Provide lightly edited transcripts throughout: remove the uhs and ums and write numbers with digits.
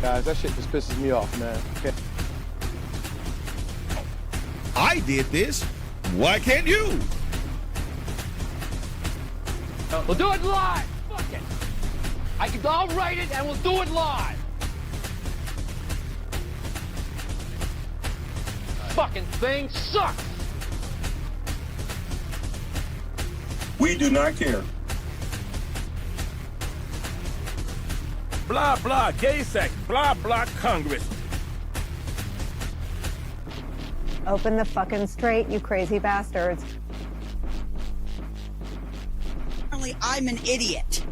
Guys, that shit just pisses me off, man. Okay. I did this. Why can't you? We'll do it live. Fuck it. I'll write it and we'll do it live. Fucking thing sucks. We do not care. Blah, blah, gay sex, blah, blah, Congress. Open the fucking straight, you crazy bastards. Apparently, I'm an idiot.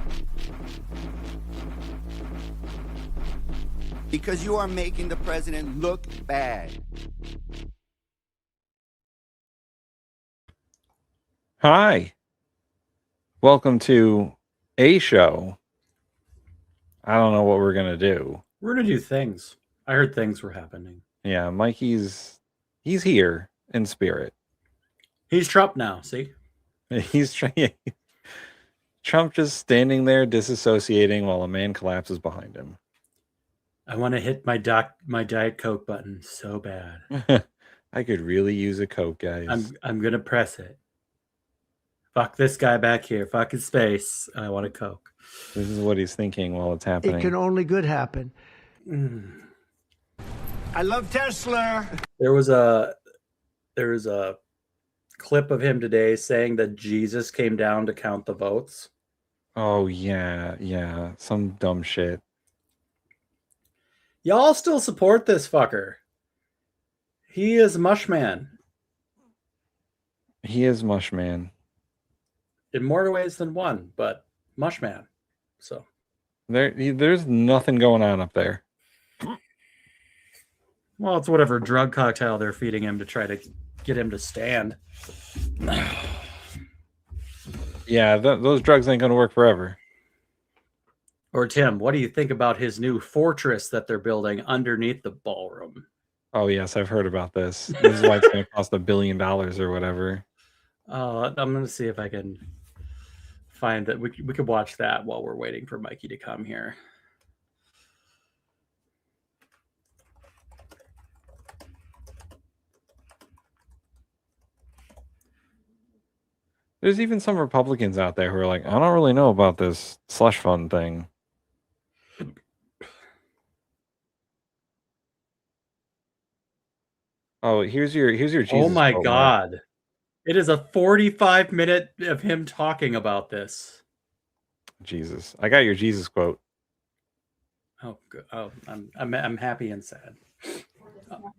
Because you are making the president look bad. Hi. Welcome to a show. I don't know what we're going to do. We're going to do things. I heard things were happening. Yeah, Mikey's here in spirit. He's Trump now, see? He's Trump just standing there disassociating while a man collapses behind him. I want to hit my Diet Coke button so bad. I could really use a Coke, guys. I'm going to press it. Fuck this guy back here. Fuck his face. I want a Coke. This is what he's thinking while it's happening. It can only good happen. I love Tesla. There was a clip of him today saying that Jesus came down to count the votes. Oh, yeah. Some dumb shit. Y'all still support this fucker. He is Mushman. He is Mushman. In more ways than one, but Mushman. So there's nothing going on up there. Well, it's whatever drug cocktail they're feeding him to try to get him to stand. Yeah, those drugs ain't going to work forever. Or Tim, what do you think about his new fortress that they're building underneath the ballroom? Oh, yes, I've heard about this. This is why it's going to cost $1 billion or whatever. I'm going to see if I can find that. We could watch that while we're waiting for Mikey to come here. There's even some Republicans out there who are like, I don't really know about this slush fund thing. Oh, here's your Jesus. Oh my quote, God. Mike. It is a 45-minute of him talking about this. Jesus. I got your Jesus quote. Oh, good. Oh, I'm happy and sad.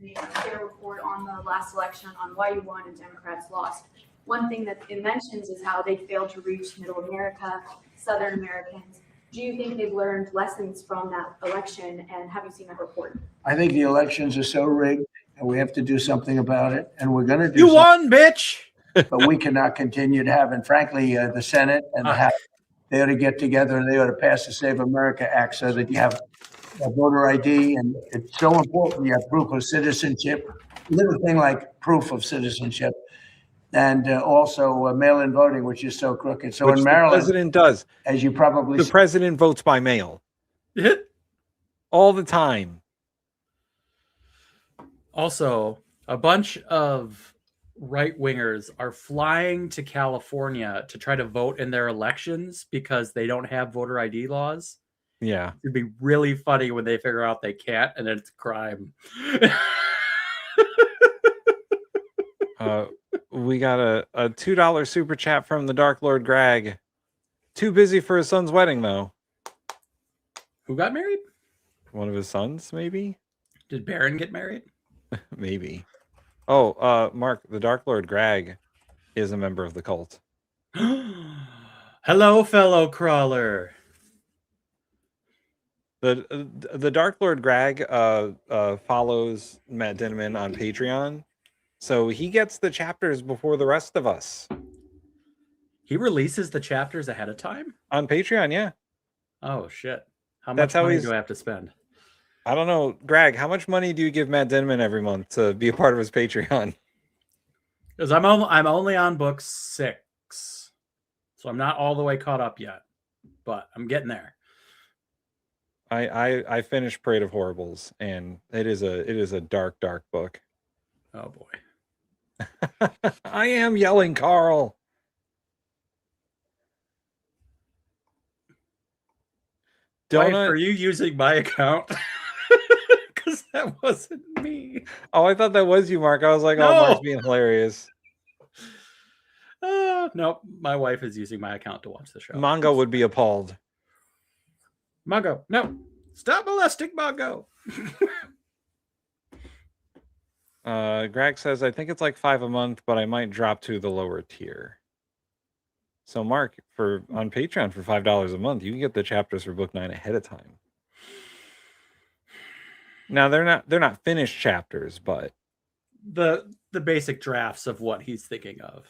Their report on the last election on why you won and Democrats lost. One thing that it mentions is how they failed to reach Middle America, Southern Americans. Do you think they've learned lessons from that election, and have you seen that report? I think the elections are so rigged, and we have to do something about it, and we're going to do. You won, bitch. But we cannot continue to have, and frankly, the Senate and the House, they ought to get together and they ought to pass the Save America Act so that you have a voter ID, and it's so important. You have proof of citizenship, little thing like proof of citizenship. And also mail-in voting, which is so crooked. So which in Maryland, the president does, as you probably the president votes by mail all the time. Also, a bunch of right-wingers are flying to California to try to vote in their elections because they don't have voter ID laws. Yeah, it'd be really funny when they figure out they can't, and it's a crime. We got a $2 super chat from the Dark Lord Greg. Too busy for his son's wedding, though. Who got married? One of his sons, maybe? Did Barron get married? Maybe. Oh, Mark, the Dark Lord Greg is a member of the cult. Hello, fellow crawler. The Dark Lord Greg follows Matt Dinneman on Patreon. So he gets the chapters before the rest of us. He releases the chapters ahead of time? On Patreon, yeah. Oh, shit. How much money do I have to spend? I don't know. Greg, how much money do you give Matt Dinneman every month to be a part of his Patreon? Because I'm only on book 6. So I'm not all the way caught up yet. But I'm getting there. I finished Parade of Horribles, and it is a dark book. Oh boy. I am yelling, Carl. Wife, are you using my account? Because that wasn't me. Oh, I thought that was you, Mark. I was like, No. oh, Mark's being hilarious. Nope, my wife is using my account to watch the show. Mongo would be appalled. Mongo, no. Stop molesting Mongo. Greg says, I think it's like $5 a month, but I might drop to the lower tier. So, Mark, on Patreon for $5 a month, you can get the chapters for book 9 ahead of time. Now they're not finished chapters, but the basic drafts of what he's thinking of.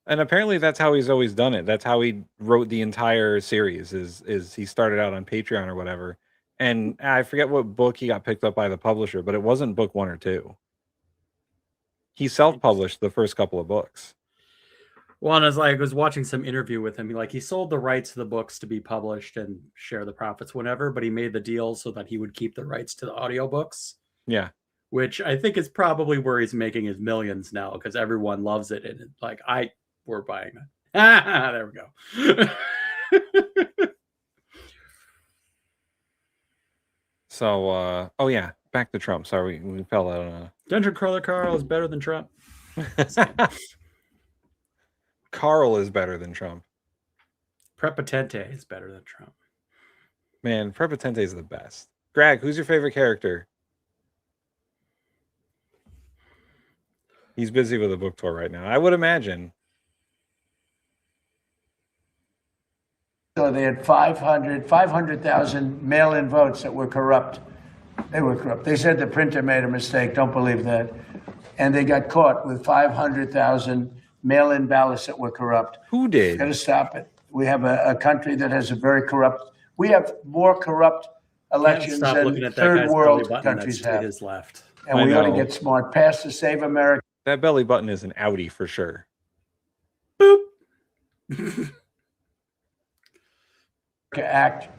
And apparently that's how he's always done it. That's how he wrote the entire series. Is he started out on Patreon or whatever, and I forget what book he got picked up by the publisher, but it wasn't book 1 or 2. He self-published the first couple of books. Well, and I was watching some interview with him. He sold the rights to the books to be published and share the profits whenever, but he made the deal so that he would keep the rights to the audiobooks. Yeah. Which I think is probably where he's making his millions now, because everyone loves it. And we're buying it. There we go. So, oh yeah, back to Trump. Sorry, we fell out on a... Dungeon Crawler Carl is better than Trump. Carl is better than Trump. Prepotente is better than Trump. Man, Prepotente is the best. Greg, who's your favorite character? He's busy with a book tour right now, I would imagine. So they had 500,000 mail-in votes that were corrupt. They were corrupt. They said the printer made a mistake. Don't believe that. And they got caught with 500,000 mail-in ballots that were corrupt. Who did? Got to stop it. We have a country that has a very corrupt. We have more corrupt elections than third world countries have. His left. And we ought to get smart. Pass the Save America. That belly button is an Audi for sure. Boop. Act.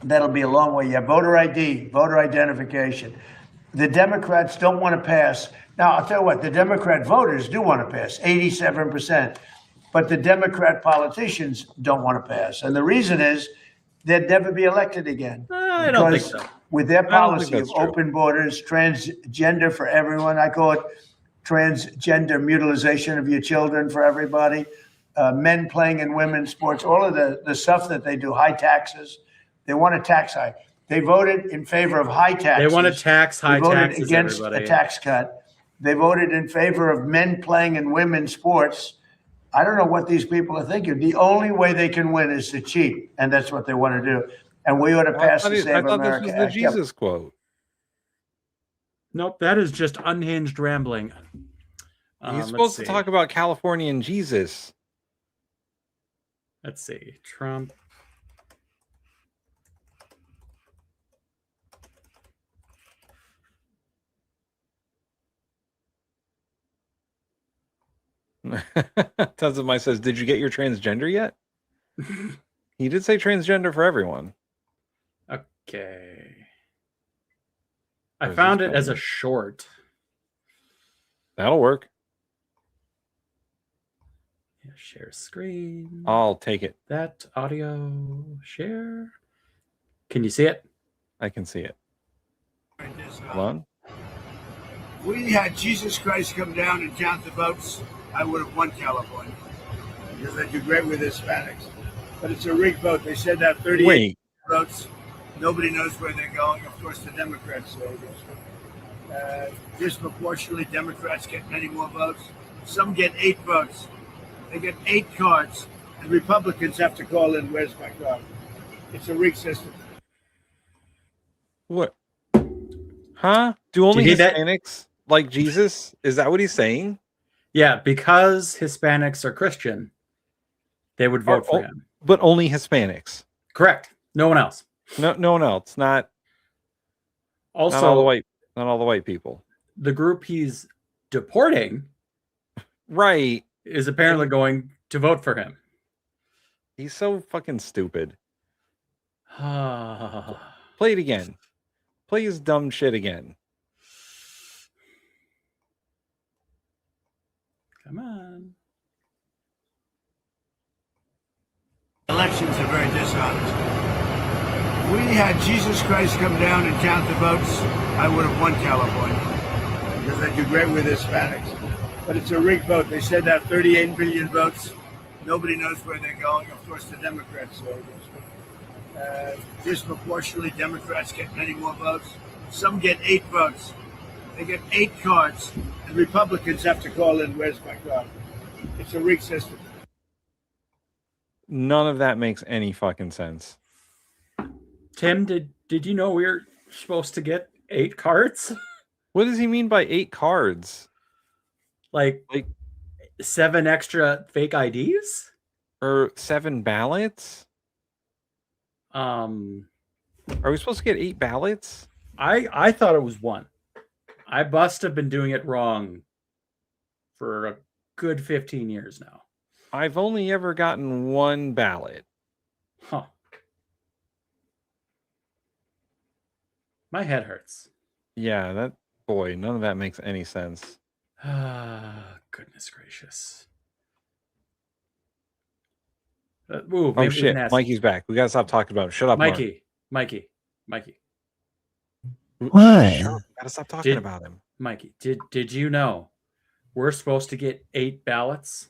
That'll be a long way. You have voter ID, voter identification. The Democrats don't want to pass. Now, I'll tell you what, the Democrat voters do want to pass, 87%. But the Democrat politicians don't want to pass. And the reason is they'd never be elected again. I don't think so. With their policy of open borders, transgender for everyone, I call it transgender mutilization of your children for everybody, men playing in women's sports, all of the stuff that they do, high taxes. They want a tax hike. They voted in favor of high taxes. They want to tax high taxes. They voted against a tax cut. They voted in favor of men playing in women's sports. I don't know what these people are thinking. The only way they can win is to cheat, and that's what they want to do. And we ought to pass the Save America Act. This was the Jesus quote. Nope, that is just unhinged rambling. He's supposed to talk about California and Jesus. Let's see. Trump. Tons of my says, did you get your transgender yet? He did say transgender for everyone. Okay. I found it as a short. That'll work. Yeah, share screen. I'll take it. That audio share. Can you see it? I can see it. Hold on. If we had Jesus Christ come down and count the votes, I would have won California because I do great with Hispanics. But it's a rigged vote. They said that 38 votes. Nobody knows where they're going. Of course, the Democrats say this. Disproportionately, Democrats get many more votes. Some get 8 votes. They get 8 cards, and Republicans have to call in, where's my card? It's a rigged system. What? Huh? Do only Hispanics like Jesus? Is that what he's saying? Yeah, because Hispanics are Christian, they would vote for him. But only Hispanics. Correct. No one else. No one else. Not all the white people. The group he's deporting, right, is apparently going to vote for him. He's so fucking stupid. Play it again. Play his dumb shit again. Come on. Elections are very dishonest. If we had Jesus Christ come down and count the votes, I would have won California because I do great with Hispanics. But it's a rigged vote. They said that 38 billion votes. Nobody knows where they're going. Of course, the Democrats are. Disproportionately, Democrats get many more votes. Some get 8 votes. They get 8 cards, and Republicans have to call in, where's my card? It's a rigged system. None of that makes any fucking sense. Tim, did you know we were supposed to get 8 cards? What does he mean by 8 cards? Like 7 extra fake IDs? Or 7 ballots? Are we supposed to get 8 ballots? I thought it was 1. I must have been doing it wrong for a good 15 years now. I've only ever gotten 1 ballot. Huh. My head hurts. Yeah, none of that makes any sense. Goodness gracious. Ooh, Oh shit, Mikey's back. We gotta stop talking about him. Shut up, Mikey. What? Gotta stop talking about him. Mikey, did you know we're supposed to get 8 ballots?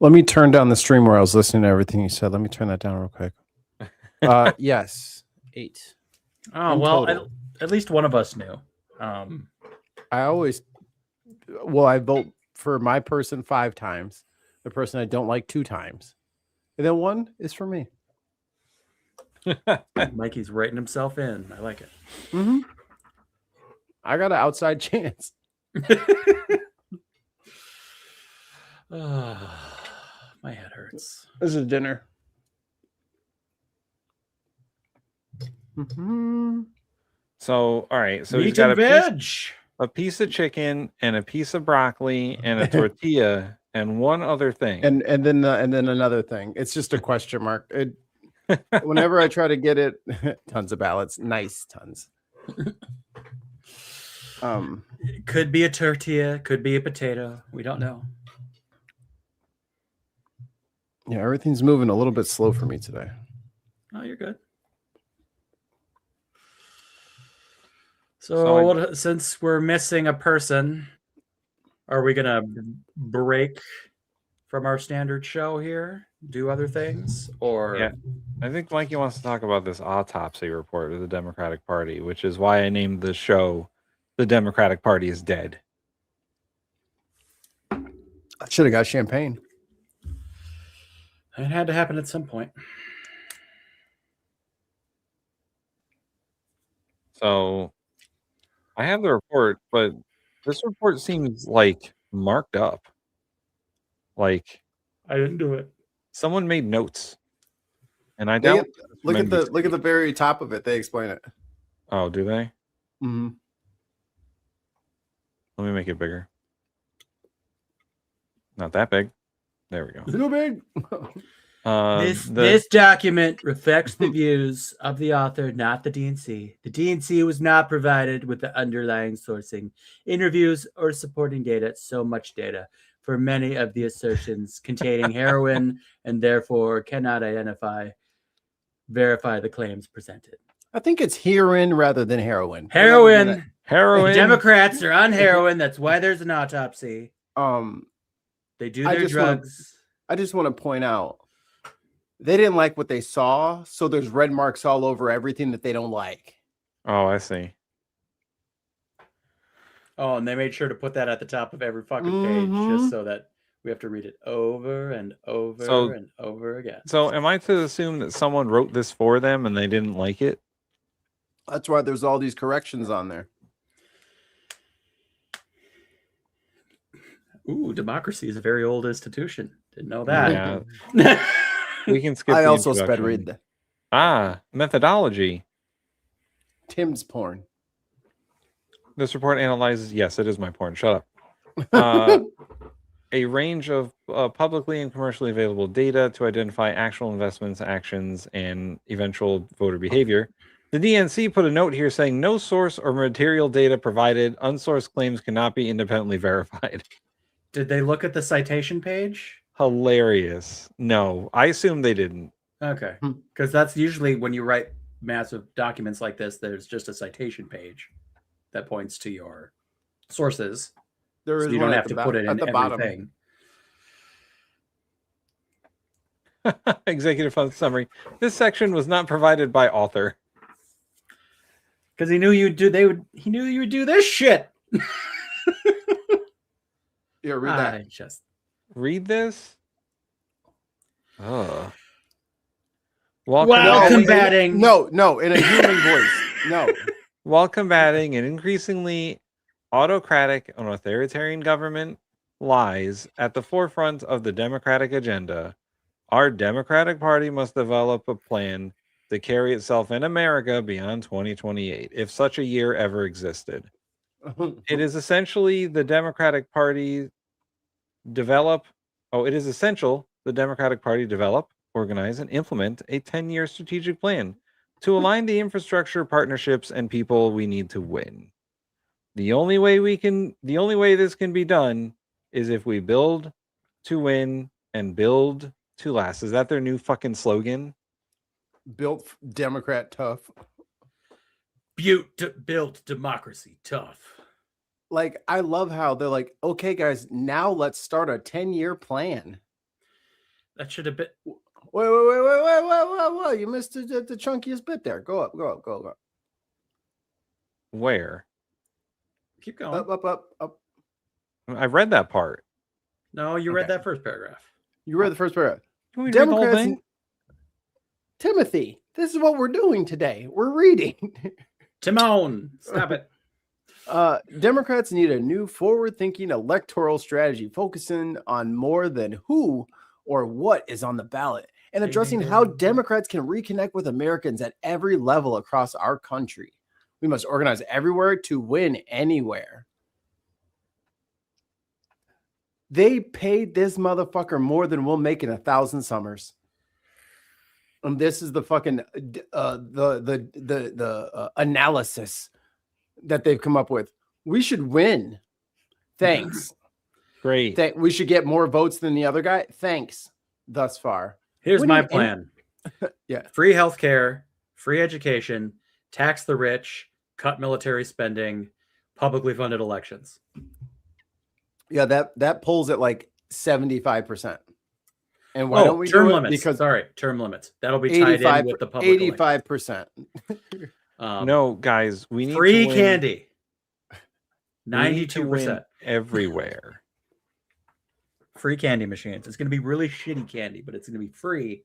Let me turn down the stream where I was listening to everything you said. Let me turn that down real quick. Yes, 8. Oh, well, at least one of us knew. I vote for my person 5 times. The person I don't like 2 times. And then 1 is for me. Mikey's writing himself in. I like it. Mm-hmm. I got an outside chance. My head hurts. This is dinner. Mm-hmm. So, all right. So Meat he's got and a piece of chicken and a piece of broccoli and a tortilla and one other thing. And then another thing. It's just a question mark. Whenever I try to get it, tons of ballots. Nice, tons. It could be a tortilla, could be a potato. We don't know. Yeah, everything's moving a little bit slow for me today. Oh, you're good. So since we're missing a person, are we gonna break from our standard show here? Do other things? Or yeah, I think Mikey wants to talk about this autopsy report of the Democratic Party, which is why I named the show "The Democratic Party is Dead." I should have got champagne. It had to happen at some point. So I have the report, but this report seems like marked up. Like I didn't do it. Someone made notes, and I don't look at the very top of it. They explain it. Oh, do they? Mm-hmm. Let me make it bigger. Not that big. There we go. Is it no big? This document reflects the views of the author, not the DNC. The DNC was not provided with the underlying sourcing, interviews, or supporting data. So much data for many of the assertions containing heroin, and therefore cannot verify the claims presented. I think it's heroin rather than heroin. Heroin. Heroin. The Democrats are on heroin. That's why there's an autopsy. They do their drugs. I just want to point out, they didn't like what they saw, so there's red marks all over everything that they don't like. Oh, I see. Oh, and they made sure to put that at the top of every fucking page, just so that we have to read it over and over and over again. So am I to assume that someone wrote this for them and they didn't like it? That's why there's all these corrections on there. Ooh, democracy is a very old institution. Didn't know that. Yeah. We can skip. I also sped read that. Methodology. Tim's porn. This report analyzes. Yes, it is my porn. Shut up. a range of publicly and commercially available data to identify actual investments, actions, and eventual voter behavior. The DNC put a note here saying no source or material data provided. Unsourced claims cannot be independently verified. Did they look at the citation page? Hilarious. No, I assume they didn't. Okay. Because that's usually when you write massive documents like this, there's just a citation page that points to your sources. There so is you one don't at have the to put it at in the bottom. everything. Executive fund summary. This section was not provided by author. Because he knew you'd do he knew you would do this shit. Yeah, read that. Just read this. While combating. No, in a human voice. No. While combating an increasingly autocratic and authoritarian government lies at the forefront of the Democratic agenda, our Democratic Party must develop a plan to carry itself in America beyond 2028, if such a year ever existed. It is essentially the Democratic Party develop, organize, and implement a 10-year strategic plan to align the infrastructure, partnerships, and people we need to win. The only way this can be done is if we build to win and build to last. Is that their new fucking slogan? Built Democrat tough. Built democracy tough. Like, I love how they're like, okay, guys, now let's start a 10-year plan. That should have been. Wait. You missed the chunkiest bit there. Go up. Where? Keep going. Up. I read that part. No, you read that first paragraph. You read the first paragraph. Can we read the whole thing? Timothy, this is what we're doing today. We're reading. Timon, stop it. Democrats need a new forward-thinking electoral strategy focusing on more than who or what is on the ballot and addressing how Democrats can reconnect with Americans at every level across our country. We must organize everywhere to win anywhere. They paid this motherfucker more than we'll make in 1,000 summers. And this is the fucking analysis that they've come up with. We should win. Thanks. Great. We should get more votes than the other guy. Thanks. Thus far. Here's my plan. Yeah. Free healthcare, free education, tax the rich, cut military spending, publicly funded elections. Yeah, that pulls at like 75%. And why don't we term do it? limits? Because term limits. That'll be tied in with the public 85%. No, guys, we need free to win. candy. 92% everywhere. Free candy machines. It's going to be really shitty candy, but it's going to be free.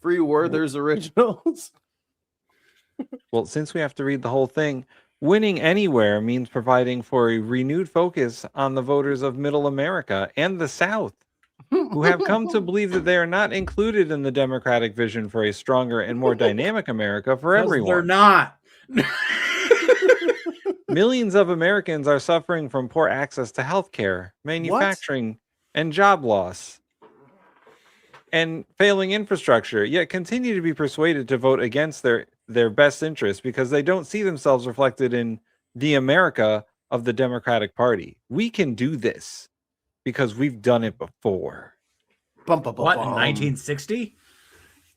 Free Werther's Originals. Well, since we have to read the whole thing, winning anywhere means providing for a renewed focus on the voters of Middle America and the South, who have come to believe that they are not included in the Democratic vision for a stronger and more dynamic America for everyone. They're not. Millions of Americans are suffering from poor access to health care, manufacturing, and job loss, and failing infrastructure, yet continue to be persuaded to vote against their best interests because they don't see themselves reflected in the America of the Democratic Party. We can do this because we've done it before. What, in 1960?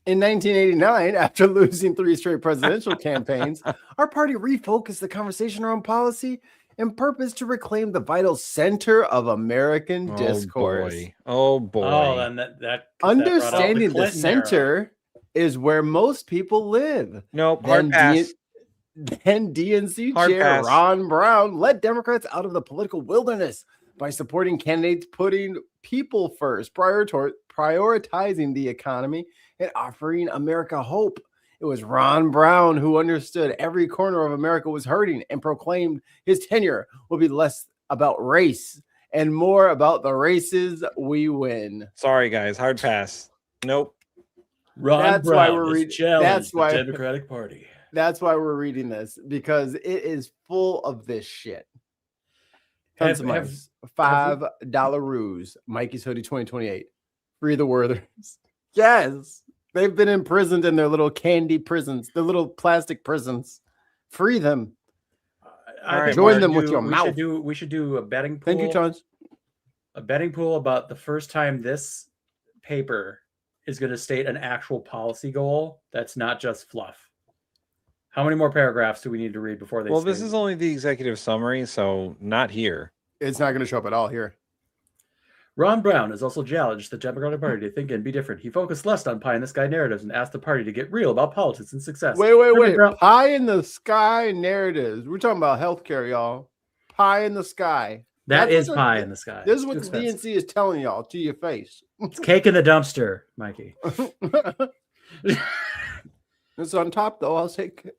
In 1989, after losing 3 straight presidential campaigns, our party refocused the conversation around policy and purpose to reclaim the vital center of American discourse. Oh boy. Oh, then that understanding the center is where most people live. Nope, hard pass. Then DNC Hard chair pass. Ron Brown led Democrats out of the political wilderness by supporting candidates putting people first, prioritizing the economy, and offering America hope. It was Ron Brown who understood every corner of America was hurting and proclaimed his tenure will be less about race and more about the races we win. Sorry, guys. Hard pass. Nope. That's why we're reading. That's why the Democratic Party. That's why we're reading this, because it is full of this shit. Tons of money. $5 ruse. Mikey's Hoodie 2028. Free the Werthers. Yes. They've been imprisoned in their little candy prisons, their little plastic prisons. Free them. Join them with your mouth. We should do a betting pool. Thank you, John. A betting pool about the first time this paper is going to state an actual policy goal that's not just fluff. How many more paragraphs do we need to read before they? Well, this is only the executive summary, so not here. It's not going to show up at all here. Ron Brown has also challenged the Democratic Party to think and be different. He focused less on pie in the sky narratives and asked the party to get real about politics and success. Wait. Pie in the sky narratives. We're talking about healthcare, y'all. Pie in the sky. That is pie in the sky. This is what the DNC is telling y'all to your face. It's cake in the dumpster, Mikey. It's on top, though. I'll take it.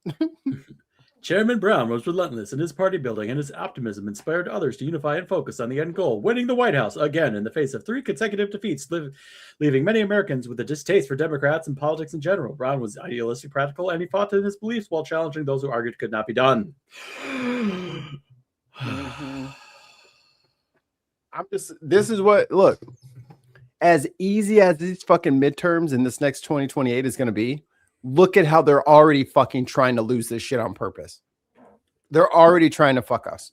Chairman Brown was relentless in his party building, and his optimism inspired others to unify and focus on the end goal, winning the White House again in the face of 3 consecutive defeats, leaving many Americans with a distaste for Democrats and politics in general. Brown was idealistic, practical, and he fought in his beliefs while challenging those who argued it could not be done. This is what, look, as easy as these fucking midterms in this next 2028 is going to be, look at how they're already fucking trying to lose this shit on purpose. They're already trying to fuck us.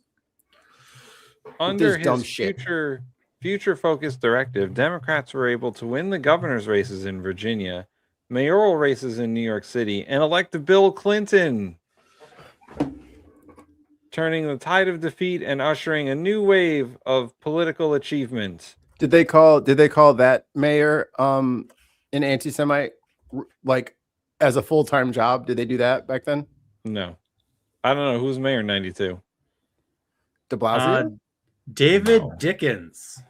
Under his future-focused directive, Democrats were able to win the governor's races in Virginia, mayoral races in New York City, and elect Bill Clinton, turning the tide of defeat and ushering a new wave of political achievement. Did they call that mayor an anti-Semite, like, as a full-time job? Did they do that back then? No. I don't know. Who's mayor in 92? De Blasio? David Dickens.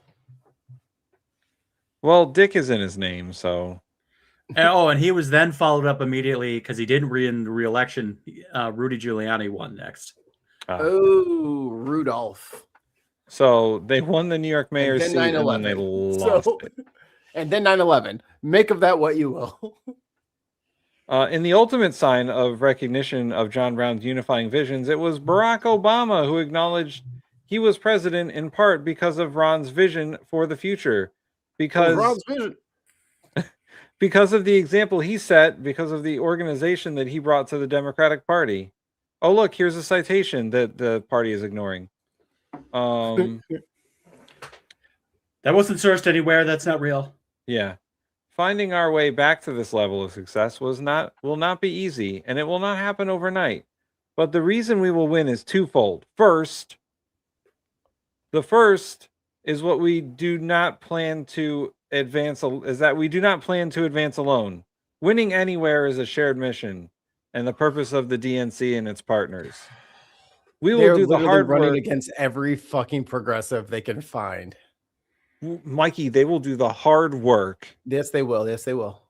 Well, Dick is in his name, so. And he was then followed up immediately because he didn't win the re-election. Rudy Giuliani won next. Rudolph. So they won the New York mayor's seat and then they lost it. And then 9/11. Make of that what you will. In the ultimate sign of recognition of John Brown's unifying visions, it was Barack Obama who acknowledged he was president in part because of Ron's vision for the future. Because of the example he set, because of the organization that he brought to the Democratic Party. Oh, look, here's a citation that the party is ignoring. That wasn't sourced anywhere. That's not real. Yeah. Finding our way back to this level of success will not be easy, and it will not happen overnight. But the reason we will win is twofold. The first is what we do not plan to advance, is that we do not plan to advance alone. Winning anywhere is a shared mission and the purpose of the DNC and its partners. We will do the hard work. Running against every fucking progressive they can find. Mikey, they will do the hard work. Yes, they will. Yes, they will.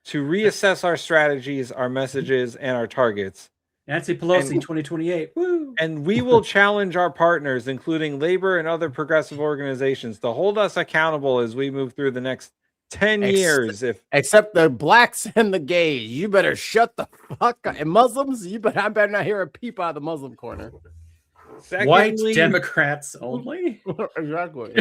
To reassess our strategies, our messages, and our targets. Nancy Pelosi, 2028. Woo! And we will challenge our partners, including labor and other progressive organizations, to hold us accountable as we move through the next 10 years. Except the blacks and the gays. You better shut the fuck up. And Muslims, I better not hear a peep out of the Muslim corner. Secondly, white Democrats only? Exactly.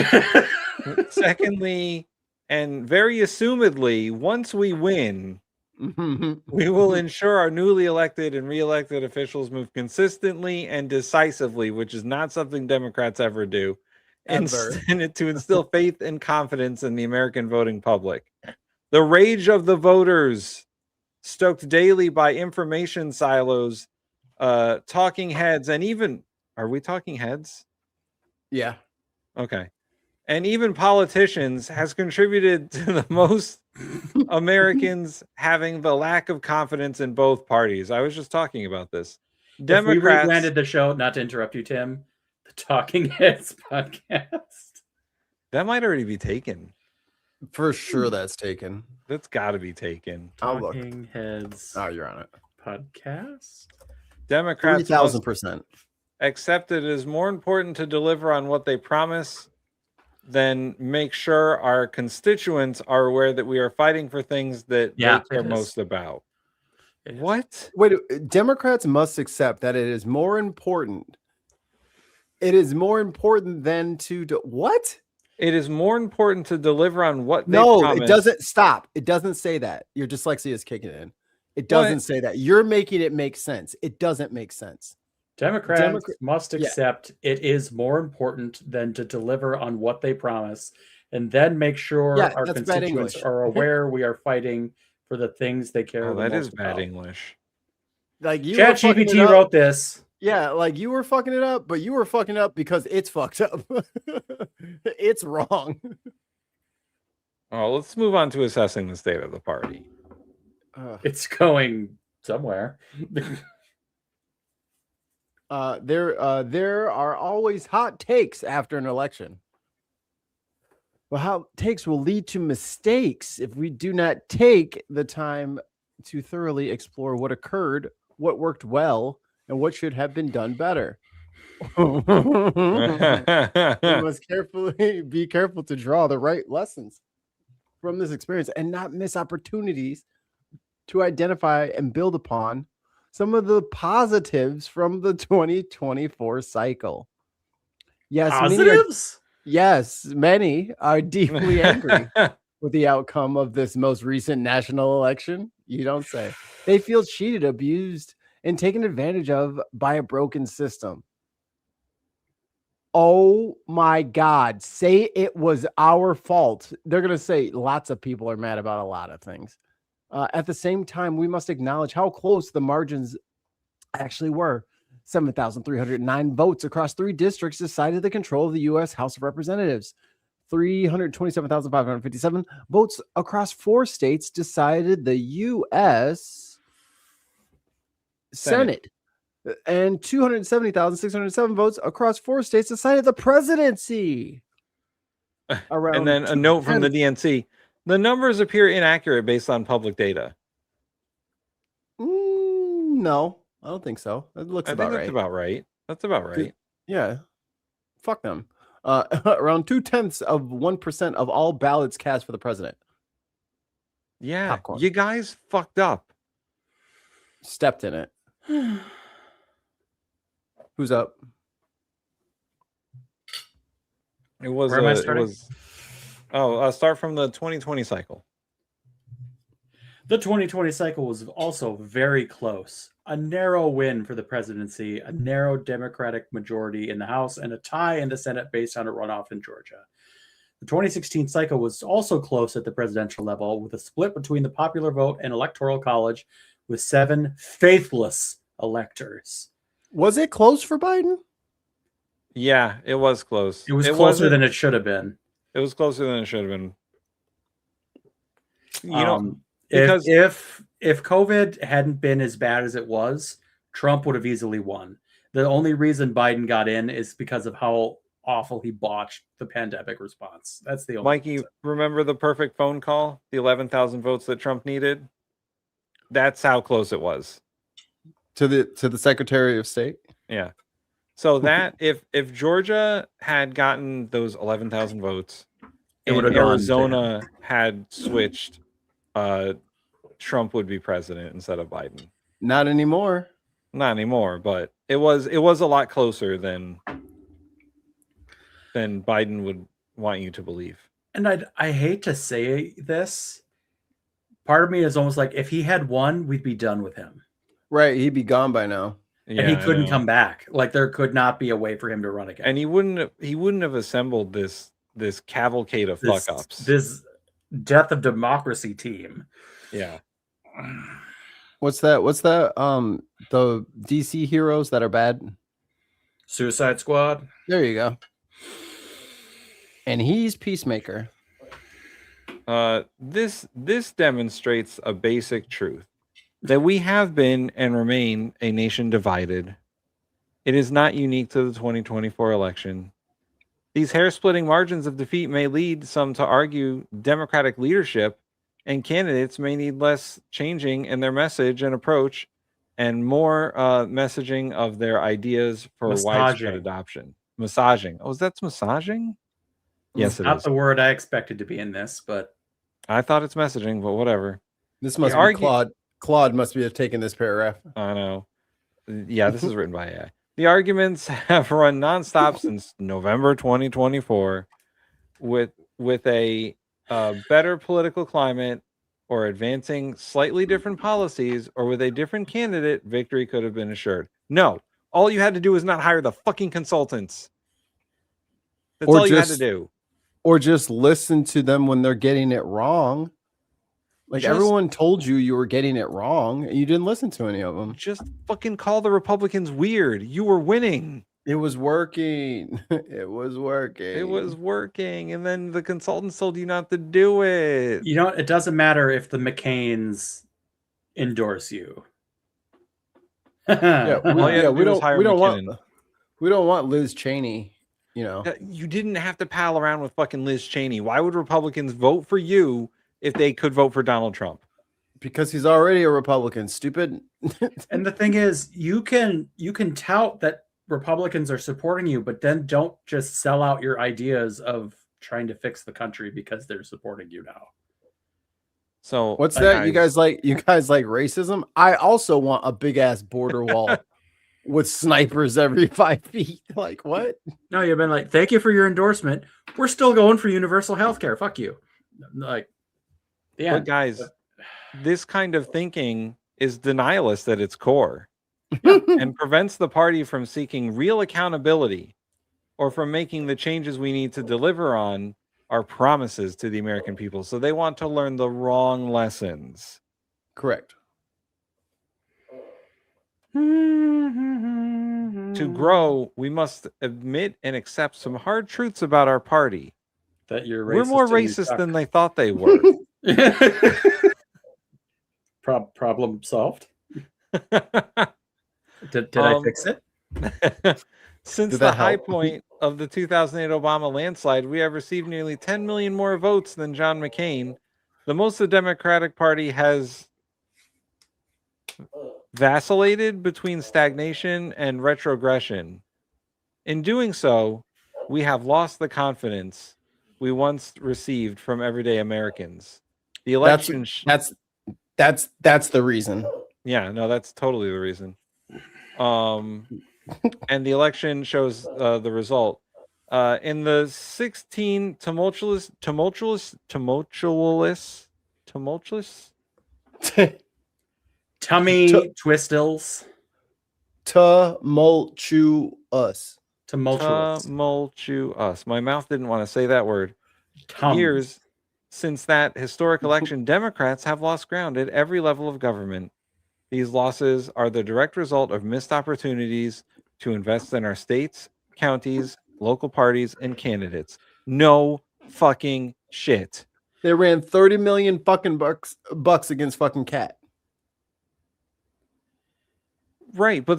Secondly, and very assumedly, once we win, we will ensure our newly elected and re-elected officials move consistently and decisively, which is not something Democrats ever do, and to instill faith and confidence in the American voting public. The rage of the voters, stoked daily by information silos, talking heads, and even... Are we talking heads? Yeah. Okay. And even politicians has contributed to the most Americans having the lack of confidence in both parties. I was just talking about this. Democrats. We rebranded the show, not to interrupt you, Tim, the Talking Heads podcast. That might already be taken. For sure that's taken. That's got to be taken. Talking Heads. Oh, you're on it. Podcast. Democrats 3,000%. Accept it is more important to deliver on what they promise than make sure our constituents are aware that we are fighting for things that they care most about. What? Wait, Democrats must accept that it is more important It is more important than to do what? It is more important to deliver on what they No, promise. it doesn't. Stop. It doesn't say that. Your dyslexia is kicking in. It doesn't say that. You're making it make sense. It doesn't make sense. Democrats must accept it is more important than to deliver on what they promise, and then make sure our constituents are aware we are fighting for the things they care the most about. That is bad English. Like you ChatGPT wrote this. Yeah, like you were fucking it up, but you were fucking up because it's fucked up. It's wrong. Oh, let's move on to assessing the state of the party. It's going somewhere. There are always hot takes after an election. Well, hot takes will lead to mistakes if we do not take the time to thoroughly explore what occurred, what worked well, and what should have been done better. We must be careful to draw the right lessons from this experience and not miss opportunities to identify and build upon some of the positives from the 2024 cycle. Yes, positives? Many are deeply angry with the outcome of this most recent national election. You don't say. They feel cheated, abused, and taken advantage of by a broken system. Oh my God. Say it was our fault. They're going to say lots of people are mad about a lot of things. At the same time, we must acknowledge how close the margins actually were. 7,309 votes across 3 districts decided the control of the U.S. House of Representatives. 327,557 votes across 4 states decided the U.S. Senate. And 270,607 votes across 4 states decided the presidency. And then a note from the DNC. The numbers appear inaccurate based on public data. No, I don't think so. It looks about right. That's about right. That's about right. Yeah. Fuck them. Around 0.2% of all ballots cast for the president. Yeah. Popcorn. You guys fucked up. Stepped in it. Who's up? It was. Where am I starting? Start from the 2020 cycle. The 2020 cycle was also very close. A narrow win for the presidency, a narrow Democratic majority in the House, and a tie in the Senate based on a runoff in Georgia. The 2016 cycle was also close at the presidential level, with a split between the popular vote and electoral college, with 7 faithless electors. Was it close for Biden? Yeah, it was close. It was closer than it should have been. It was closer than it should have been. If COVID hadn't been as bad as it was, Trump would have easily won. The only reason Biden got in is because of how awful he botched the pandemic response. That's the only Mikey, reason. remember the perfect phone call? The 11,000 votes that Trump needed? That's how close it was. To the Secretary of State? Yeah. So that if Georgia had gotten those 11,000 votes and Arizona had switched, Trump would be president instead of Biden. Not anymore. Not anymore, but it was a lot closer than Biden would want you to believe. And I hate to say this. Part of me is almost like if he had won, we'd be done with him. Right, he'd be gone by now. Yeah, and he couldn't come back. Like there could not be a way for him to run again. And he wouldn't have assembled this cavalcade of fuck ups. This death of democracy team. Yeah. What's that? The DC heroes that are bad? Suicide Squad. There you go. And he's Peacemaker. This demonstrates a basic truth. That we have been and remain a nation divided. It is not unique to the 2024 election. These hair-splitting margins of defeat may lead some to argue Democratic leadership and candidates may need less changing in their message and approach and more messaging of their ideas for widespread adoption. Massaging. Oh, that's massaging? Yes, it is. Not the word I expected to be in this, but I thought it's messaging, but whatever. This must be Claude. Claude must be have taken this paragraph. I know. Yeah, this is written by AI. The arguments have run nonstop since November 2024 with a better political climate or advancing slightly different policies or with a different candidate, victory could have been assured. No, all you had to do was not hire the fucking consultants. That's all you had to do. Or just listen to them when they're getting it wrong. Like everyone told you were getting it wrong, and you didn't listen to any of them. Just fucking call the Republicans weird. You were winning. It was working. It was working. It was working, and then the consultants told you not to do it. You know, it doesn't matter if the McCains endorse you. We don't want Liz Cheney. You know, you didn't have to pal around with fucking Liz Cheney. Why would Republicans vote for you if they could vote for Donald Trump? Because he's already a Republican, stupid. And the thing is, you can tout that Republicans are supporting you, but then don't just sell out your ideas of trying to fix the country because they're supporting you now. So what's that? You guys like racism? I also want a big ass border wall with snipers every 5 feet. Like what? No, you've been like, thank you for your endorsement. We're still going for universal health care. Fuck you. Like, yeah. But guys, this kind of thinking is denialist at its core. And prevents the party from seeking real accountability or from making the changes we need to deliver on our promises to the American people. So they want to learn the wrong lessons. Correct. To grow, we must admit and accept some hard truths about our party. That we're more racist than they thought they were. Problem solved. Did I fix it? Since the high point of the 2008 Obama landslide, we have received nearly 10 million more votes than John McCain. The most the Democratic Party has vacillated between stagnation and retrogression. In doing so, we have lost the confidence we once received from everyday Americans. The election that's the reason. Yeah, no, that's totally the reason. And the election shows the result. In the 16 tumultuous tummy twistles. Tumultuous. My mouth didn't want to say that word. Years since that historic election, Democrats have lost ground at every level of government. These losses are the direct result of missed opportunities to invest in our states, counties, local parties, and candidates. No fucking shit. They ran 30 million fucking bucks against fucking Cat. Right, but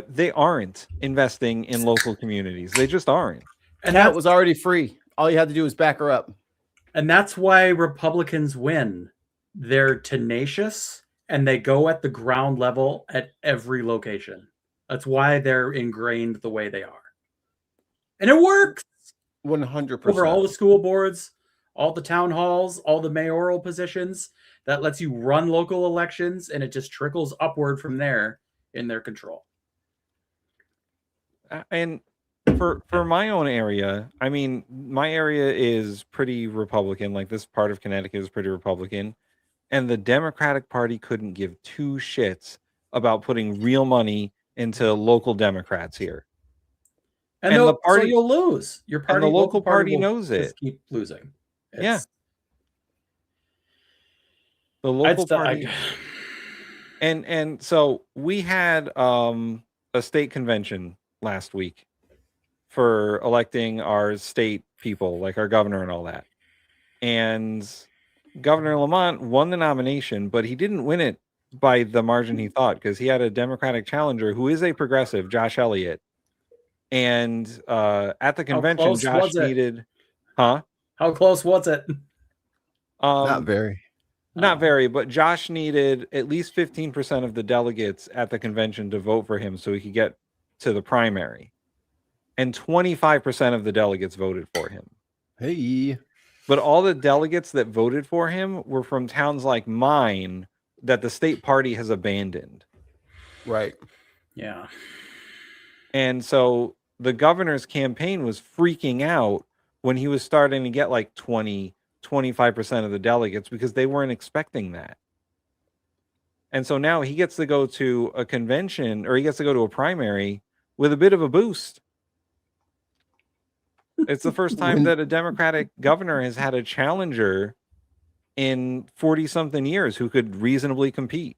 they aren't investing in local communities. They just aren't. And that was already free. All you had to do was back her up. And that's why Republicans win. They're tenacious and they go at the ground level at every location. That's why they're ingrained the way they are. And it works. 100%. Over all the school boards, all the town halls, all the mayoral positions. That lets you run local elections, and it just trickles upward from there in their control. And for my own area, I mean, my area is pretty Republican. Like this part of Connecticut is pretty Republican. And the Democratic Party couldn't give two shits about putting real money into local Democrats here. And the party, so you'll lose. Your party, and the local party knows it. Keep losing. Yeah. The local party. And so we had a state convention last week for electing our state people, like our governor and all that. And Governor Lamont won the nomination, but he didn't win it by the margin he thought, because he had a Democratic challenger who is a progressive, Josh Elliott. And at the convention, Josh needed... Huh? How close was it? Not very. Not very, but Josh needed at least 15% of the delegates at the convention to vote for him so he could get to the primary. And 25% of the delegates voted for him. Hey. But all the delegates that voted for him were from towns like mine that the state party has abandoned. Right. Yeah. And so the governor's campaign was freaking out when he was starting to get like 25% of the delegates because they weren't expecting that. And so now he gets to go to a convention, or he gets to go to a primary with a bit of a boost. It's the first time that a Democratic governor has had a challenger in 40-something years who could reasonably compete.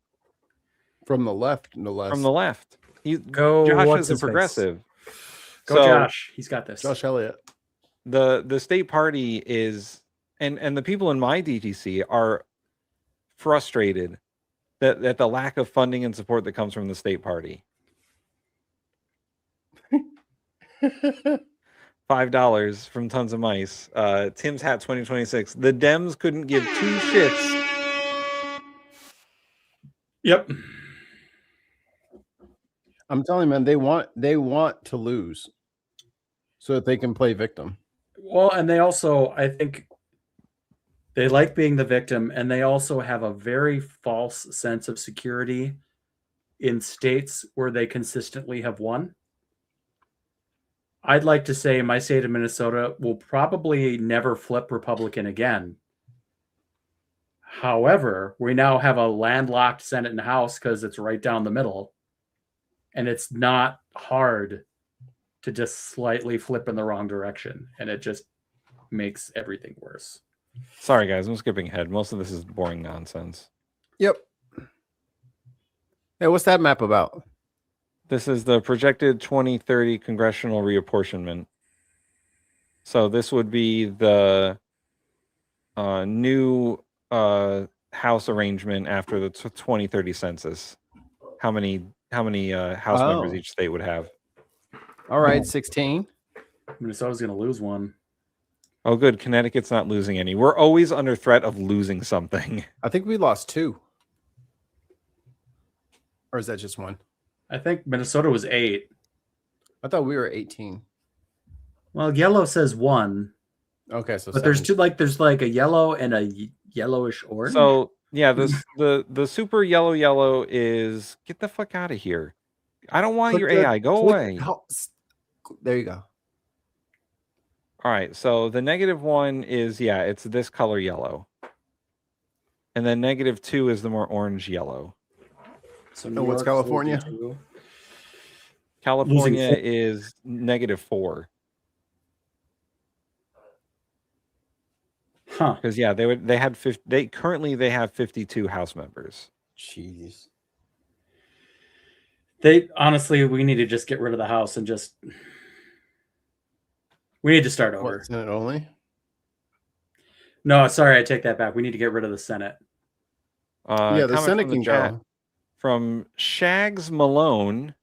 From the left, no less. From the left. Go, Josh is a progressive. Go, Josh. He's got this. Josh Elliott. The state party is, and the people in my DTC are frustrated that the lack of funding and support that comes from the state party. $5 from Tons of Mice. Tim's Hat 2026. The Dems couldn't give two shits. Yep. I'm telling you, man, they want to lose so that they can play victim. Well, and they also, I think, they like being the victim, and they also have a very false sense of security in states where they consistently have won. I'd like to say my state of Minnesota will probably never flip Republican again. However, we now have a landlocked Senate and House because it's right down the middle. And it's not hard to just slightly flip in the wrong direction. And it just makes everything worse. Sorry, guys. I'm skipping ahead. Most of this is boring nonsense. Yep. Hey, what's that map about? This is the projected 2030 congressional reapportionment. So this would be the new House arrangement after the 2030 census. How many House members each state would have? All right, 16. Minnesota's going to lose one. Oh, good. Connecticut's not losing any. We're always under threat of losing something. I think we lost 2. Or is that just 1? I think Minnesota was 8. I thought we were 18. Well, yellow says 1. Okay, so but 7. there's 2, like there's like a yellow and a yellowish orange. So yeah, the super yellow is get the fuck out of here. I don't want your AI. Go away. There you go. All right, so the -1 is, it's this color yellow. And then -2 is the more orange yellow. So what's California? California is -4. Huh. Because they currently have 52 House members. Jeez. We need to just get rid of the House and just we need to start over. What, Senate only? No, sorry, I take that back. We need to get rid of the Senate. The Senate can go. From Shags Malone,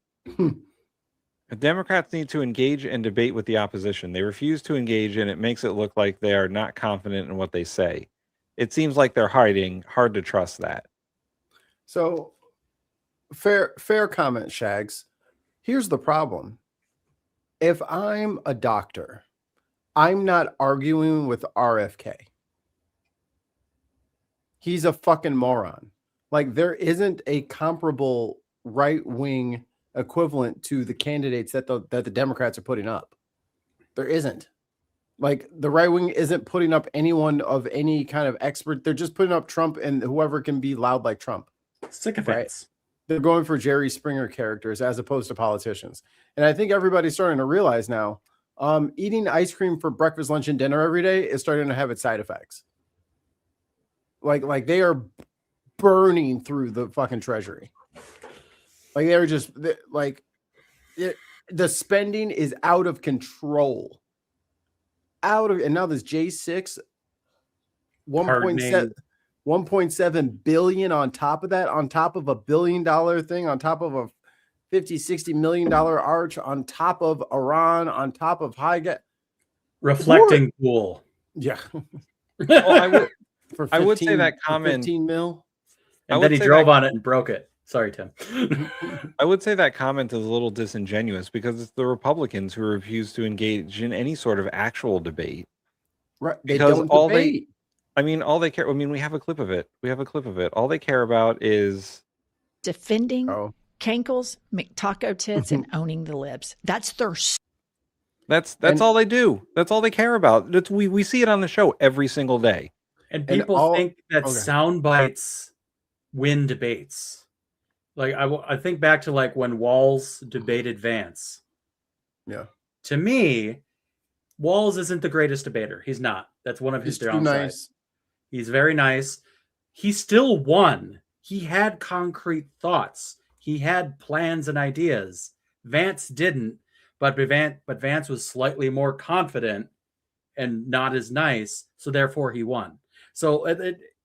Democrats need to engage and debate with the opposition. They refuse to engage, and it makes it look like they are not confident in what they say. It seems like they're hiding. Hard to trust that. So, fair comment, Shags. Here's the problem. If I'm a doctor, I'm not arguing with RFK. He's a fucking moron. Like, there isn't a comparable right-wing equivalent to the candidates that the Democrats are putting up. There isn't. Like, the right wing isn't putting up anyone of any kind of expert. They're just putting up Trump and whoever can be loud like Trump. Sycophants. Right? They're going for Jerry Springer characters as opposed to politicians. And I think everybody's starting to realize now, eating ice cream for breakfast, lunch, and dinner every day is starting to have its side effects. Like they are burning through the fucking treasury. Like they're just the spending is out of control. And now this J6 1.7 billion on top of that, on top of $1 billion thing, on top of a $50-60 million arch, on top of Iran, on top of reflecting pool. Yeah. Well, I would say that comment 15 mil. And then he drove on it and broke it. Sorry, Tim. I would say that comment is a little disingenuous because it's the Republicans who refuse to engage in any sort of actual debate. Right. They don't debate. All they care. I mean, we have a clip of it. All they care about is defending Cankles, McTaco tits, and owning the libs. That's their. That's all they do. That's all they care about. We see it on the show every single day. And people think that sound bites win debates. Like I think back to like when Walz debated Vance. Yeah. To me, Walz isn't the greatest debater. He's not. That's one of his downsides. Nice. He's very nice. He still won. He had concrete thoughts. He had plans and ideas. Vance didn't, but Vance was slightly more confident and not as nice, so therefore he won. So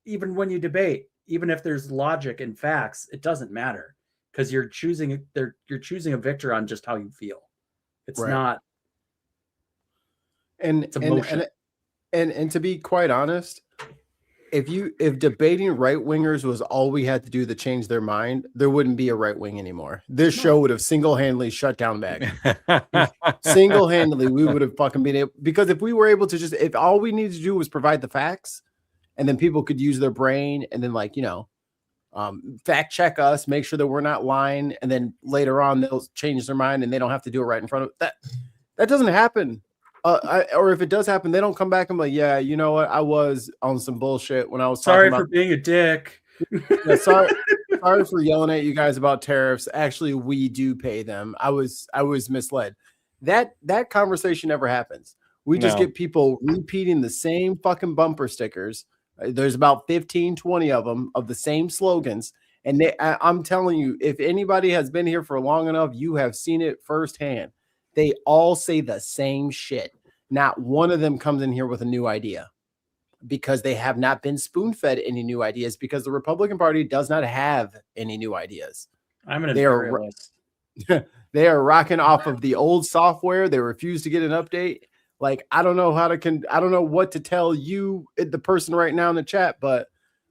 even when you debate, even if there's logic and facts, it doesn't matter because you're choosing a victor on just how you feel. It's not. And to be quite honest, if debating right wingers was all we had to do to change their mind, there wouldn't be a right wing anymore. This show would have single-handedly shut down MAGA. Single-handedly, we would have fucking been able, because if we were able to if all we needed to do was provide the facts, and then people could use their brain and then fact check us, make sure that we're not lying, and then later on they'll change their mind and they don't have to do it right in front of that. That doesn't happen. Or if it does happen, they don't come back and be like, yeah, you know what? I was on some bullshit when I was sorry for being a dick. Yeah, sorry for yelling at you guys about tariffs. Actually, we do pay them. I was misled. That conversation never happens. We just get people repeating the same fucking bumper stickers. There's about 15, 20 of them of the same slogans. And I'm telling you, if anybody has been here for long enough, you have seen it firsthand. They all say the same shit. Not one of them comes in here with a new idea because they have not been spoon-fed any new ideas because the Republican Party does not have any new ideas. I'm an imperialist. They are rocking off of the old software. They refuse to get an update. Like, I don't know I don't know what to tell you, the person right now in the chat, but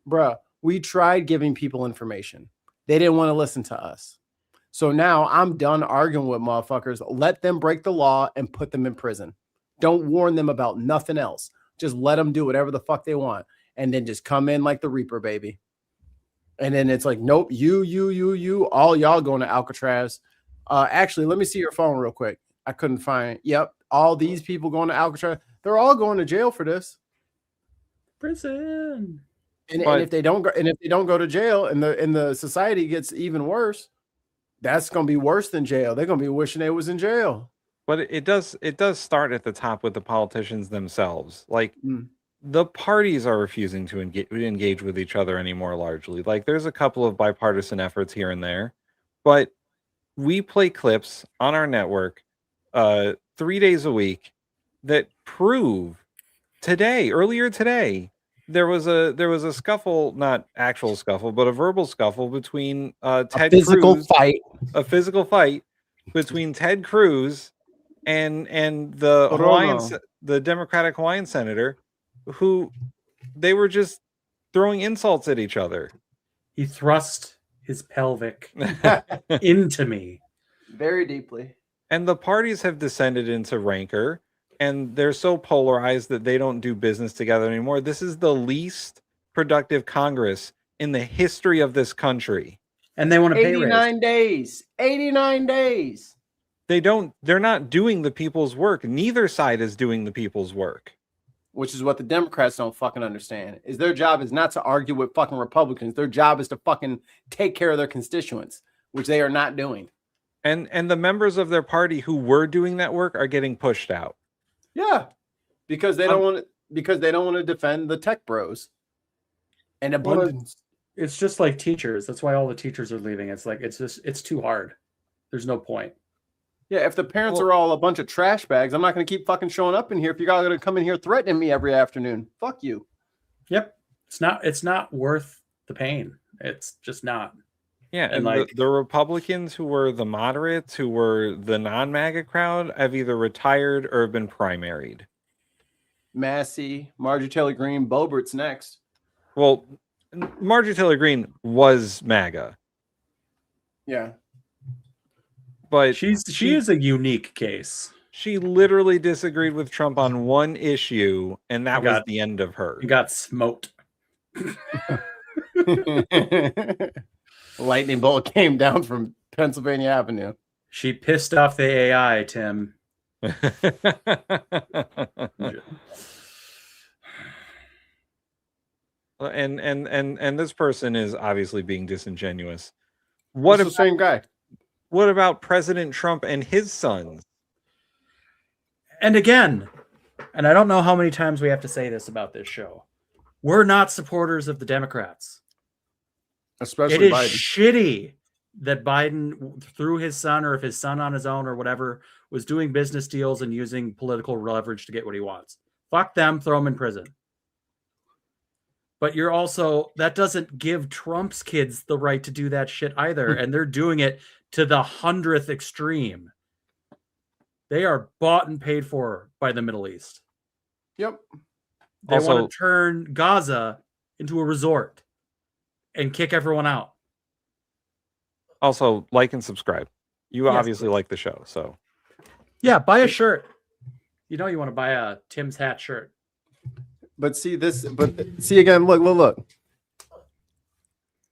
bruh, we tried giving people information. They didn't want to listen to us. So now I'm done arguing with motherfuckers. Let them break the law and put them in prison. Don't warn them about nothing else. Just let them do whatever the fuck they want. And then just come in like the Reaper, baby. And then it's like, nope, you, all y'all going to Alcatraz. Actually, let me see your phone real quick. I couldn't find. Yep. All these people going to Alcatraz. They're all going to jail for this. Prison. And if they don't go to jail and the society gets even worse, that's going to be worse than jail. They're going to be wishing they was in jail. But it does start at the top with the politicians themselves. Like the parties are refusing to engage with each other anymore, largely. Like there's a couple of bipartisan efforts here and there, but we play clips on our network 3 days a week that prove earlier today, there was a scuffle, not actual scuffle, but a verbal scuffle between Ted Cruz. A physical fight between Ted Cruz and the Democratic Hawaiian senator, who they were just throwing insults at each other. He thrust his pelvic into me very deeply. And the parties have descended into rancor. And they're so polarized that they don't do business together anymore. This is the least productive Congress in the history of this country. And they want to pay 89 days. 89 days. They're not doing the people's work. Neither side is doing the people's work. Which is what the Democrats don't fucking understand. Is their job is not to argue with fucking Republicans. Their job is to fucking take care of their constituents, which they are not doing. And the members of their party who were doing that work are getting pushed out. Yeah, because they don't want to defend the tech bros and abundance. It's just like teachers. That's why all the teachers are leaving. It's like it's too hard. There's no point. Yeah, if the parents are all a bunch of trash bags, I'm not going to keep fucking showing up in here. If you're all going to come in here threatening me every afternoon, fuck you. Yep, it's not worth the pain. It's just not. Yeah, and like the Republicans who were the moderates, who were the non-MAGA crowd, have either retired or been primaried. Massey, Marjorie Taylor Greene, Boebert's next. Well, Marjorie Taylor Greene was MAGA. Yeah. But she is a unique case. She literally disagreed with Trump on one issue, and that was the end of her. He got smoked. Lightning bolt came down from Pennsylvania Avenue. She pissed off the AI, Tim. And this person is obviously being disingenuous. What the same guy? What about President Trump and his sons? And again, and I don't know how many times we have to say this about this show, we're not supporters of the Democrats. Especially it is Biden. Shitty that Biden, through his son, or if his son on his own or whatever, was doing business deals and using political leverage to get what he wants. Fuck them, throw them in prison. But you're also, that doesn't give Trump's kids the right to do that shit either. And they're doing it to the 100th extreme. They are bought and paid for by the Middle East. Yep. They want to turn Gaza into a resort and kick everyone out. Also, like and subscribe. You obviously like the show, so. Yeah, buy a shirt. You know you want to buy a Tim's Hat shirt. But see again, look.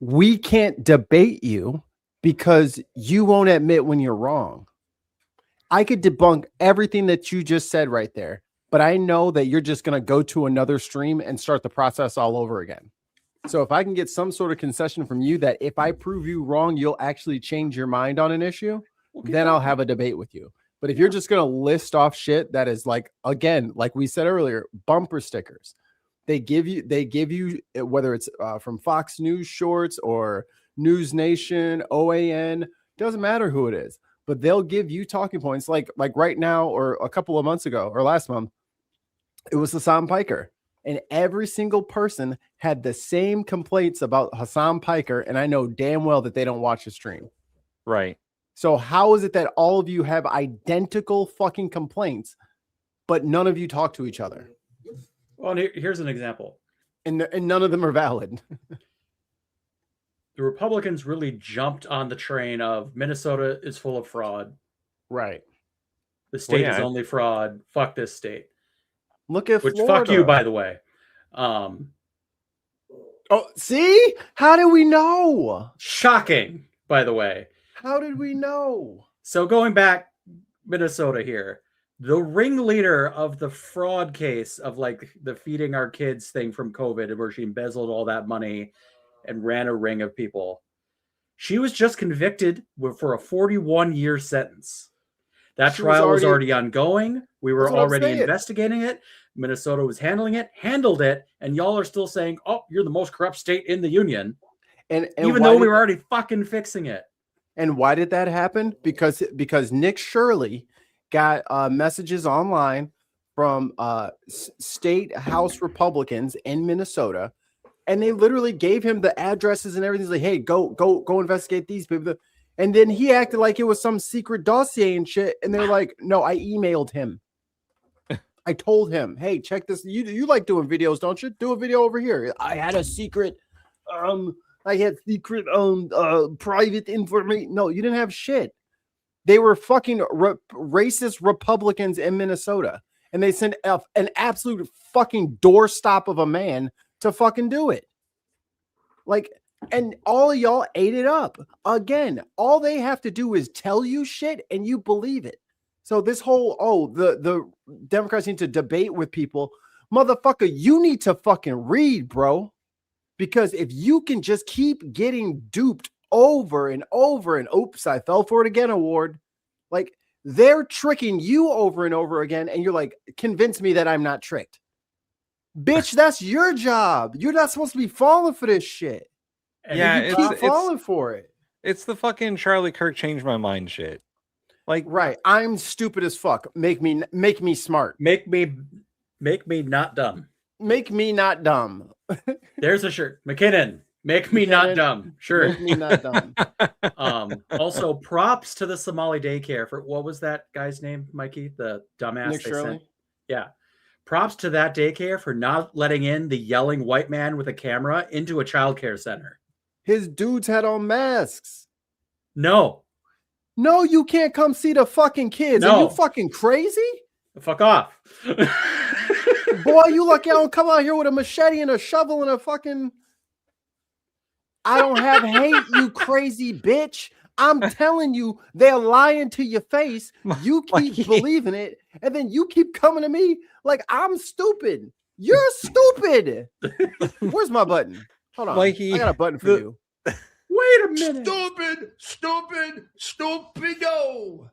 We can't debate you because you won't admit when you're wrong. I could debunk everything that you just said right there, but I know that you're just going to go to another stream and start the process all over again. So if I can get some sort of concession from you that if I prove you wrong, you'll actually change your mind on an issue, then I'll have a debate with you. But if you're just going to list off shit that is like, again, like we said earlier, bumper stickers, they give you whether it's from Fox News Shorts or News Nation, OAN, doesn't matter who it is, but they'll give you talking points like right now or a couple of months ago or last month, it was Hassan Piker. And every single person had the same complaints about Hassan Piker. And I know damn well that they don't watch the stream. Right. So how is it that all of you have identical fucking complaints, but none of you talk to each other? Well, here's an example. And none of them are valid. The Republicans really jumped on the train of Minnesota is full of fraud. Right. The state is only fraud. Fuck this state. Look at Which Florida. Fuck you, by the way. Oh, see? How did we know? Shocking, by the way. How did we know? So going back, Minnesota here, the ringleader of the fraud case of like the feeding our kids thing from COVID, where she embezzled all that money and ran a ring of people. She was just convicted for a 41-year sentence. That trial was already ongoing. We were already investigating it. Minnesota was handled it, and y'all are still saying, "Oh, you're the most corrupt state in the union," and even though we were already fucking fixing it. And why did that happen? Because Nick Shirley got messages online from state House Republicans in Minnesota, and they literally gave him the addresses and everything. He's like, "Hey, go investigate these people." And then he acted like it was some secret dossier and shit. And they're like, "No, I emailed him. I told him, hey, check this. You like doing videos, don't you? Do a video over here. I had a secret. I had secret private information." No, you didn't have shit. They were fucking racist Republicans in Minnesota, and they sent an absolute fucking doorstop of a man to fucking do it. Like, and all of y'all ate it up. Again, all they have to do is tell you shit and you believe it. So this whole, the Democrats need to debate with people. Motherfucker, you need to fucking read, bro. Because if you can just keep getting duped over and over and oops, I fell for it again award. Like, they're tricking you over and over again. And you're like, convince me that I'm not tricked. Bitch, that's your job. You're not supposed to be falling for this shit. And you keep falling for it. It's the fucking Charlie Kirk changed my mind shit. Like, right. I'm stupid as fuck. Make me smart. Make me not dumb. Make me not dumb. There's a shirt. McKinnon. Make me not dumb. Sure. Make me not dumb. Also, props to the Somali daycare for what was that guy's name, Mikey? The dumbass Nick they Shirley? sent. Yeah. Props to that daycare for not letting in the yelling white man with a camera into a childcare center. His dudes had on masks. No, you can't come see the fucking kids. No. Are you fucking crazy? Fuck off. Boy, you lucky I don't come out here with a machete and a shovel and a fucking... I don't have hate, you crazy bitch. I'm telling you, they're lying to your face. You keep believing it, and then you keep coming to me like I'm stupid. You're stupid. Where's my button? Hold on. Mikey, I got a button for you. Wait a minute. Stupido.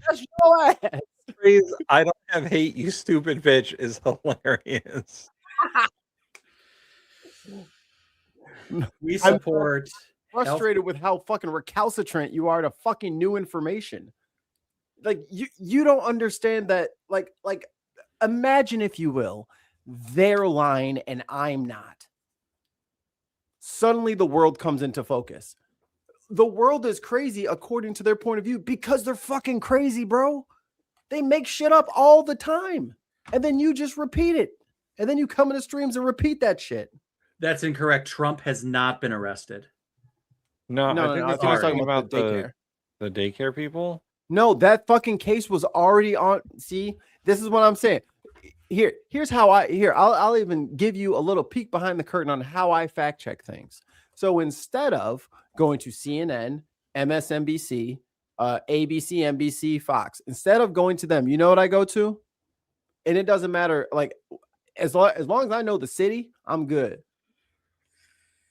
That's your ass. Phrase, I don't have hate, you stupid bitch is hilarious. We support. I'm frustrated with how fucking recalcitrant you are to fucking new information. Like you don't understand that. Like imagine, if you will, they're lying and I'm not. Suddenly the world comes into focus. The world is crazy according to their point of view because they're fucking crazy, bro. They make shit up all the time. And then you just repeat it. And then you come into streams and repeat that shit. That's incorrect. Trump has not been arrested. No, I think I was talking about the daycare. The daycare people? No, that fucking case was already on. See, this is what I'm saying. Here's how I'll even give you a little peek behind the curtain on how I fact check things. So instead of going to CNN, MSNBC, ABC, NBC, Fox, instead of going to them, you know what I go to? And it doesn't matter. Like as long as I know the city, I'm good.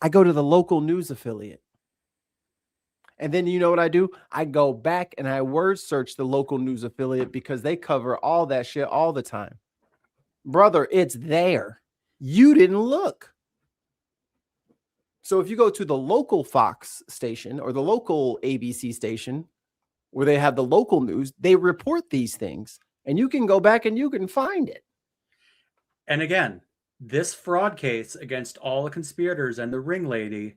I go to the local news affiliate. And then you know what I do? I go back and I word search the local news affiliate because they cover all that shit all the time. Brother, it's there. You didn't look. So if you go to the local Fox station or the local ABC station where they have the local news, they report these things and you can go back and you can find it. And again, this fraud case against all the conspirators and the ringleader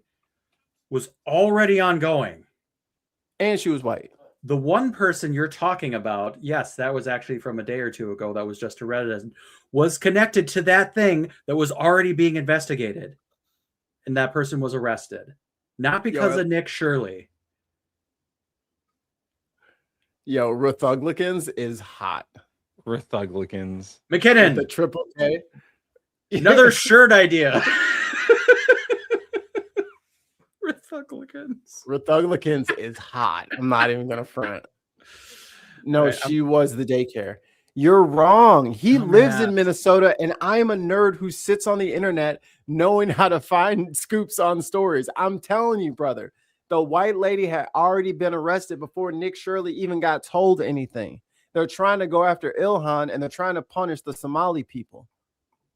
was already ongoing. And she was white. The one person you're talking about, yes, that was actually from a day or two ago that was just arrested, was connected to that thing that was already being investigated. And that person was arrested. Not because of Nick Shirley. Yo, Ruthuglikins is hot. Ruthuglikins. McKinnon. The triple K. Another shirt idea. Ruthuglikins is hot. I'm not even gonna front. No, she was the daycare. You're wrong. He lives in Minnesota, and I'm a nerd who sits on the internet knowing how to find scoops on stories. I'm telling you, brother, the white lady had already been arrested before Nick Shirley even got told anything. They're trying to go after Ilhan, and they're trying to punish the Somali people.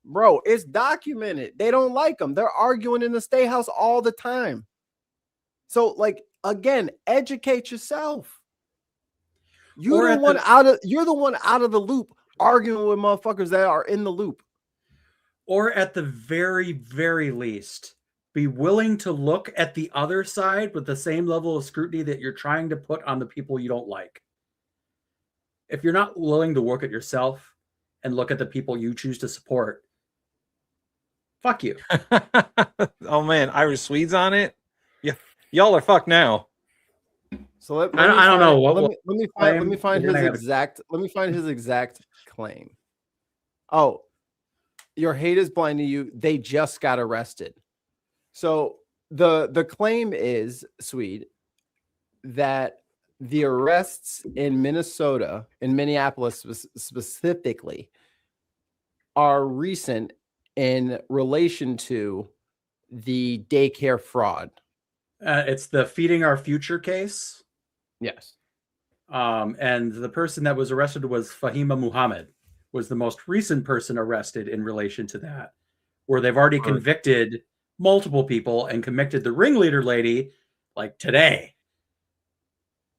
Bro, it's documented. They don't like them. They're arguing in the State House all the time. So, like, again, educate yourself. You're the one out of the loop arguing with motherfuckers that are in the loop. Or at the very, very least, be willing to look at the other side with the same level of scrutiny that you're trying to put on the people you don't like. If you're not willing to work at yourself and look at the people you choose to support, fuck you. Oh man, Irish Swedes on it? Yeah, y'all are fucked now. So let me find his exact claim. Oh, your hate is blind to you. They just got arrested. So the claim is, Swede, that the arrests in Minnesota, in Minneapolis specifically, are recent in relation to the daycare fraud. It's the Feeding Our Future case. Yes. And the person that was arrested was Fahima Muhammad, was the most recent person arrested in relation to that, where they've already convicted multiple people and convicted the ringleader lady like today.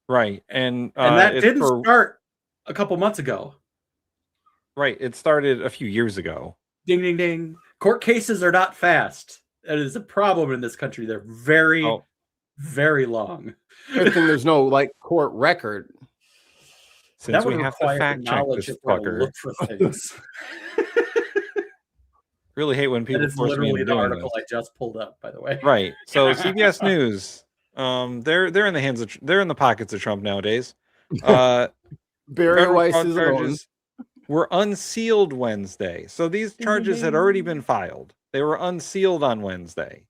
Right. And that didn't start a couple months ago. Right. It started a few years ago. Ding, ding, ding. Court cases are not fast. That is a problem in this country. They're very, very long. Good thing there's no like court record. Since we have to fact check this fucker. Look for things. Really hate when people force me into the article I just pulled up, by the way. Right. So CBS News, they're in the hands of, they're in the pockets of Trump nowadays. Barry Weiss charges were unsealed Wednesday. So these charges had already been filed. They were unsealed on Wednesday.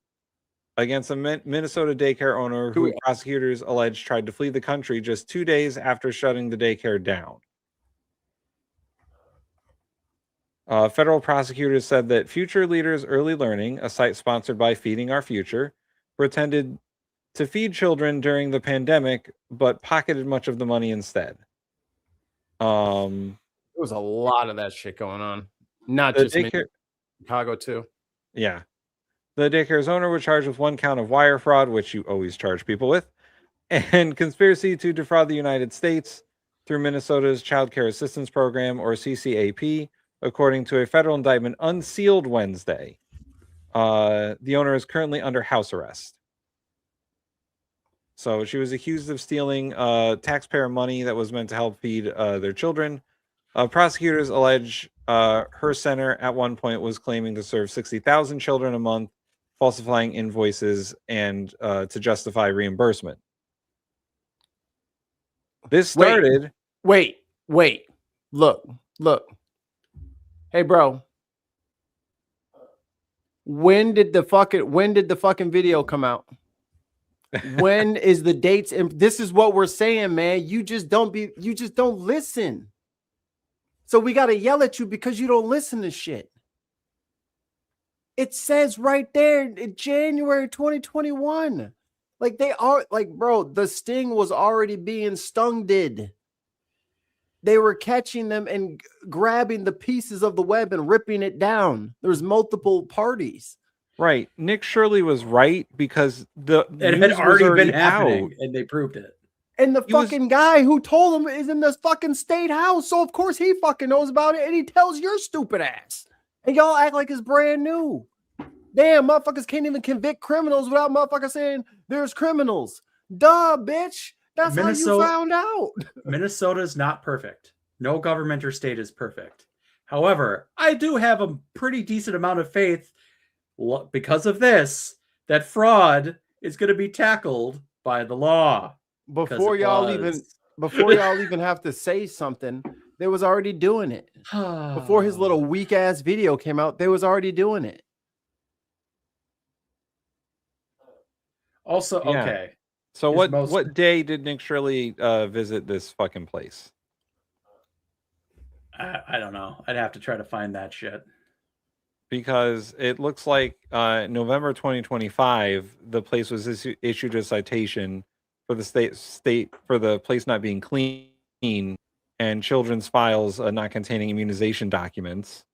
against a Minnesota daycare owner who prosecutors allege tried to flee the country just 2 days after shutting the daycare down. Federal prosecutors said that Future Leaders Early Learning, a site sponsored by Feeding Our Future, pretended to feed children during the pandemic, but pocketed much of the money instead. There was a lot of that shit going on. Not just Chicago too. Yeah. The daycare's owner was charged with 1 count of wire fraud, which you always charge people with, and conspiracy to defraud the United States through Minnesota's Child Care Assistance Program, or CCAP, according to a federal indictment unsealed Wednesday. The owner is currently under house arrest. So she was accused of stealing taxpayer money that was meant to help feed their children. Prosecutors allege her center at one point was claiming to serve 60,000 children a month, falsifying invoices and to justify reimbursement. This started. Wait. Look. Hey, bro. When did the fucking video come out? When is the dates? And this is what we're saying, man. You just don't listen. So we got to yell at you because you don't listen to shit. It says right there in January 2021. Like they are like, bro, the sting was already being stung. They were catching them and grabbing the pieces of the web and ripping it down. There's multiple parties. Right. Nick Shirley was right because it had already been happening and they proved it. And the fucking guy who told him is in this fucking state house. So of course he fucking knows about it and he tells your stupid ass. And y'all act like it's brand new. Damn, motherfuckers can't even convict criminals without motherfuckers saying there's criminals. Duh, bitch. That's how you found out. Minnesota's not perfect. No government or state is perfect. However, I do have a pretty decent amount of faith because of this that fraud is going to be tackled by the law. Before y'all even have to say something, they was already doing it. Before his little weak ass video came out, they was already doing it. Also, Yeah. okay. So what day did Nick Shirley visit this fucking place? I don't know. I'd have to try to find that shit. Because it looks like November 2025, the place was issued a citation for the state for the place not being clean and children's files not containing immunization documents.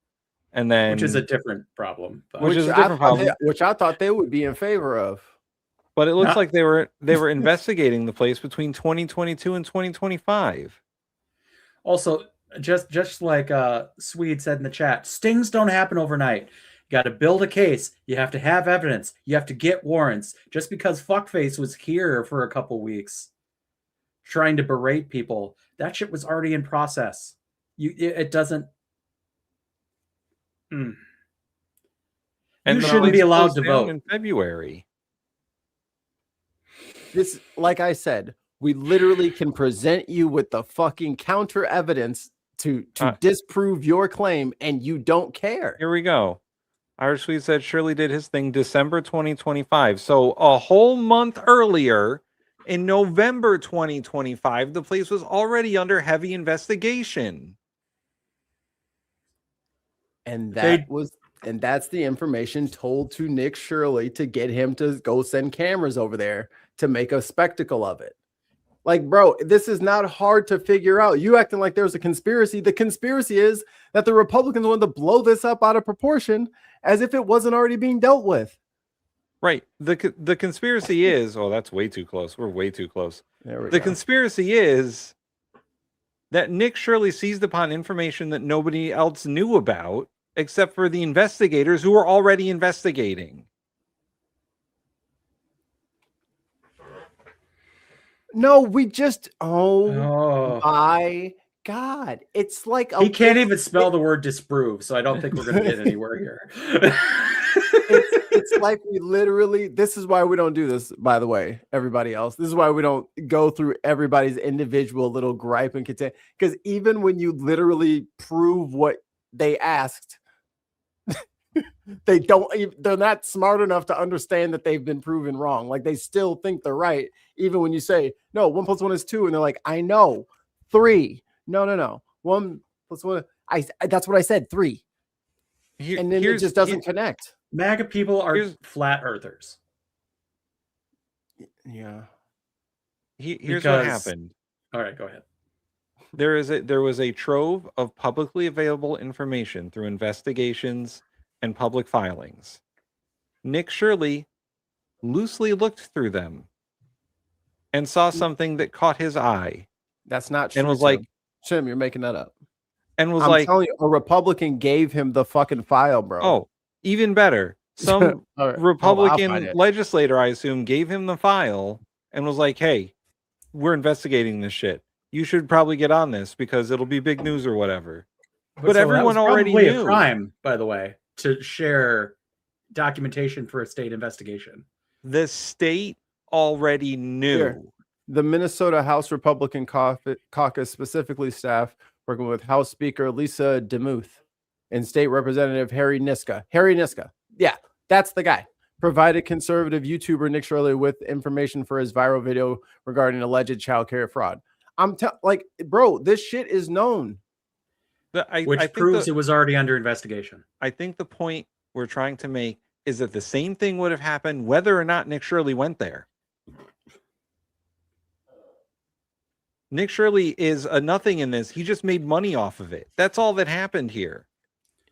And then which is a different problem. Which I thought they would be in favor of. But it looks like they were investigating the place between 2022 and 2025. Also, just like Swede said in the chat, stings don't happen overnight. You got to build a case. You have to have evidence. You have to get warrants. Just because Fuckface was here for a couple weeks trying to berate people, that shit was already in process. It doesn't. And you shouldn't be allowed to vote in February. This, like I said, we literally can present you with the fucking counter evidence to disprove your claim, and you don't care. Here we go. Irish Sweet said Shirley did his thing December 2025. So a whole month earlier, in November 2025, the place was already under heavy investigation. And that's the information told to Nick Shirley to get him to go send cameras over there to make a spectacle of it. Like, bro, this is not hard to figure out. You acting like there's a conspiracy. The conspiracy is that the Republicans wanted to blow this up out of proportion as if it wasn't already being dealt with. Right. The conspiracy is, oh, that's way too close. We're way too close. There we go. Conspiracy is that Nick Shirley seized upon information that nobody else knew about, except for the investigators who were already investigating. No, we just my God. It's like he can't even spell the word disprove, so I don't think we're gonna get anywhere here. It's like we literally, this is why we don't do this, by the way, everybody else. This is why we don't go through everybody's individual little gripe and content. Because even when you literally prove what they asked, They're not smart enough to understand that they've been proven wrong. Like they still think they're right, even when you say, no, 1 + 1 is 2. And they're like, I know 3. No. 1 + 1. That's what I said. 3. And then it just doesn't connect. MAGA people are flat earthers. Yeah. Here's what happened. All right, go ahead. There was a trove of publicly available information through investigations and public filings. Nick Shirley loosely looked through them and saw something that caught his eye. That's not true. And was like, Tim, you're making that up. And was I'm like, telling you, a Republican gave him the fucking file, bro. Oh, even better. Some right. Republican legislator, I assume, gave him the file and was like, hey, we're investigating this shit. You should probably get on this because it'll be big news or whatever. But so everyone that was already probably knew. A crime, by the way, to share documentation for a state investigation. The state already knew. Here, the Minnesota House Republican Caucus, specifically staff working with House Speaker Lisa DeMuth and State Representative Harry Niska. Yeah, that's the guy. Provided conservative YouTuber Nick Shirley with information for his viral video regarding alleged child care fraud. Bro, this shit is known. Which proves it was already under investigation. I think the point we're trying to make is that the same thing would have happened whether or not Nick Shirley went there. Nick Shirley is a nothing in this. He just made money off of it. That's all that happened here.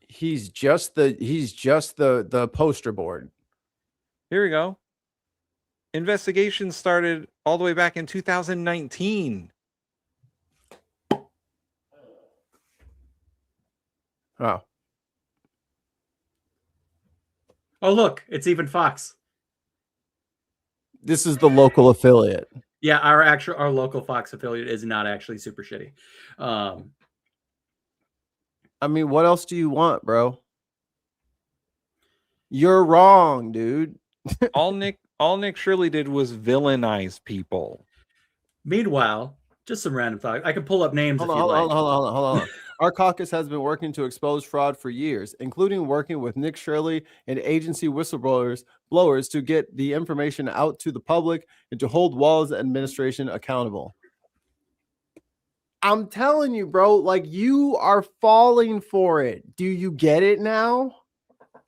He's just the poster board. Here we go. Investigation started all the way back in 2019. Oh. Oh, look, it's even Fox. This is the local affiliate. Yeah, our local Fox affiliate is not actually super shitty. I mean, what else do you want, bro? You're wrong, dude. all Nick Shirley did was villainize people. Meanwhile, just some random thought. I can pull up names if you Hold like. on. Our caucus has been working to expose fraud for years, including working with Nick Shirley and agency whistleblowers to get the information out to the public and to hold Wallace administration accountable. I'm telling you, bro, like you are falling for it. Do you get it now?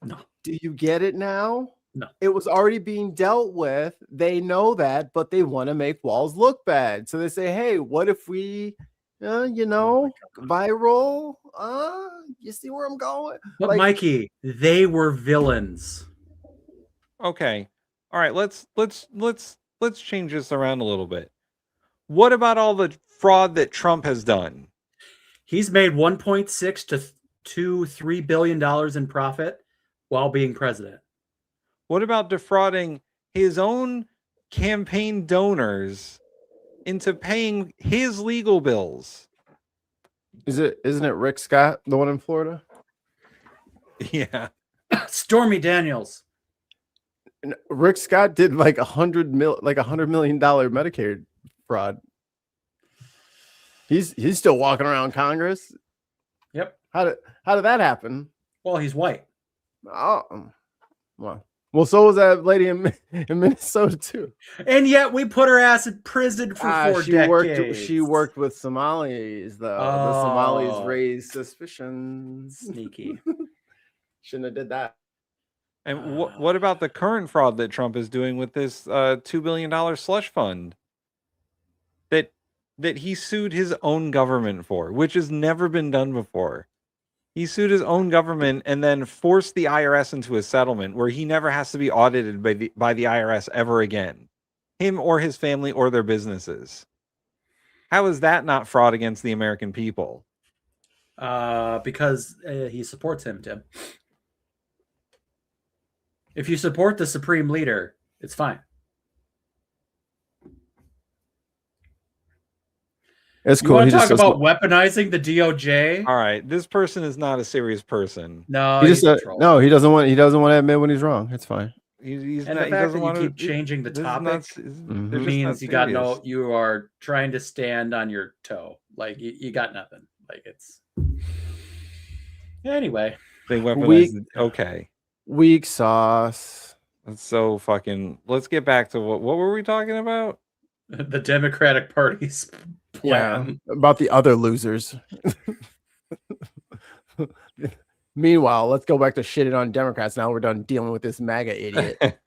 No. Do you get it now? No. It was already being dealt with. They know that, but they want to make Walls look bad. So they say, hey, what if we, viral? You see where I'm going? But Mikey, they were villains. Okay. All right, let's change this around a little bit. What about all the fraud that Trump has done? He's made $1.6 to $3 billion in profit while being president. What about defrauding his own campaign donors into paying his legal bills? Isn't it Rick Scott, the one in Florida? Yeah. Stormy Daniels. Rick Scott did like $100 million Medicare fraud. He's still walking around Congress. Yep. How did that happen? Well, he's white. Oh, well, so was that lady in Minnesota too. And yet we put her ass in prison for 4 decades. She worked with Somalis, though. The Somalis raised suspicions. Sneaky. Shouldn't have did that. And what about the current fraud that Trump is doing with this $2 billion slush fund that he sued his own government for, which has never been done before? He sued his own government and then forced the IRS into a settlement where he never has to be audited by the IRS ever again, him or his family or their businesses. How is that not fraud against the American people? Because he supports him, Tim. If you support the supreme leader, it's fine. It's You cool. want to talk about weaponizing the DOJ? All right, this person is not a serious person. No, he doesn't want to admit when he's wrong. It's fine. The fact that you keep changing the topic means you are trying to stand on your toe. Like you got nothing. Like it's anyway. They weaponized it. Okay. Weak sauce. That's so fucking. Let's get back to what were we talking about? The Democratic Party's plan. Yeah, about the other losers. Meanwhile, let's go back to shitting on Democrats. Now we're done dealing with this MAGA idiot.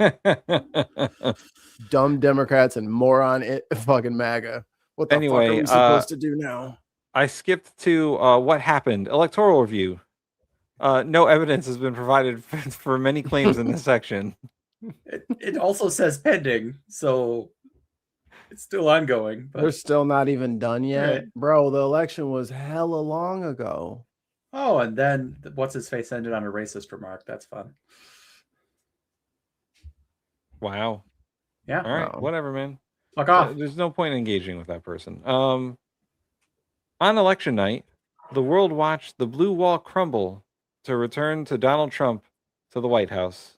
Dumb Democrats and moron fucking MAGA. What the fuck are we supposed to do now? I skipped to what happened. Electoral review. No evidence has been provided for many claims in this section. It also says pending, so it's still ongoing. But... They're still not even done yet. Right. Bro, the election was hella long ago. Oh, and then what's his face ended on a racist remark. That's fun. Wow. Yeah. All right. Whatever, man. Fuck off. There's no point in engaging with that person. On election night, the world watched the blue wall crumble to return to Donald Trump to the White House.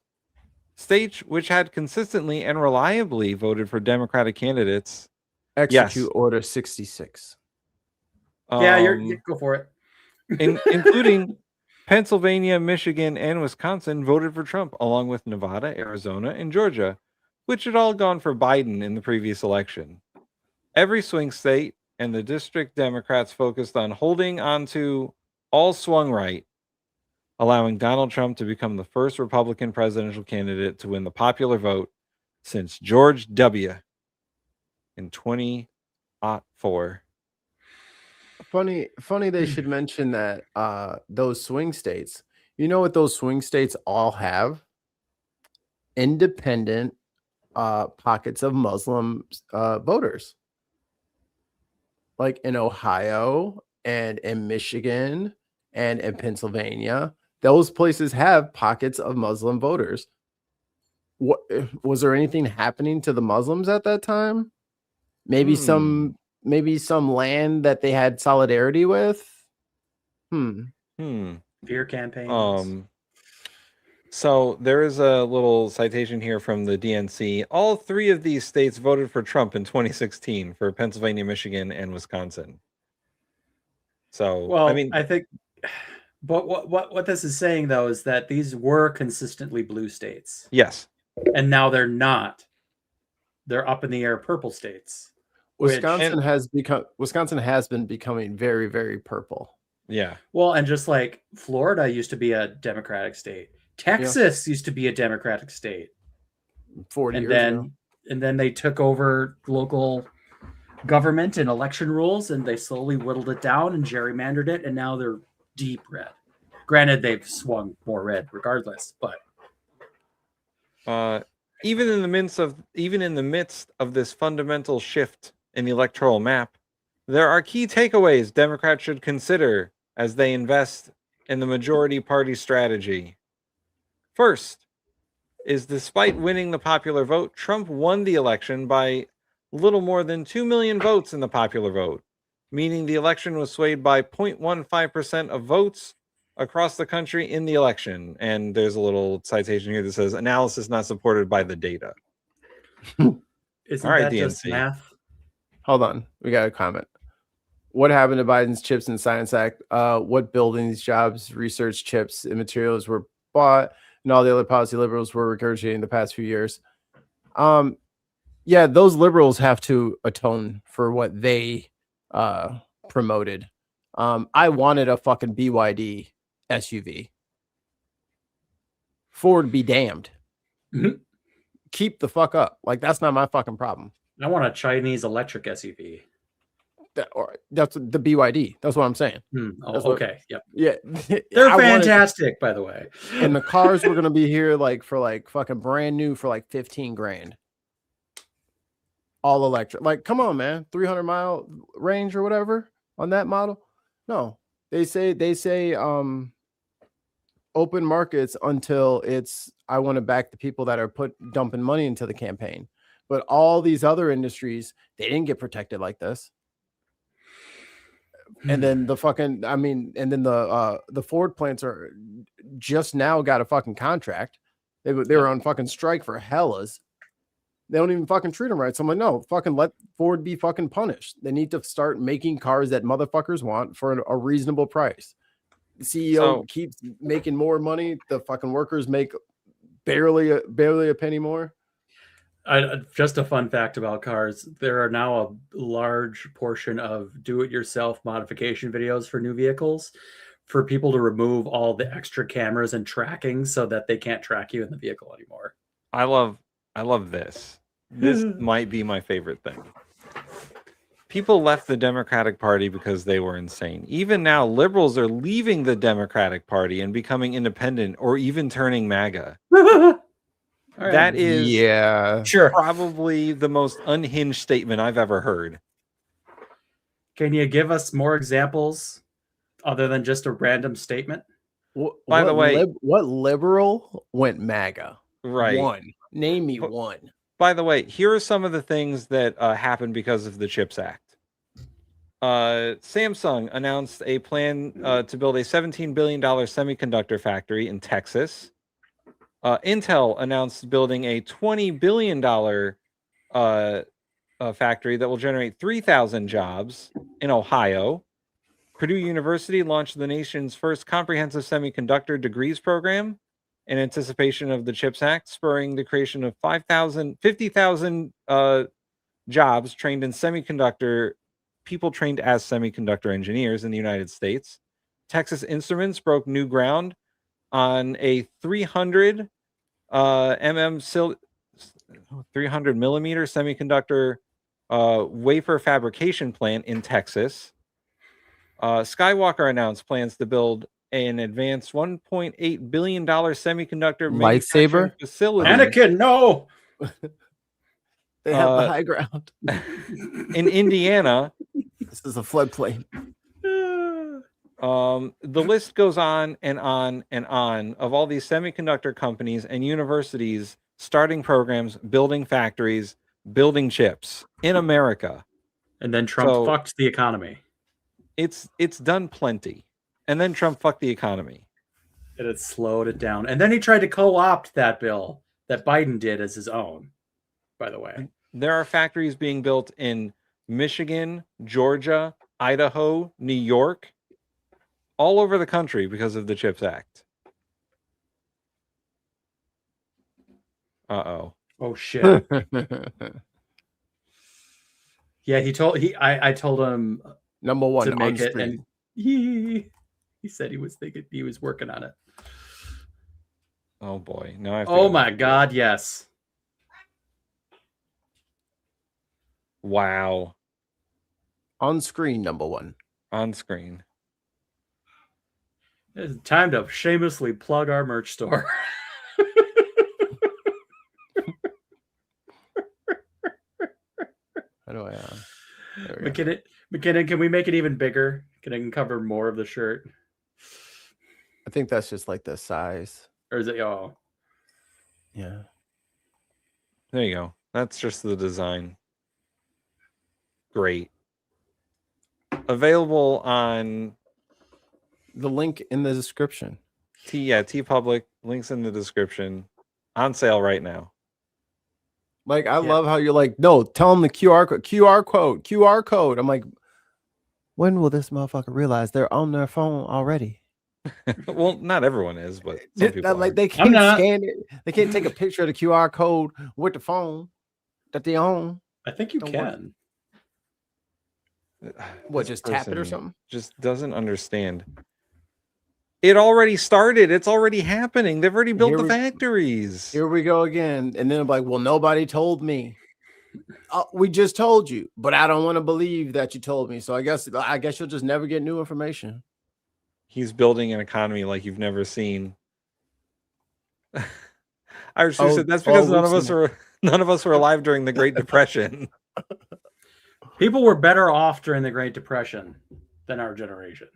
States which had consistently and reliably voted for Democratic candidates. Execute Order 66. Yeah, you go for it. Including Pennsylvania, Michigan, and Wisconsin voted for Trump, along with Nevada, Arizona, and Georgia, which had all gone for Biden in the previous election. Every swing state and the district Democrats focused on holding onto all swung right, allowing Donald Trump to become the first Republican presidential candidate to win the popular vote since George W. in 2004. Funny they should mention that those swing states. You know what those swing states all have? Independent pockets of Muslim voters. Like in Ohio and in Michigan and in Pennsylvania. Those places have pockets of Muslim voters. What was there anything happening to the Muslims at that time? Maybe some land that they had solidarity with. Beer campaigns. So there is a little citation here from the DNC. All three of these states voted for Trump in 2016 for Pennsylvania, Michigan, and Wisconsin. So, well, I mean, I think, but what this is saying though is that these were consistently blue states. Yes, and now they're not. They're up in the air purple states. Wisconsin has been becoming very, very purple. Yeah. Well, and just like Florida used to be a Democratic state. Texas used to be a Democratic state. 40 years ago. And then they took over local government and election rules, and they slowly whittled it down and gerrymandered it, and now they're deep red. Granted, they've swung more red regardless, but even in the midst of this fundamental shift in the electoral map, there are key takeaways Democrats should consider as they invest in the majority party strategy. First is, despite winning the popular vote, Trump won the election by little more than 2 million votes in the popular vote, meaning the election was swayed by 0.15% of votes across the country in the election. And there's a little citation here that says analysis not supported by the data. Isn't that just math? Hold on. We got a comment. What happened to Biden's Chips and Science Act? What buildings, jobs, research, chips, and materials were bought, and all the other policy liberals were regurgitating the past few years? Yeah, those liberals have to atone for what they promoted. I wanted a fucking BYD SUV. Ford be damned. Mm-hmm. Keep the fuck up. Like, that's not my fucking problem. I want a Chinese electric SUV. That's the BYD. That's what I'm saying. Okay. Yep. Yeah. They're fantastic, by the way. And the cars were going to be here for fucking brand new for like 15 grand. All electric. Like, come on, man. 300-mile range or whatever on that model. No, they say open markets until it's, I want to back the people that are dumping money into the campaign. But all these other industries, they didn't get protected like this. And then the Ford plants are just now got a fucking contract. They were on fucking strike for hellas. They don't even fucking treat them right. So I'm like, no, fucking let Ford be fucking punished. They need to start making cars that motherfuckers want for a reasonable price. The CEO keeps making more money. The fucking workers make barely a penny more. Just a fun fact about cars. There are now a large portion of do-it-yourself modification videos for new vehicles for people to remove all the extra cameras and tracking so that they can't track you in the vehicle anymore. I love this. This might be my favorite thing. People left the Democratic Party because they were insane. Even now, liberals are leaving the Democratic Party and becoming independent or even turning MAGA. Right. That is sure probably the most unhinged statement I've ever heard. Can you give us more examples other than just a random statement? By the way, what liberal went MAGA? Right. One. Name me one. By the way, here are some of the things that happened because of the CHIPS Act. Samsung announced a plan to build a $17 billion semiconductor factory in Texas. Intel announced building a $20 billion factory that will generate 3,000 jobs in Ohio. Purdue University launched the nation's first comprehensive semiconductor degrees program in anticipation of the CHIPS Act, spurring the creation of 50,000 jobs trained in people trained as semiconductor engineers in the United States. Texas Instruments broke new ground on a 300 millimeter semiconductor wafer fabrication plant in Texas. Skywalker announced plans to build an advanced $1.8 billion semiconductor manufacturing facility. Anakin, no! They have the high ground. In Indiana. This is a floodplain. The list goes on and on and on of all these semiconductor companies and universities starting programs, building factories, building chips in America. And then Trump fucks the economy. It's done plenty. And then Trump fucked the economy. And it slowed it down. And then he tried to co-opt that bill that Biden did as his own, by the way. There are factories being built in Michigan, Georgia, Idaho, New York, all over the country because of the CHIPS Act. Uh-oh. Oh shit. Yeah, I told him number one to make on it, screen. and he said he was working on it. Oh boy. No, I have to Oh my god, yes. Wow. On screen, number one. On screen. It's time to shamelessly plug our merch store. How do I McKinnon, can we make it even bigger? Can I cover more of the shirt? I think that's just like the size. Or is it Yeah. There you go. That's just the design. Great. Available on the link in the description. TeePublic, links in the description. On sale right now. Like, I love how you're like, no, tell them the QR code. I'm like, when will this motherfucker realize they're on their phone already? Well, not everyone is, but some people like they can't scan it. They can't take a picture of the QR code with the phone that they own. I think you can. What, just tap it or something? Just doesn't understand. It already started. It's already happening. They've already built the factories. Here we go again. And then I'm like, well, nobody told me. We just told you, but I don't want to believe that you told me. So I guess you'll just never get new information. He's building an economy like you've never seen. Irish said that's because none of us were alive during the Great Depression. People were better off during the Great Depression than our generation.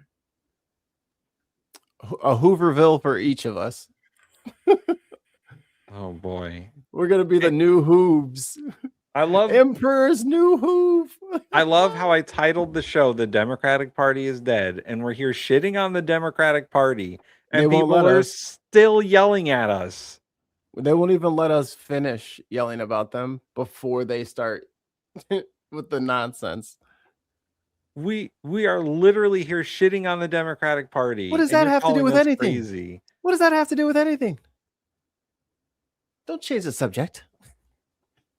A Hooverville for each of us. Oh boy. We're gonna be the new hooves. I love Emperor's New Hoove. I love how I titled the show "The Democratic Party is Dead," and we're here shitting on the Democratic Party, and people are still yelling at us. They won't even let us finish yelling about them before they start with the nonsense. We are literally here shitting on the Democratic Party. What does that have to do with anything? Crazy. What does that have to do with anything? Don't change the subject.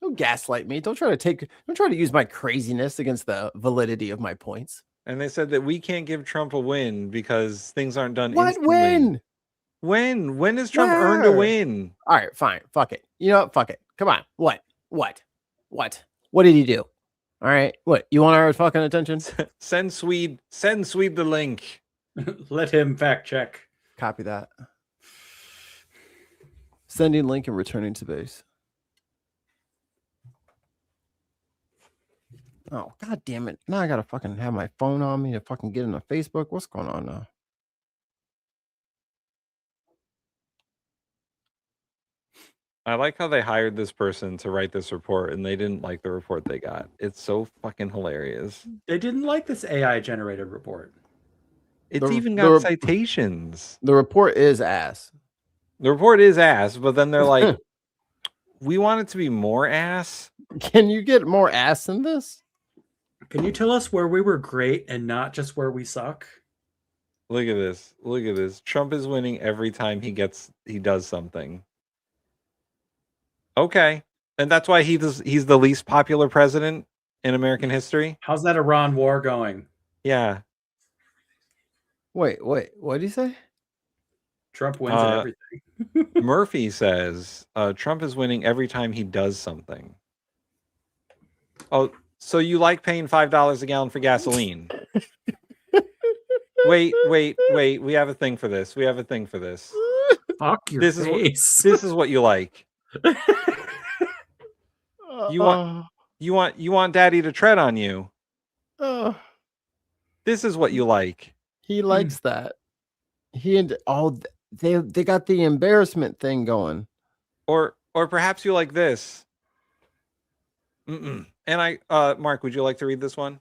Don't gaslight me. Don't try to use my craziness against the validity of my points. And they said that we can't give Trump a win because things aren't done What instantly. win? When has Trump earned a win? All right, fine. Fuck it. You know what? Fuck it. Come on. What? What did he do? All right. What? You want our fucking attention? Send Swede the link. Let him fact check. Copy that. Sending link and returning to base. Oh, god damn it. Now I gotta fucking have my phone on me to fucking get into Facebook. What's going on now? I like how they hired this person to write this report and they didn't like the report they got. It's so fucking hilarious. They didn't like this AI generated report. It's even got citations. The report is ass. The report is ass, but then they're like, we want it to be more ass. Can you get more ass than this? Can you tell us where we were great and not just where we suck? Look at this. Look at this. Trump is winning every time he does something. Okay. And that's why he's the least popular president in American history. How's that Iran war going? Yeah. Wait. What did he say? Trump wins at everything. Murphy says Trump is winning every time he does something. Oh, so you like paying $5 a gallon for gasoline? Wait. We have a thing for this. Fuck your face. This is what you like. You want daddy to tread on you. This is what you like. He likes that. They got the embarrassment thing going. Or perhaps you like this. And Mark, would you like to read this one?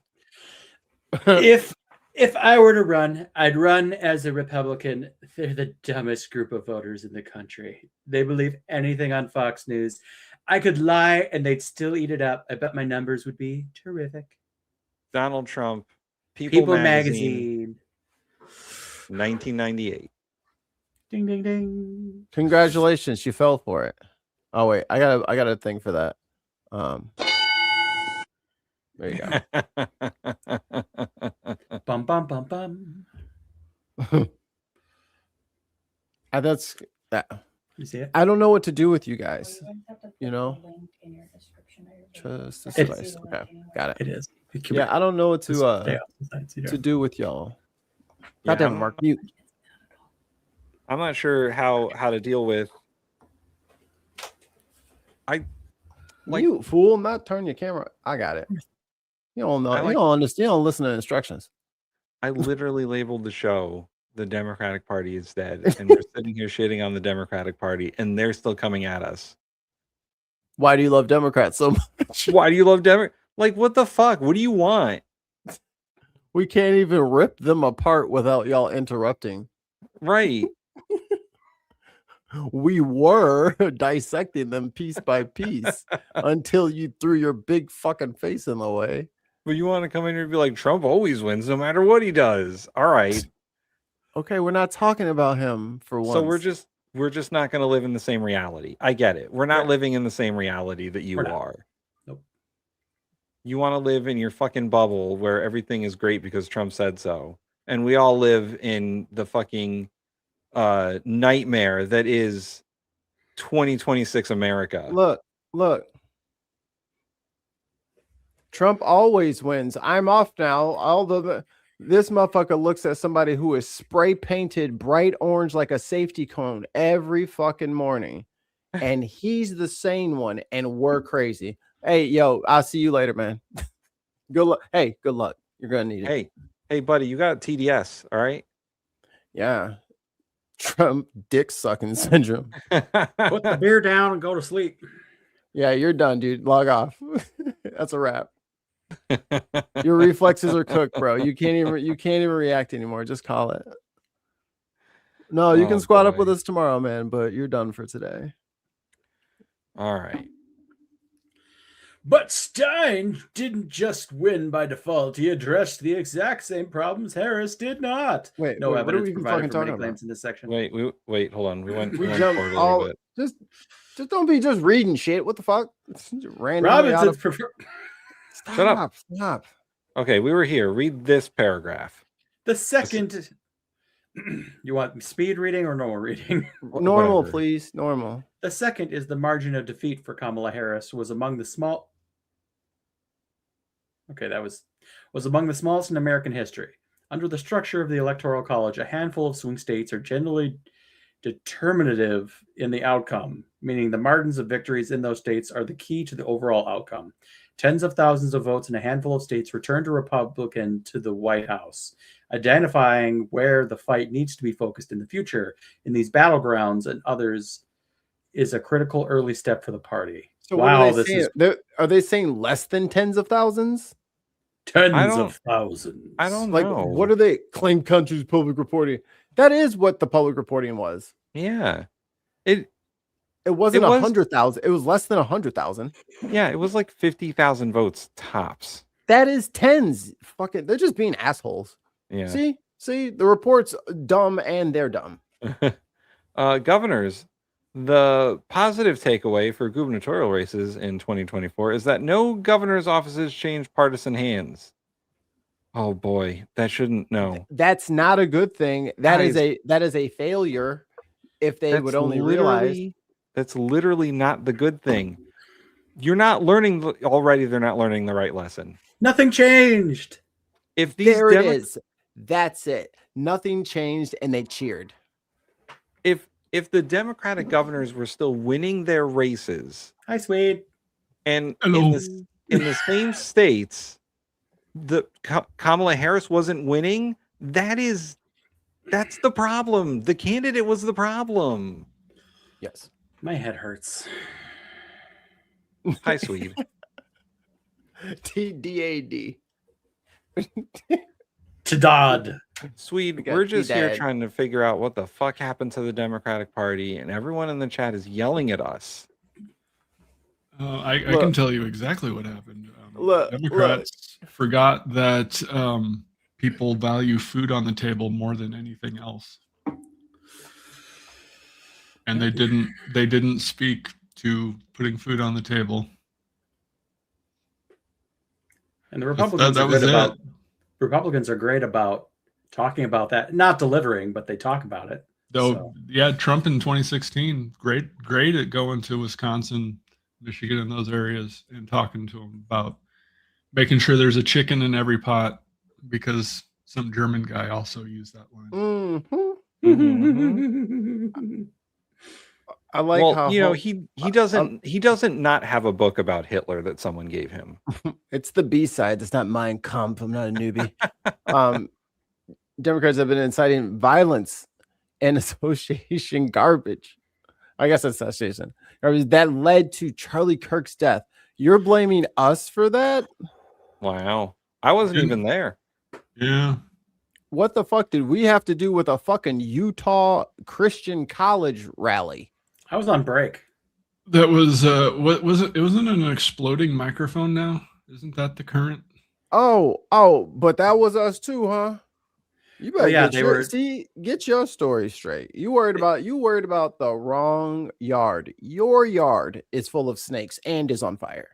If I were to run, I'd run as a Republican. They're the dumbest group of voters in the country. They believe anything on Fox News. I could lie and they'd still eat it up. I bet my numbers would be terrific. Donald Trump, People Magazine, 1998. Ding ding ding. Congratulations, you fell for it. Oh wait, I got a thing for that. There you go. Bum bum bum bum. That's that. You see it? I don't know what to do with you guys. You know? Trust this device. Okay, got it. It is. Yeah, I don't know what to do with y'all. Goddamn, Mark, mute. I'm not sure how to deal with. You fool! Not turn your camera. I got it. You don't know. You don't understand. You don't listen to instructions. I literally labeled the show "The Democratic Party is Dead," and we're sitting here shitting on the Democratic Party, and they're still coming at us. Why do you love Democrats so much? Why do you love Democrats? Like, what the fuck? What do you want? We can't even rip them apart without y'all interrupting. Right. We were dissecting them piece by piece until you threw your big fucking face in the way. But you want to come in here and be like, Trump always wins no matter what he does. All right. Okay, we're not talking about him for once. So we're just not going to live in the same reality. I get it. We're not living in the same reality that you are. Nope. You want to live in your fucking bubble where everything is great because Trump said so. And we all live in the fucking nightmare that is 2026 America. Look. Trump always wins. I'm off now. This motherfucker looks at somebody who is spray painted bright orange like a safety cone every fucking morning. And he's the sane one, and we're crazy. Hey, yo, I'll see you later, man. Good luck. Hey, good luck. You're gonna need it. Hey, buddy, you got TDS, all right? Yeah. Trump dick sucking syndrome. Put the beer down and go to sleep. Yeah, you're done, dude. Log off. That's a wrap. Your reflexes are cooked, bro. You can't even react anymore. Just call it. No, you can squat up with us tomorrow, man, but you're done for today. All right. But Stein didn't just win by default. He addressed the exact same problems Harris did not. Wait, No what are evidence we even provided fucking for many talking claims about? in this section. Wait, hold on. We went We forward jumped a little bit. Just don't be just reading shit. What the fuck? Randomly out Robinson's of... Shut up. Stop. Okay, we were here. Read this paragraph. The second... You want speed reading or normal reading? Normal, please. Normal. The second is the margin of defeat for Kamala Harris was among the small... Okay, that was among the smallest in American history. Under the structure of the Electoral College, a handful of swing states are generally determinative in the outcome, meaning the margins of victories in those states are the key to the overall outcome. Tens of thousands of votes in a handful of states returned a Republican to the White House. Identifying where the fight needs to be focused in the future in these battlegrounds and others is a critical early step for the party. So wow, what are they saying? Are they saying less than tens of thousands? Tens of thousands. I don't like, know. What are they claim countries public reporting? That is what the public reporting was. Yeah. It wasn't 100,000. It was less than 100,000. Yeah, it was like 50,000 votes tops. That is tens. Fucking, they're just being assholes. Yeah. See, the report's dumb and they're dumb. Governors, the positive takeaway for gubernatorial races in 2024 is that no governor's offices change partisan hands. Oh boy, that shouldn't know. That's not a good thing. That is a failure. If they would only realize. That's literally not the good thing. You're not learning already. They're not learning the right lesson. Nothing changed. If these there it is. That's it. Nothing changed, and they cheered. If the Democratic governors were still winning their races, hi, sweet, and in the same states, Kamala Harris wasn't winning. That's the problem. The candidate was the problem. Yes, my head hurts. Hi, Swede. TDAD. Tadad. Swede, we're just here trying to figure out what the fuck happened to the Democratic Party, and everyone in the chat is yelling at us. I can tell you exactly what happened. Democrats forgot that people value food on the table more than anything else, and they didn't speak to putting food on the table. And the Republicans are great about talking about that, not delivering, but they talk about it. Though, yeah, Trump in 2016, great at going to Wisconsin, Michigan, and those areas and talking to them about making sure there's a chicken in every pot, because some German guy also used that line. I like how he doesn't not have a book about Hitler that someone gave him. It's the B-side. It's not Mein Kampf. I'm not a newbie. Democrats have been inciting violence and association garbage. I guess that's association garbage that led to Charlie Kirk's death. You're blaming us for that? Wow, I wasn't even there. Yeah. What the fuck did we have to do with a fucking Utah Christian college rally? I was on break. That was what was it? It wasn't an exploding microphone now. Isn't that the current? Oh, but that was us too, huh? You better get your story straight. You worried about the wrong yard. Your yard is full of snakes and is on fire.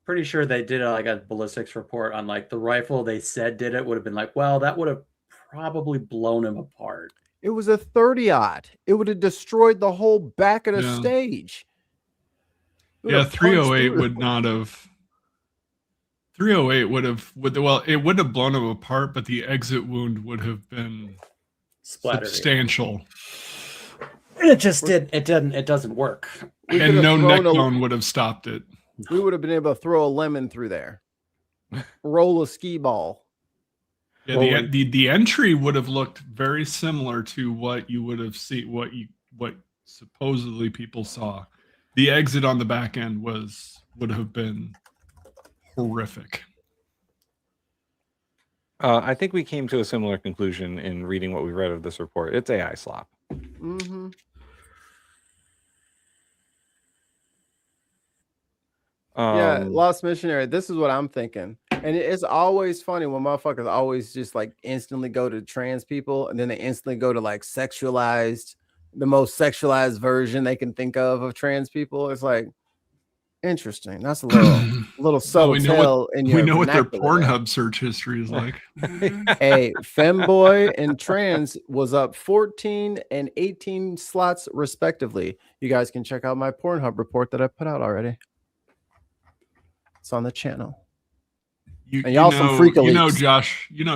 Pretty sure they did a ballistics report on like the rifle they said did it would have been like, well, that would have probably blown him apart. It was a 30-aught. It would have destroyed the whole back of the stage. Yeah, 308 would not have. 308 would have. It would have blown him apart, but the exit wound would have been substantial. It just did. It didn't. It doesn't work. And no neck bone would have stopped it. We would have been able to throw a lemon through there. Roll a skee ball. Yeah, the entry would have looked very similar to what you would have seen, what supposedly people saw. The exit on the back end would have been horrific. I think we came to a similar conclusion in reading what we read of this report. It's AI slop. Mm-hmm. Lost Missionary. This is what I'm thinking. And it's always funny when motherfuckers always just like instantly go to trans people and then they instantly go to like sexualized, the most sexualized version they can think of trans people. It's like interesting. That's a little subtle tale in your we know what their vernacular there. Pornhub search history is like. Hey, femboy and trans was up 14 and 18 slots respectively. You guys can check out my Pornhub report that I put out already. It's on the channel. Some freak elites.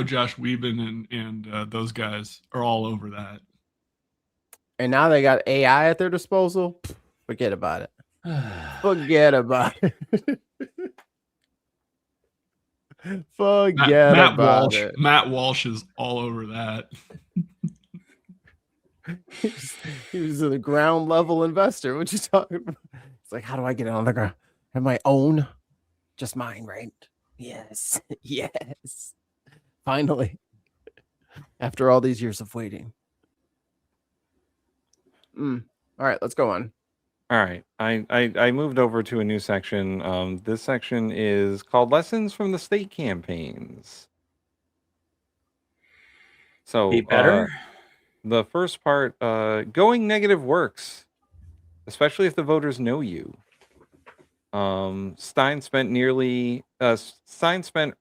Josh Whedon and those guys are all over that. And now they got AI at their disposal. Forget about it. Forget about it. Forget about it. Matt Walsh is all over that. He was a ground level investor. What you talking about? It's like, how do I get on the ground? Have my own? Just mine, right? Yes. Yes. Finally. After all these years of waiting. All right, let's go on. All right. I moved over to a new section. This section is called Lessons from the State Campaigns. So Be better. The first part, going negative works, especially if the voters know you. Stein spent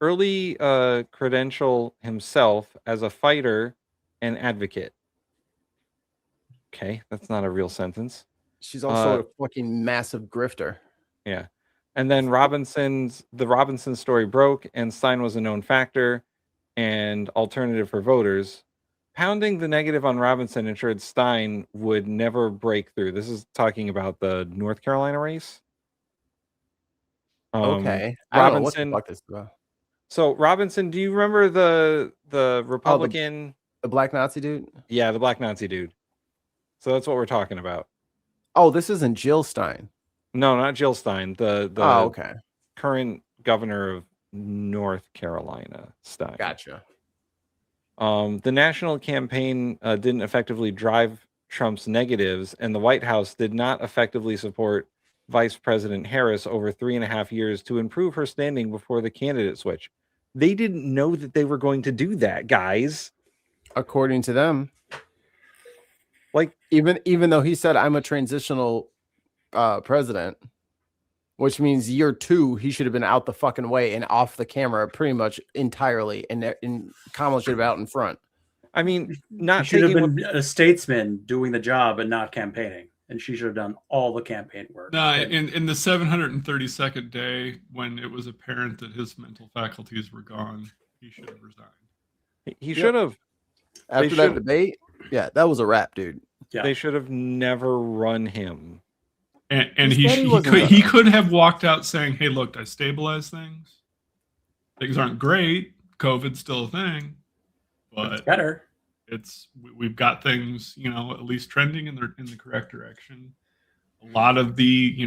early credential himself as a fighter and advocate. Okay, that's not a real sentence. She's also a fucking massive grifter. Yeah. And then the Robinson story broke, and Stein was a known factor and alternative for voters. Pounding the negative on Robinson ensured Stein would never break through. This is talking about the North Carolina race. Okay. Robinson, I don't know what the fuck this is about. So Robinson, do you remember the Republican, the black Nazi dude? Yeah, the black Nazi dude. So that's what we're talking about. Oh, this isn't Jill Stein. No, not Jill Stein. The okay. Current governor of North Carolina, Stein. Gotcha. The national campaign didn't effectively drive Trump's negatives, and the White House did not effectively support Vice President Harris over 3.5 years to improve her standing before the candidate switch. They didn't know that they were going to do that, guys. According to them. Like, even though he said I'm a transitional president, which means year 2 he should have been out the fucking way and off the camera pretty much entirely, and Kamala should have been out in front. I mean, she should have been a statesman doing the job and not campaigning, and she should have done all the campaign work. No, in the 732nd day, when it was apparent that his mental faculties were gone, he should have resigned. He should have. After that debate, yeah, that was a wrap, dude. Yeah. They should have never run him. And he could have walked out saying, "Hey, look, I stabilized things. Things aren't great. COVID's still a thing, but it's better. We've got things, at least trending in the correct direction. A lot of the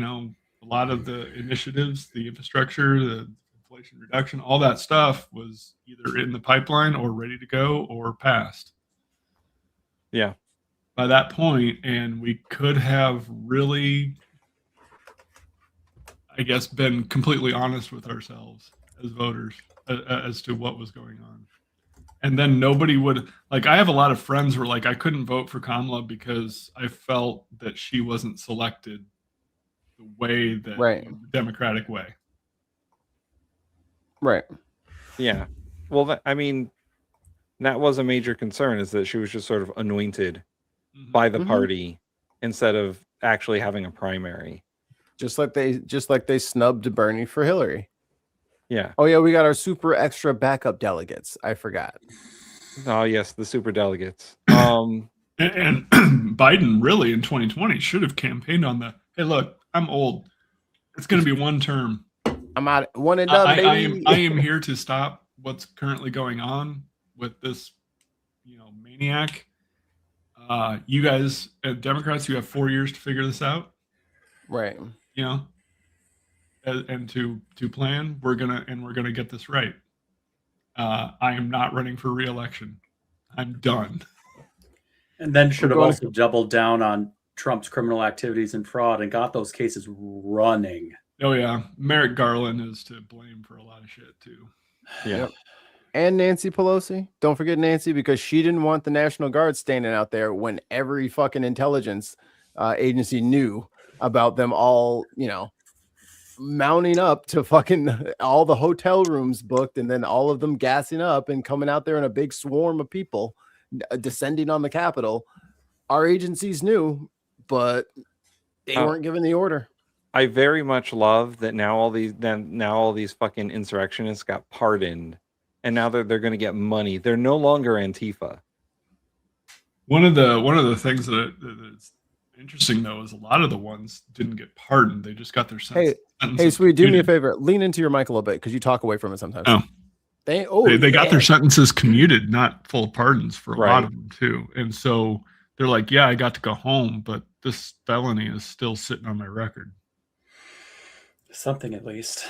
initiatives, the infrastructure, the inflation reduction, all that stuff was either in the pipeline or ready to go or passed. Yeah. By that point, and we could have really, I guess, been completely honest with ourselves as voters as to what was going on. And then nobody would, I have a lot of friends who were like, I couldn't vote for Kamala because I felt that she wasn't selected the way that, right. The Democratic way. Right. Yeah. Well, that was a major concern, is that she was just sort of anointed by the party instead of actually having a primary. Just like they snubbed Bernie for Hillary. Yeah. Oh yeah, we got our super extra backup delegates. I forgot. Oh yes, the super delegates. And Biden really in 2020 should have campaigned on the, hey, look, I'm old. It's going to be one term. I'm out. One and done, baby. I am here to stop what's currently going on with this, maniac. You guys, Democrats, you have 4 years to figure this out. Right. And to plan, we're gonna get this right. I am not running for re-election. I'm done. And then should have also doubled down on Trump's criminal activities and fraud and got those cases running. Oh yeah, Merrick Garland is to blame for a lot of shit too. Yeah. Yep. And Nancy Pelosi. Don't forget Nancy, because she didn't want the National Guard standing out there when every fucking intelligence agency knew about them all, mounting up to fucking all the hotel rooms booked, and then all of them gassing up and coming out there in a big swarm of people descending on the Capitol. Our agencies knew, but they weren't given the order. I very much love that now all these fucking insurrectionists got pardoned, and now they're going to get money. They're no longer Antifa. One of the things that's interesting though is a lot of the ones didn't get pardoned. They just got their sentence. Hey, sweet, do me a favor. Lean into your mic a little bit because you talk away from it sometimes. Oh. They got their sentences commuted, not full pardons for a lot of them too. And so they're like, yeah, I got to go home, but this felony is still sitting on my record. Something at least.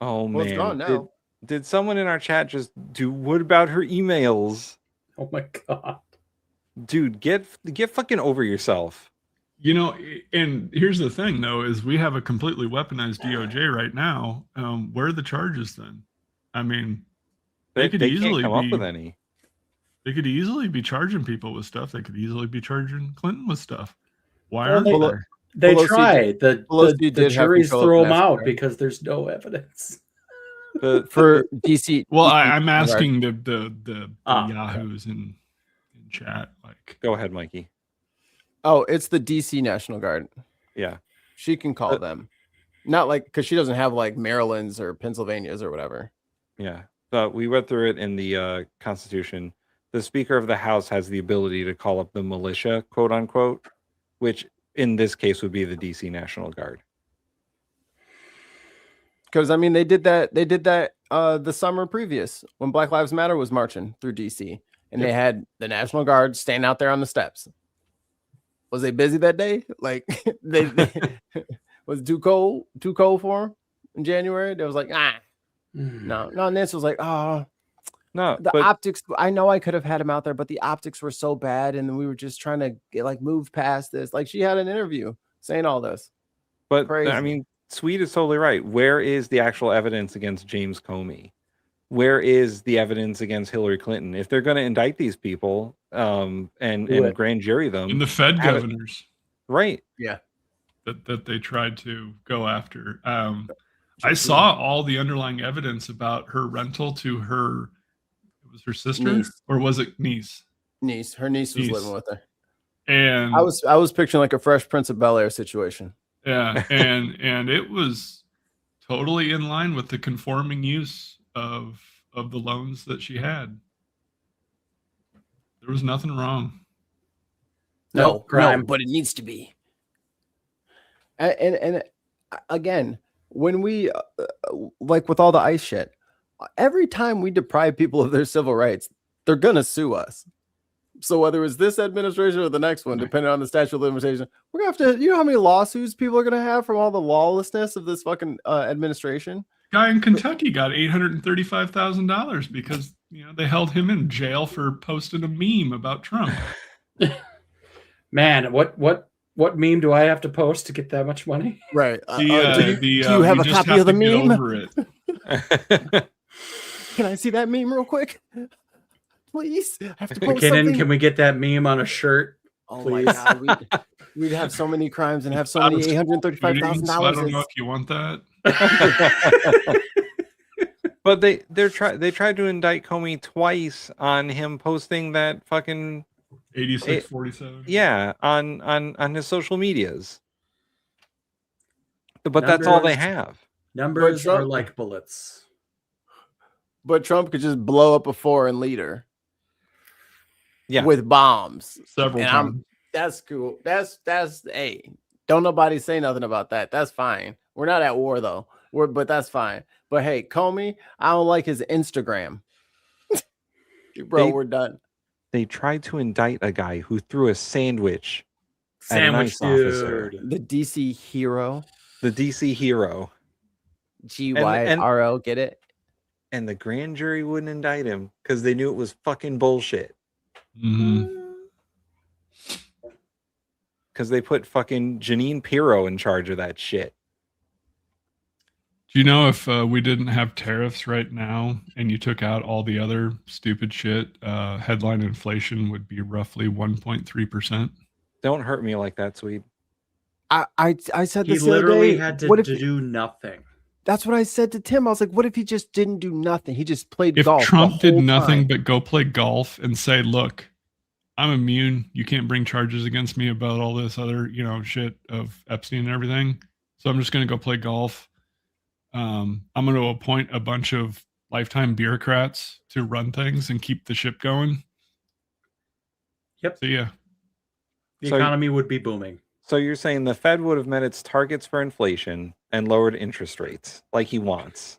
Oh Well, it's man. gone now. Did someone in our chat just do what about her emails? Oh my God. Dude, get fucking over yourself. And here's the thing though, is we have a completely weaponized DOJ right now. Where are the charges then? I mean, they could easily can't come up with any. They could easily be charging people with stuff. They could easily be charging Clinton with stuff. Why aren't they? They tried. The juries throw them out because there's no evidence. For DC. Well, I'm asking the Yahoos in chat. Like, go ahead, Mikey. Oh, it's the DC National Guard. Yeah, she can call them. Not like because she doesn't have like Maryland's or Pennsylvania's or whatever. Yeah, but we went through it in the Constitution. The Speaker of the House has the ability to call up the militia, quote unquote, which in this case would be the DC National Guard. Because I mean, they did that the summer previous when Black Lives Matter was marching through DC, and they had the National Guard standing out there on the steps. Was they busy that day? Like they was it too cold for them in January? They was like, no. Nancy was like, oh, no. The optics. I know I could have had him out there, but the optics were so bad, and we were just trying to move past this. Like she had an interview saying all this. But crazy. I mean, Sweet is totally right. Where is the actual evidence against James Comey? Where is the evidence against Hillary Clinton? If they're going to indict these people and grand jury them, and the Fed governors, right? Yeah, that they tried to go after. I saw all the underlying evidence about her rental to her. It was her sister, or was it niece? Niece. Her niece was living with her. And I was picturing like a Fresh Prince of Bel-Air situation. Yeah, and it was totally in line with the conforming use of the loans that she had. There was nothing wrong. No crime, but it needs to be. And again, when we like with all the ICE shit, every time we deprive people of their civil rights, they're gonna sue us. So whether it's this administration or the next one, depending on the statute of limitation, we're gonna have to. You know how many lawsuits people are gonna have from all the lawlessness of this fucking administration? Guy in Kentucky got $835,000 because they held him in jail for posting a meme about Trump. Man, what meme do I have to post to get that much money? Right. Do you have a copy of the meme? Over it. Can I see that meme real quick? Please. I have to post something. Can we get that meme on a shirt? Oh please? My God. We'd have so many crimes and have so many $835,000. I don't know if you want that. But they tried to indict Comey twice on him posting that fucking 8647. Yeah, on his social medias. But that's all they have. Numbers are like bullets. But Trump could just blow up a foreign leader. Yeah. With bombs. Several times. That's cool. That's hey. Don't nobody say nothing about that. That's fine. We're not at war though. But that's fine. But hey, Comey, I don't like his Instagram. Bro, we're done. They tried to indict a guy who threw a sandwich at an ICE officer. The DC hero. The DC hero. GYRO, get it? And the grand jury wouldn't indict him because they knew it was fucking bullshit. Mm-hmm. Because they put fucking Jeanine Pirro in charge of that shit. Do you know if we didn't have tariffs right now and you took out all the other stupid shit, headline inflation would be roughly 1.3%? Don't hurt me like that, Swede. I said He this the other literally day. had What if to do nothing. That's what I said to Tim. I was like, what if he just didn't do nothing? He just played If golf. Trump the did whole nothing time. but go play golf and say, look, I'm immune. You can't bring charges against me about all this other, shit of Epstein and everything. So I'm just going to go play golf. I'm going to appoint a bunch of lifetime bureaucrats to run things and keep the ship going. Yep. So yeah. The economy would be booming. So you're saying the Fed would have met its targets for inflation and lowered interest rates like he wants?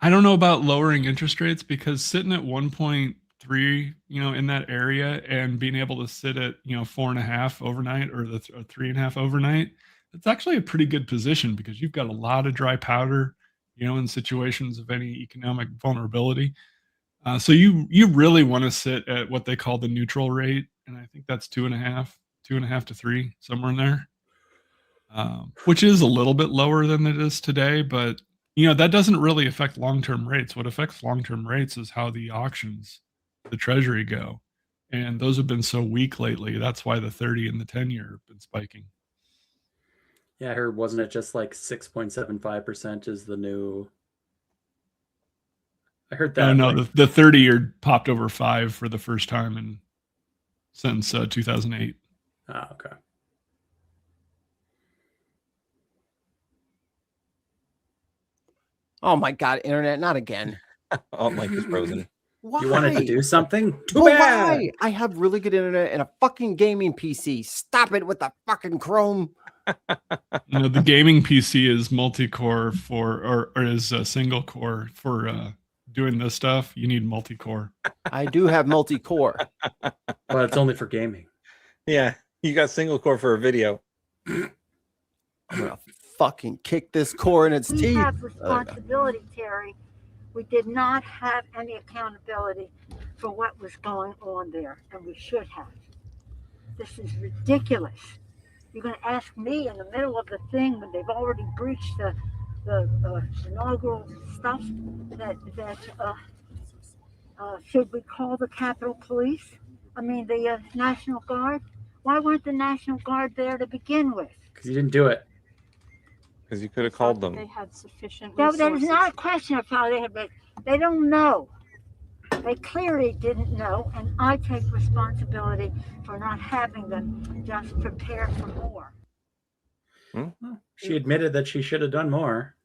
I don't know about lowering interest rates, because sitting at 1.3, in that area, and being able to sit at 4.5 overnight, or the 3.5 overnight, it's actually a pretty good position, because you've got a lot of dry powder, in situations of any economic vulnerability. So you really want to sit at what they call the neutral rate, and I think that's 2.5 to 3, somewhere in there, which is a little bit lower than it is today, but that doesn't really affect long-term rates. What affects long-term rates is how the auctions, the Treasury go. And those have been so weak lately. That's why the 30 and the 10-year have been spiking. Yeah, I heard, wasn't it just like 6.75% is the new... I heard that. No, the 30-year popped over 5 for the first time since 2008. Ah, okay. Oh my God, internet, not again. Oh, Mike is frozen. Why? You wanted to do something? Too Well, bad. why? I have really good internet and a fucking gaming PC. Stop it with the fucking Chrome. The gaming PC is multi-core or is a single core for doing this stuff. You need multi-core. I do have multi-core. But it's only for gaming. Yeah, you got single core for a video. I'm gonna fucking kick this core in its teeth. We have responsibility, Terry. We did not have any accountability for what was going on there, and we should have. This is ridiculous. You're going to ask me in the middle of the thing when they've already breached the inaugural stuff that should we call the Capitol Police? I mean, the National Guard? Why weren't the National Guard there to begin with? Because you didn't do it. Because you could have called them. They had sufficient resources. No, that is not a question of how they had, but they don't know. They clearly didn't know, and I take responsibility for not having them just prepare for more. She admitted that she should have done more.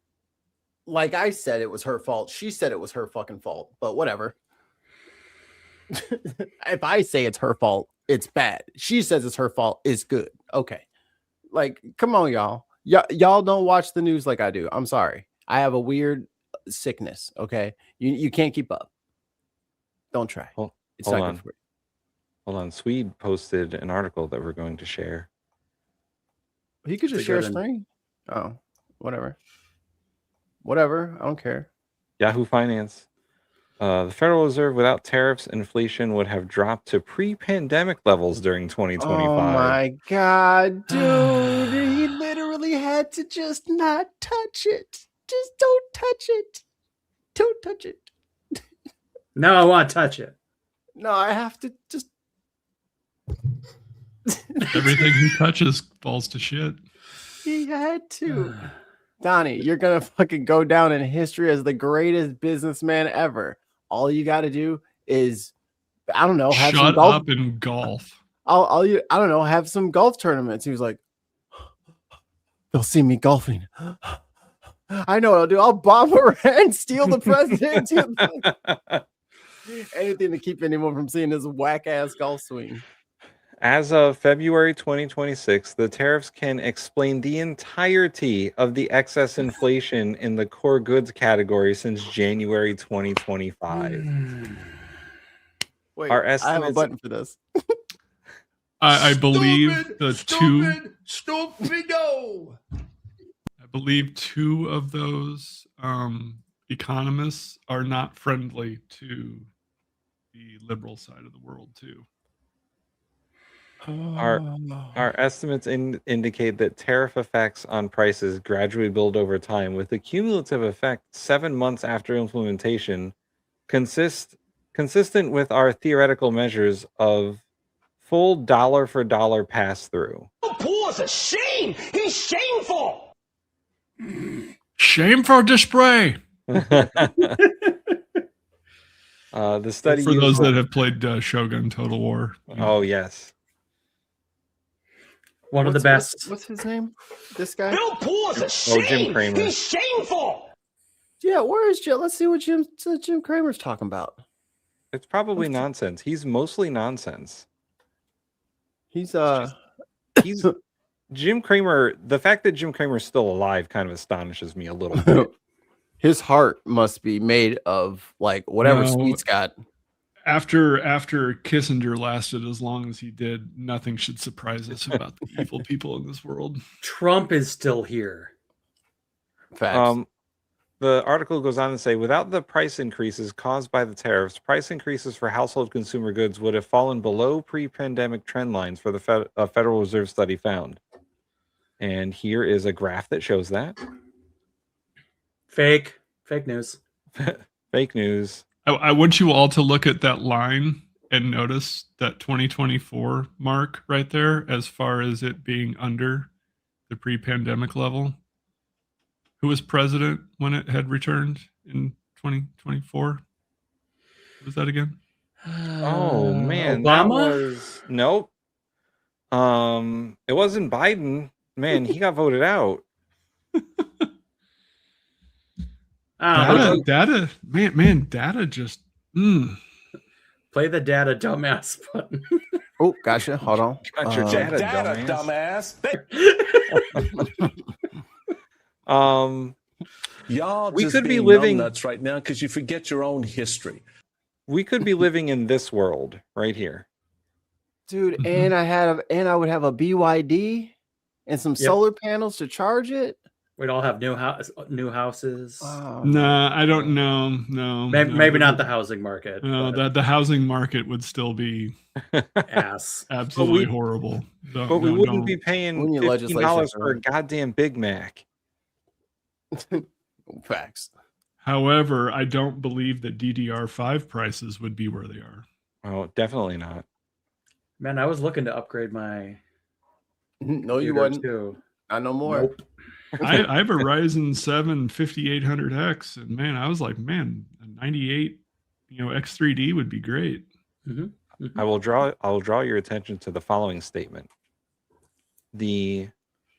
Like I said, it was her fault. She said it was her fucking fault, but whatever. If I say it's her fault, it's bad. She says it's her fault, it's good. Okay. Like, come on, y'all. Y'all don't watch the news like I do. I'm sorry. I have a weird sickness. Okay. You can't keep up. Don't try. It's hold not on. good for you. Hold on. Swede posted an article that we're going to share. He could just share a screen. Oh, whatever. Whatever. I don't care. Yahoo Finance. The Federal Reserve without tariffs, inflation would have dropped to pre-pandemic levels during 2025. Oh my God, dude. He literally had to just not touch it. Just don't touch it. Don't touch it. No, I want to touch it. No, I have to just... Everything he touches falls to shit. He had to. Donnie, you're going to fucking go down in history as the greatest businessman ever. All you got to do is, I don't know, have some Shut golf. up and golf. I don't know, have some golf tournaments. He was like, they'll see me golfing. I know what I'll do. I'll bomb her and steal the presidency. Anything to keep anyone from seeing his whack ass golf swing. As of February 2026, the tariffs can explain the entirety of the excess inflation in the core goods category since January 2025. Wait, Our I have a estimates... button for this. I believe Stupido! I believe two of those economists are not friendly to the liberal side of the world too. Our estimates indicate that tariff effects on prices gradually build over time, with the cumulative effect 7 months after implementation, consistent with our theoretical measures of full dollar for dollar pass through. Paul is a shame. He's shameful. Shame for display. The study for those that have played Shogun Total War. Oh yes, one of the best. What's his name? This guy? Bill Paul is a shame. Jim Cramer. He's shameful. Yeah, where is Jim? Let's see what Jim Cramer's talking about. It's probably nonsense. He's mostly nonsense. He's Jim Cramer. The fact that Jim Cramer's still alive kind of astonishes me a little bit. His heart must be made of like whatever Sweet's got. After Kissinger lasted as long as he did, nothing should surprise us about the evil people in this world. Trump is still here. Facts. The article goes on to say, without the price increases caused by the tariffs, price increases for household consumer goods would have fallen below pre-pandemic trend lines for the Federal Reserve study found. And here is a graph that shows that. Fake news. Fake news. I want you all to look at that line and notice that 2024 mark right there as far as it being under the pre-pandemic level. Who was president when it had returned in 2024? Who was that again? Oh man, Obama? Nope. It wasn't Biden. Man, he got voted out. Data, man, data just. Play the data dumbass button. Oh, gotcha. Hold on. Got your data dumbass. Y'all we just could be being living nuts right now because you forget your own history. We could be living in this world right here, dude. And I would have a BYD and some solar panels to charge it. We'd all have new houses. No, I don't know. No, maybe not the housing market. No, the housing market would still be ass, absolutely horrible. But we wouldn't be paying $15 for a goddamn Big Mac. Facts. However, I don't believe that DDR5 prices would be where they are. Oh, definitely not. Man, I was looking to upgrade my. No, you wouldn't. Too. Not no more. Nope. I have a Ryzen 7 5800X, and man, I was like, man, a 98, X3D would be great. Mm-hmm. I will draw your attention to the following statement.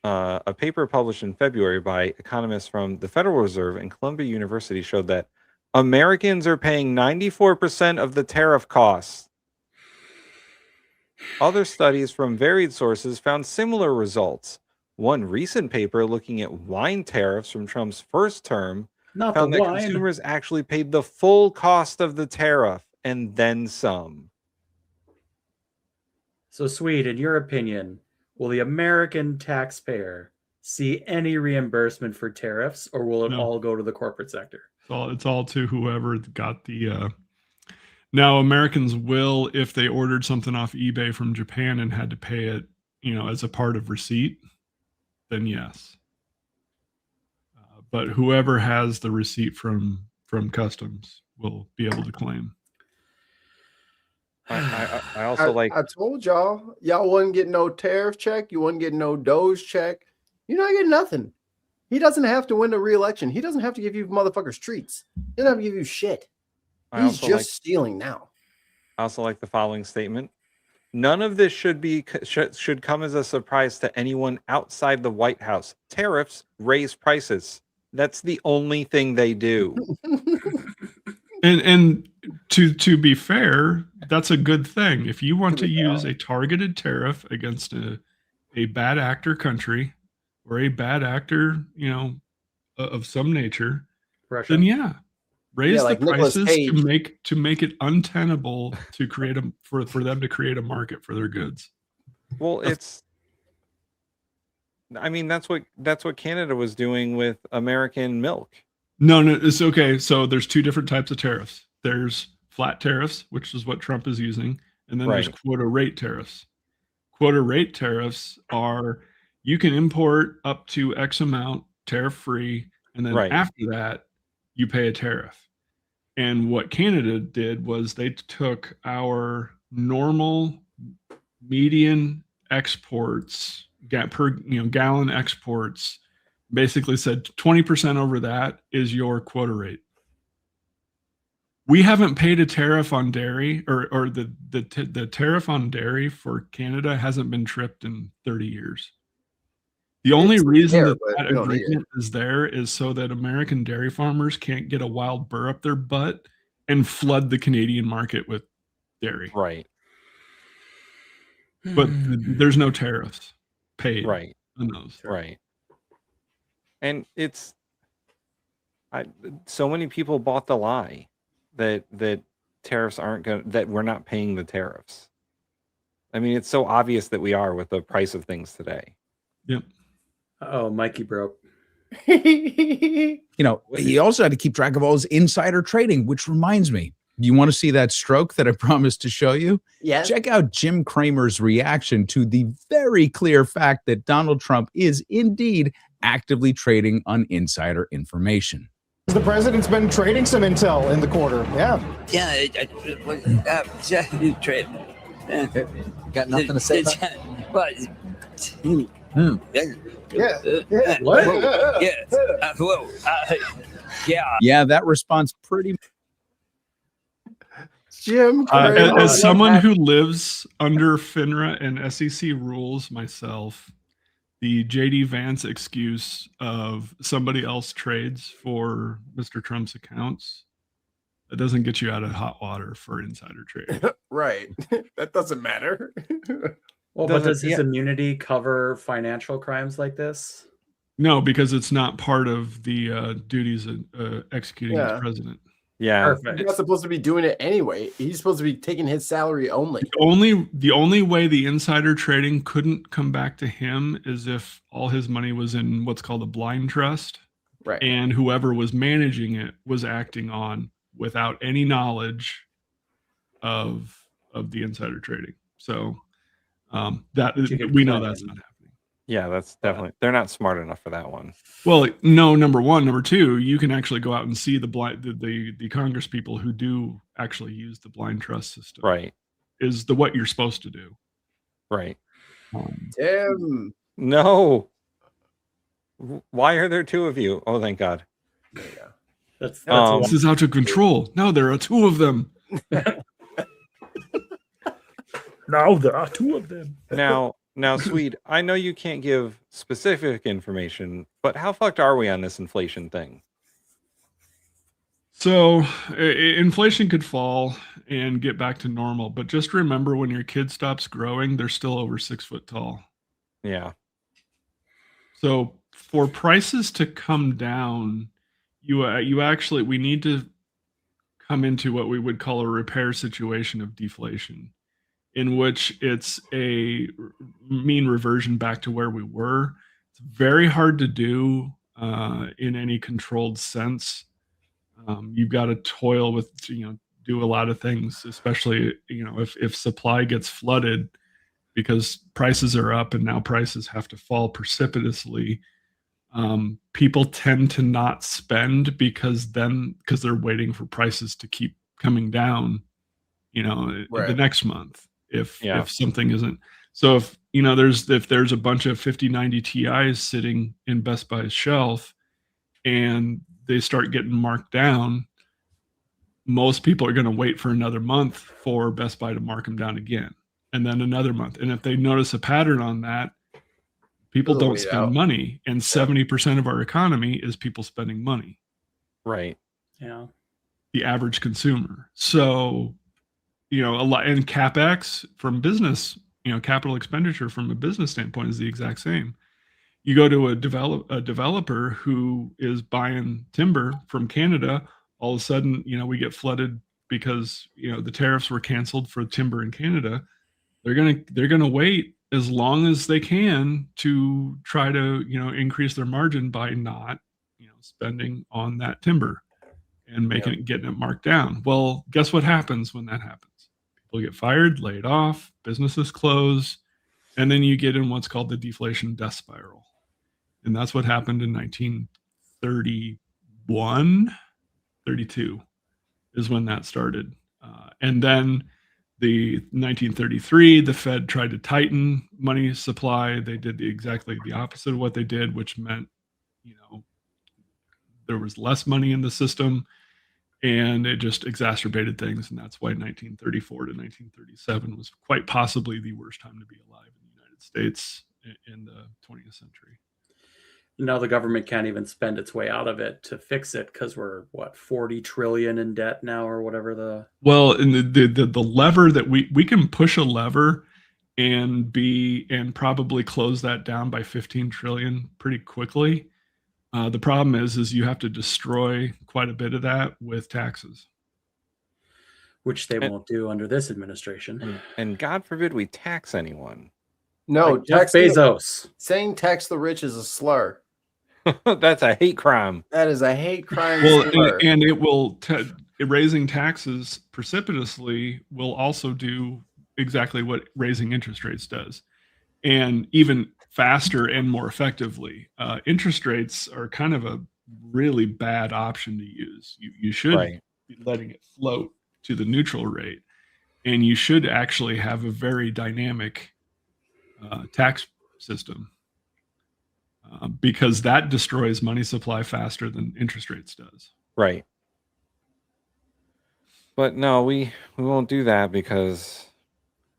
A paper published in February by economists from the Federal Reserve and Columbia University showed that Americans are paying 94% of the tariff costs. Other studies from varied sources found similar results. One recent paper looking at wine tariffs from Trump's first term found that consumers actually paid the full cost of the tariff and then some. So, Swede, in your opinion, will the American taxpayer see any reimbursement for tariffs, or will it all go to the corporate sector? It's all to whoever got the. Now, Americans will, if they ordered something off eBay from Japan and had to pay it, as a part of receipt, then yes. But whoever has the receipt from customs will be able to claim. I also I told y'all wouldn't get no tariff check. You wouldn't get no Doge check. You're not getting nothing. He doesn't have to win the re-election. He doesn't have to give you motherfuckers treats. He doesn't have to give you shit. He's just stealing now. I also like the following statement. None of this should come as a surprise to anyone outside the White House. Tariffs raise prices. That's the only thing they do. And to be fair, that's a good thing. If you want to use a targeted tariff against a bad actor country or a bad actor, of some nature, Russia. Then raise the like prices to make it untenable to create for them to create a market for their goods. Well, that's what Canada was doing with American milk. No, it's okay. So there's two different types of tariffs. There's flat tariffs, which is what Trump is using, and then there's quota rate tariffs. quota rate tariffs are you can import up to X amount tariff free, and then after that you pay a tariff. And what Canada did was they took our normal median exports per gallon exports, basically said 20% over that is your quota rate. We haven't paid a tariff on dairy, or the tariff on dairy for Canada hasn't been tripped in 30 years. The only reason that agreement is there is so that American dairy farmers can't get a wild burr up their butt and flood the Canadian market with dairy. Right. But there's no tariffs paid on those. Right. And so many people bought the lie that tariffs that we're not paying the tariffs. I mean, it's so obvious that we are with the price of things today. Yep. Oh, Mikey broke. You also had to keep track of all his insider trading, which reminds me, you want to see that stroke that I promised to show you? Yeah. Check out Jim Cramer's reaction to the very clear fact that Donald Trump is indeed actively trading on insider information. The president's been trading some intel in the quarter. Yeah. Yeah. Trade. Got nothing to say about Yeah. What? Yeah, that response pretty Jim as someone who lives under FINRA and SEC rules myself, the JD Vance excuse of somebody else trades for Mr. Trump's accounts, that doesn't get you out of hot water for insider trading. Right. That doesn't matter. Well, but does his immunity cover financial crimes like this? No, because it's not part of the duties of executing as president. Yeah. Perfect. He's not supposed to be doing it anyway. He's supposed to be taking his salary only. The only way the insider trading couldn't come back to him is if all his money was in what's called a blind trust. Right. And whoever was managing it was acting on without any knowledge of the insider trading. So that we know that's not happening. Yeah, that's definitely, they're not smart enough for that one. Well, no, number one. Number two, you can actually go out and see the Congress people who do actually use the blind trust system. Right. Is what you're supposed to do. Right. Tim. No. Why are there two of you? Oh, thank God. Yeah. That's this is out of control. No, there are two of them. No, there are two of them. Now, Swede, I know you can't give specific information, but how fucked are we on this inflation thing? So inflation could fall and get back to normal, but just remember when your kid stops growing, they're still over 6 foot tall. Yeah. So for prices to come down, we need to come into what we would call a repair situation of deflation, in which it's a mean reversion back to where we were. It's very hard to do in any controlled sense. You've got to toil with, do a lot of things, especially, if supply gets flooded because prices are up and now prices have to fall precipitously. People tend to not spend because they're waiting for prices to keep coming down, the next month. If something isn't, so if there's a bunch of 5090 Ti's sitting in Best Buy's shelf and they start getting marked down, most people are going to wait for another month for Best Buy to mark them down again, and then another month. And if they notice a pattern on that, people don't spend money, and 70% of our economy is people spending money. Right. Yeah. The average consumer. So, a lot, and CapEx from business, capital expenditure from a business standpoint is the exact same. You go to a developer who is buying timber from Canada, all of a sudden, we get flooded because, the tariffs were canceled for timber in Canada. They're going to wait as long as they can to try to, increase their margin by not, spending on that timber and getting it marked down. Well, guess what happens when that happens? People get fired, laid off, businesses close. And then you get in what's called the deflation death spiral. And that's what happened in 1931, 32 is when that started. And then the 1933, the Fed tried to tighten money supply. They did exactly the opposite of what they did, which meant, there was less money in the system, and it just exacerbated things. And that's why 1934 to 1937 was quite possibly the worst time to be alive in the United States in the 20th century. Now the government can't even spend its way out of it to fix it because we're 40 trillion in debt now, or whatever the. Well, and the lever that we can push a lever and probably close that down by 15 trillion pretty quickly. The problem is you have to destroy quite a bit of that with taxes, which they won't do under this administration. And God forbid we tax anyone. No, like Jeff Bezos. Saying tax the rich is a slur. That's a hate crime. That is a hate crime. Well, and it will raising taxes precipitously will also do exactly what raising interest rates does, and even faster and more effectively. Interest rates are kind of a really bad option to use. You should be letting it float to the neutral rate, and you should actually have a very dynamic tax system. Because that destroys money supply faster than interest rates does. Right. But no, we won't do that because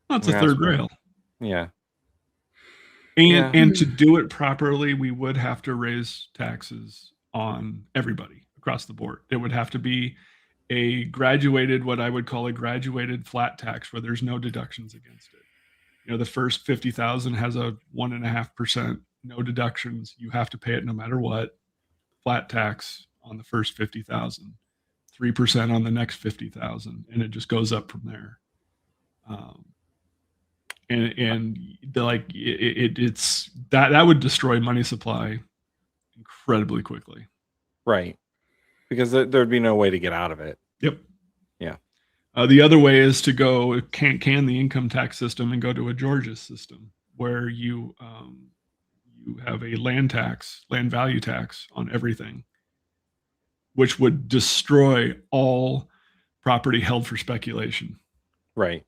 that's a third rail. Yeah. And to do it properly, we would have to raise taxes on everybody across the board. It would have to be a graduated, what I would call a graduated flat tax, where there's no deductions against it. The first 50,000 has a 1.5%. No deductions. You have to pay it no matter what. Flat tax on the first 50,000, 3% on the next 50,000, and it just goes up from there. It's that would destroy money supply incredibly quickly. Right, because there'd be no way to get out of it. Yep. Yeah. The other way is to go can the income tax system and go to a Georgia system where you have a land value tax on everything, which would destroy all property held for speculation. Right.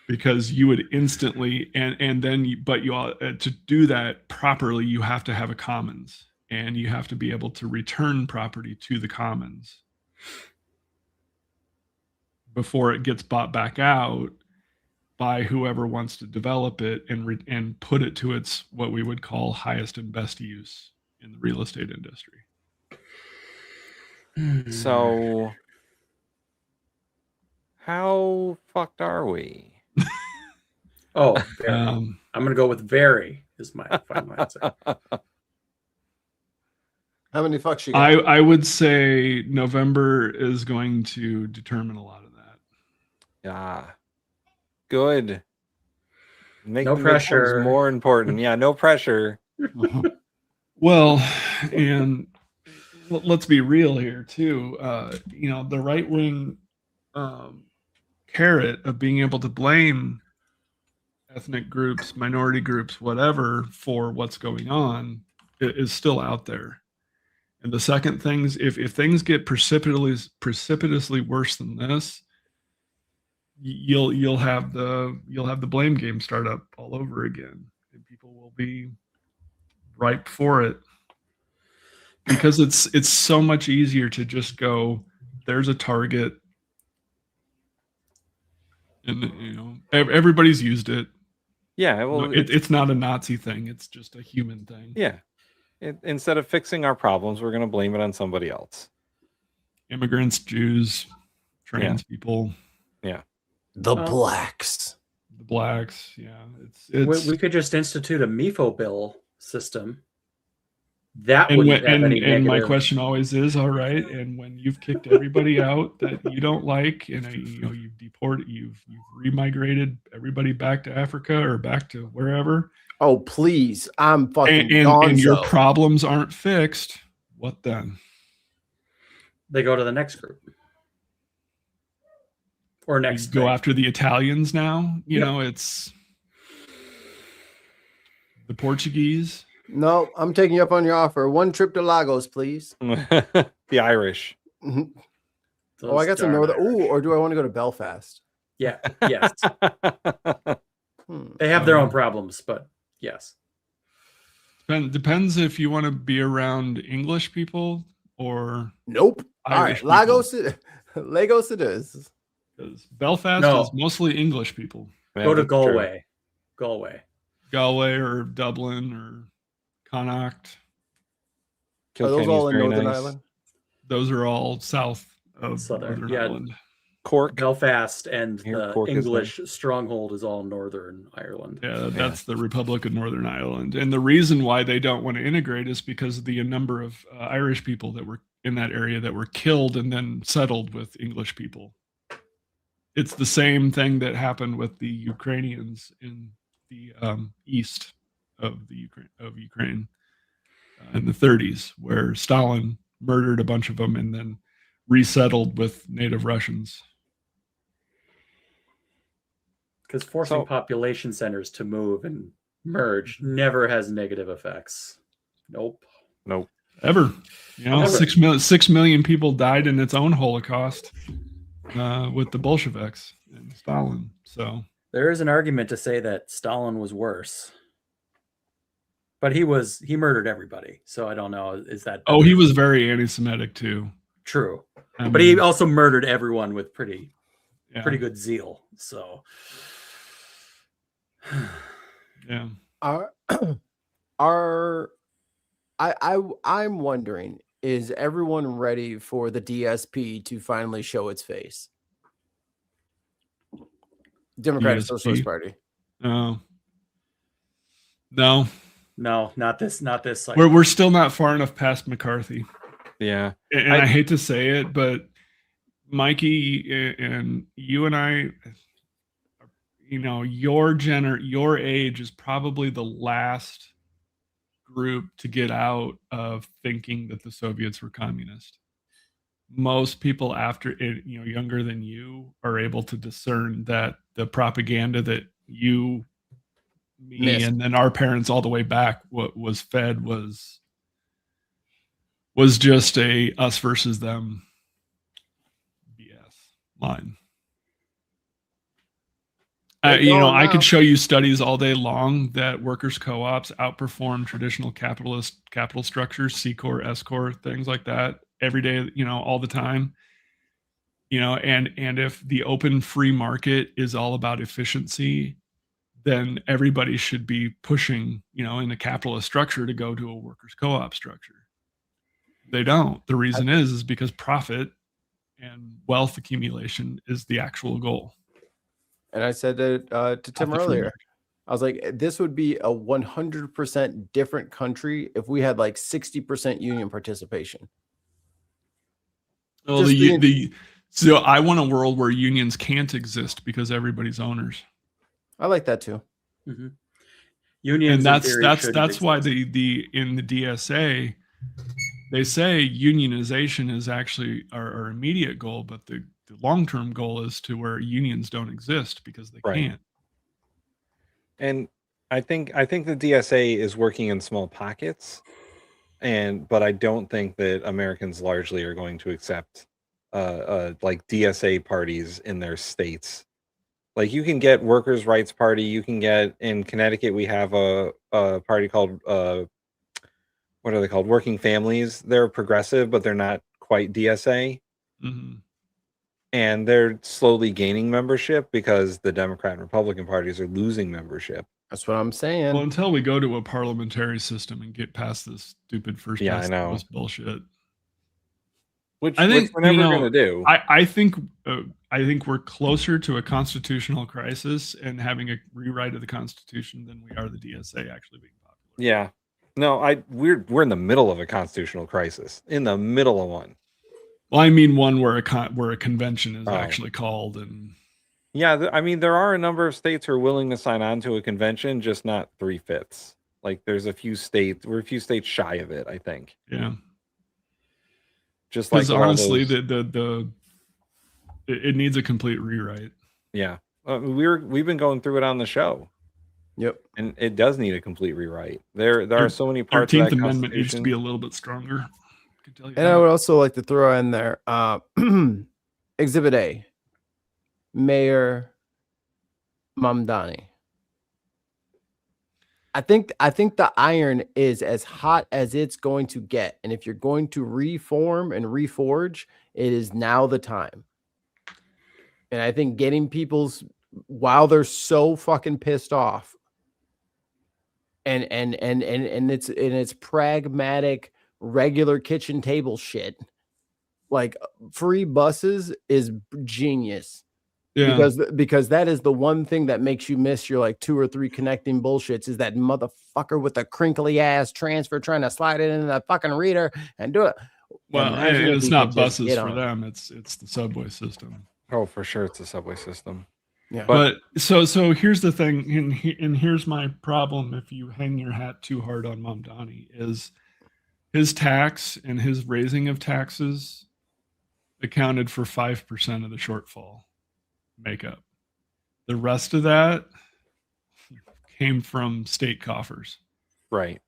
Because you would instantly, to do that properly, you have to have a commons, and you have to be able to return property to the commons before it gets bought back out by whoever wants to develop it and put it to its what we would call highest and best use in the real estate industry. So how fucked are we? I'm gonna go with very is my final answer. How many fucks you got? I would say November is going to determine a lot of that. Yeah. Good. Make no pressure. More important. Yeah, no pressure. Well, and let's be real here too. The right wing carrot of being able to blame ethnic groups, minority groups, whatever, for what's going on is still out there. And the second things, if things get precipitously worse than this, you'll have the blame game start up all over again, and people will be ripe for it, because it's so much easier to just go, there's a target, and everybody's used it. Yeah, well, it's not a Nazi thing, it's just a human thing. Yeah. Instead of fixing our problems, we're going to blame it on somebody else. Immigrants, Jews, trans people. Yeah. The blacks. The blacks, yeah. It's we could just institute a MIFO bill system. That wouldn't have any negative. My question always is, all right, and when you've kicked everybody out that you don't like, and you've deported, you've remigrated everybody back to Africa or back to wherever. Oh, please. I'm fucking and your problems aren't fixed. What then? They go to the next group. Or next go after the Italians now. It's The Portuguese. No, I'm taking you up on your offer. One trip to Lagos, please. The Irish. Oh, I got some northern. Oh, or do I want to go to Belfast? Yeah. Yes. They have their own problems, but yes. Depends if you want to be around English people or nope. Irish All right, Lagos it is. Because Belfast is mostly English people. Go to Galway. Galway or Dublin or Connacht. Are those all in Northern Ireland? Those are all south of Northern Ireland. Cork, Belfast, and the Cork English stronghold is all Northern Ireland. Yeah, that's the Republic of Northern Ireland. And the reason why they don't want to integrate is because of the number of Irish people that were in that area that were killed and then settled with English people. It's the same thing that happened with the Ukrainians in the east of Ukraine in the 30s, where Stalin murdered a bunch of them and then resettled with native Russians. Because forcing population centers to move and merge never has negative effects. Nope. Ever. 6 million people died in its own Holocaust with the Bolsheviks and Stalin. So there is an argument to say that Stalin was worse. But he murdered everybody. So I don't know. Is that better? he was very anti-Semitic too. True. But he also murdered everyone with pretty good zeal. So yeah. I'm wondering, is everyone ready for the DSP to finally show its face? Democratic Socialist Party. No, not this. We're still not far enough past McCarthy. Yeah, and I hate to say it, but Mikey and you and I, your age is probably the last group to get out of thinking that the Soviets were communist. Most people younger than you are able to discern that the propaganda that me, and then our parents all the way back what was fed was just a us versus them BS line. I could show you studies all day long that workers' co-ops outperform traditional capital structures, C Corp, S Corp, things like that every day, all the time. And if the open free market is all about efficiency, then everybody should be pushing, in a capitalist structure to go to a workers' co-op structure. They don't. The reason is because profit and wealth accumulation is the actual goal. And I said that to Tim earlier. I was like, this would be a 100% different country if we had like 60% union participation. Well, so I want a world where unions can't exist because everybody's owners. I like that too. Mm-hmm. Unions, and that's why in the DSA they say unionization is actually our immediate goal, but the long-term goal is to where unions don't exist because they can't. And I think the DSA is working in small pockets, but I don't think that Americans largely are going to accept like DSA parties in their states. Like you can get Workers' Rights Party, you can get in Connecticut we have a party called what are they called? Working Families. They're progressive, but they're not quite DSA. Mm-hmm. And they're slowly gaining membership because the Democrat and Republican parties are losing membership. That's what I'm saying. Well, until we go to a parliamentary system and get past this stupid first past the post bullshit. Which we're never going to do. I think we're closer to a constitutional crisis and having a rewrite of the Constitution than we are the DSA actually being popular. Yeah. No, we're in the middle of a constitutional crisis. In the middle of one. Well, I mean one where a convention is actually called, and yeah, I mean there are a number of states who are willing to sign on to a convention, just not 3/5. Like there's a few states, we're a few states shy of it, I think. Yeah. Just like honestly, it needs a complete rewrite. Yeah, we've been going through it on the show. Yep. And it does need a complete rewrite. There are so many parts of 13th that Amendment needs to be a Constitution. little bit stronger. I can tell you And that. I would also like to throw in there Exhibit A, Mayor Mamdani. I think the iron is as hot as it's going to get. And if you're going to reform and reforge, it is now the time. And I think getting people's, while they're so fucking pissed off, and it's pragmatic, regular kitchen table shit, like free buses is genius. Yeah. Because that is the one thing that makes you miss your like 2 or 3 connecting bullshits is that motherfucker with the crinkly ass transfer trying to slide it into the fucking reader and do it. Well, Imagine if it's he not could just buses get for on. them. It's the subway system. Oh, for sure, it's a subway system. Yeah. But so here's the thing, and here's my problem. If you hang your hat too hard on Mamdani, is his tax and his raising of taxes accounted for 5% of the shortfall makeup. The rest of that came from state coffers. Right.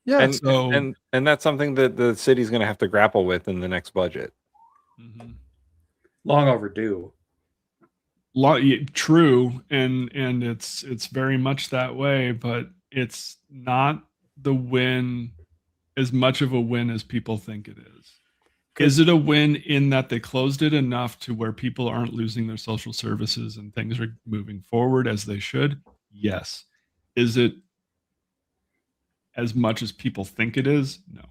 Yeah. And So and that's something that the city's going to have to grapple with in the next budget. Long overdue. True, and it's very much that way, but it's not the win as much of a win as people think it is. Is it a win in that they closed it enough to where people aren't losing their social services and things are moving forward as they should? Yes. Is it as much as people think it is? No.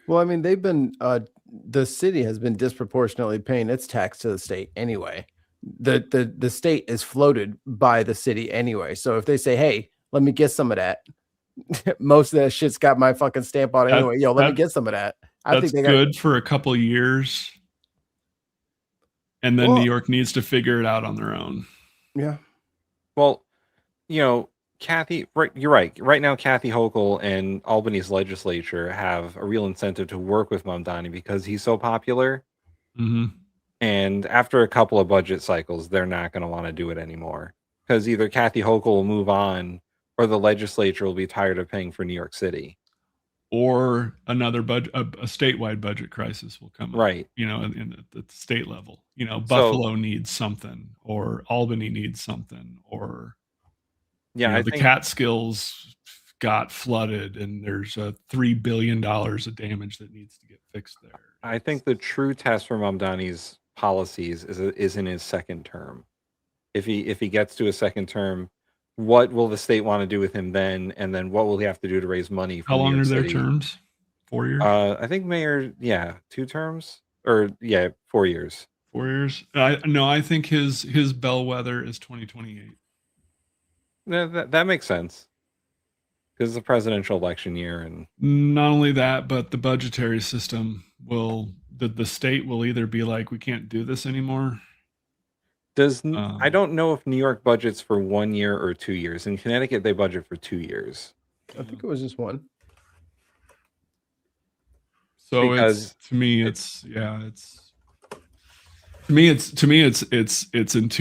Well, I mean, they've been the city has been disproportionately paying its tax to the state anyway. The state is floated by the city anyway. So if they say, "Hey, let me get some of that," most of that shit's got my fucking stamp on it anyway. Yo, let me get some of that. I think they got good for a couple of years, and then New York needs to figure it out on their own. Yeah. Well, Kathy, right? You're right. Right now, Kathy Hochul and Albany's legislature have a real incentive to work with Mamdani because he's so popular. Mm-hmm. And after a couple of budget cycles, they're not going to want to do it anymore because either Kathy Hochul will move on, or the legislature will be tired of paying for New York City, or another budget, a statewide budget crisis will come. Right. At the state level. Buffalo needs something, or Albany needs something, or I the think Catskills got flooded, and there's $3 billion of damage that needs to get fixed there. I think the true test for Mamdani's policies is in his second term. If he gets to a second term, what will the state want to do with him then? And then what will he have to do to raise money? How long are their terms? 4 years? I think mayor, 2 terms, or 4 years. 4 years? No, I think his bellwether is 2028. That makes sense. Because it's a presidential election year, and not only that, but the budgetary system the state will either be like, we can't do this anymore. I don't know if New York budgets for 1 year or 2 years. In Connecticut, they budget for 2 years. I think it was just one. So it's in 2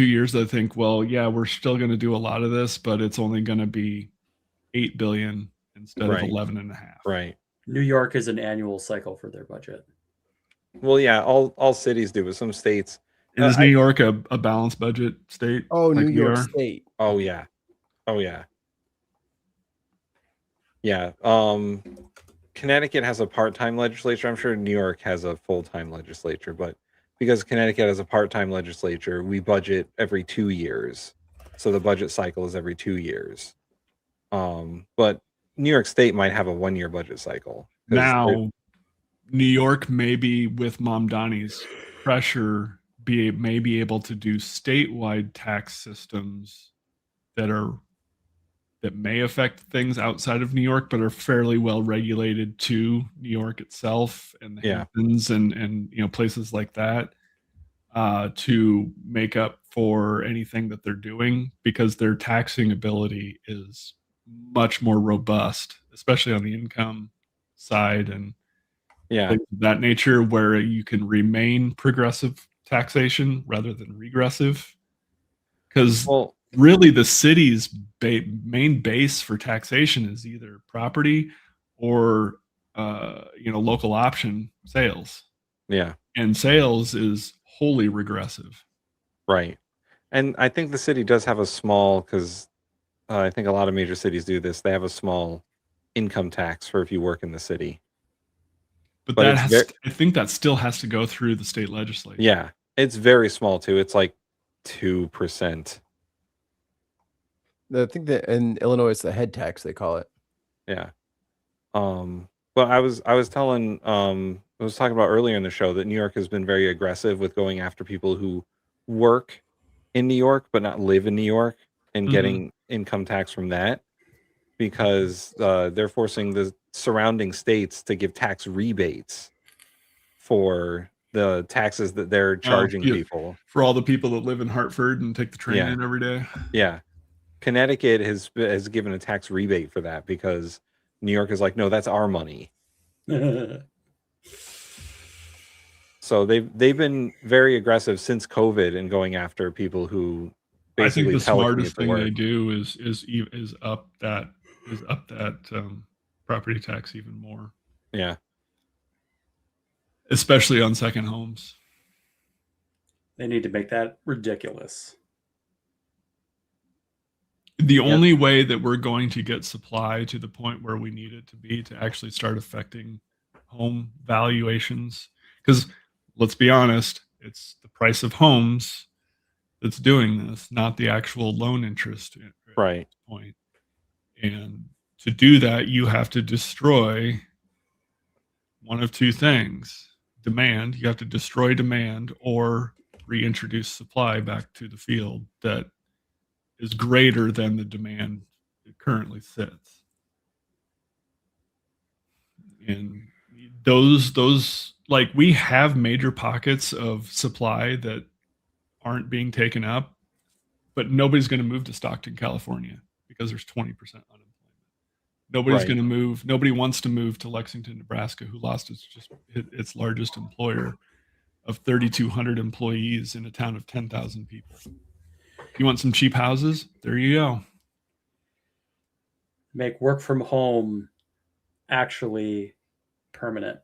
years. I think, we're still going to do a lot of this, but it's only going to be $8 billion instead of 11.5. Right. New York is an annual cycle for their budget. Well, all cities do, but some states. Is New York a balanced budget state? Oh, like New York State. Oh yeah. Yeah. Connecticut has a part-time legislature. I'm sure New York has a full-time legislature, but because Connecticut has a part-time legislature, we budget every 2 years. So the budget cycle is every 2 years. But New York State might have a 1 year budget cycle. Now, New York maybe with Mamdani's pressure may be able to do statewide tax systems that may affect things outside of New York, but are fairly well regulated to New York itself and the Hamptons and places like that, to make up for anything that they're doing, because their taxing ability is much more robust, especially on the income side and things of that nature, where you can remain progressive taxation rather than regressive, because really the city's main base for taxation is either property or local option sales. Yeah. And sales is wholly regressive. Right. And I think the city does have a small, because I think a lot of major cities do this. They have a small income tax for if you work in the city. But that I think that still has to go through the state legislature. Yeah. It's very small too. It's like 2%. I think that in Illinois it's the head tax they call it. Yeah. But I was talking about earlier in the show that New York has been very aggressive with going after people who work in New York but not live in New York and getting income tax from that, because they're forcing the surrounding states to give tax rebates for the taxes that they're charging people. For all the people that live in Hartford and take the train in every day. Yeah. Connecticut has given a tax rebate for that because New York is like, no, that's our money. So they've been very aggressive since COVID and going after people who basically. I think the smartest thing they do is up that property tax even more. Yeah, especially on second homes. They need to make that ridiculous. The only way that we're going to get supply to the point where we need it to be to actually start affecting home valuations, because let's be honest, it's the price of homes that's doing this, not the actual loan interest right point. And to do that, you have to destroy one of two things: demand. You have to destroy demand or reintroduce supply back to the field that is greater than the demand it currently sits. And those like, we have major pockets of supply that aren't being taken up, but nobody's going to move to Stockton, California, because there's 20% unemployment. Nobody's going to move. Nobody wants to move to Lexington, Nebraska, who lost its largest employer of 3,200 employees in a town of 10,000 people. You want some cheap houses? There you go. Make work from home actually permanent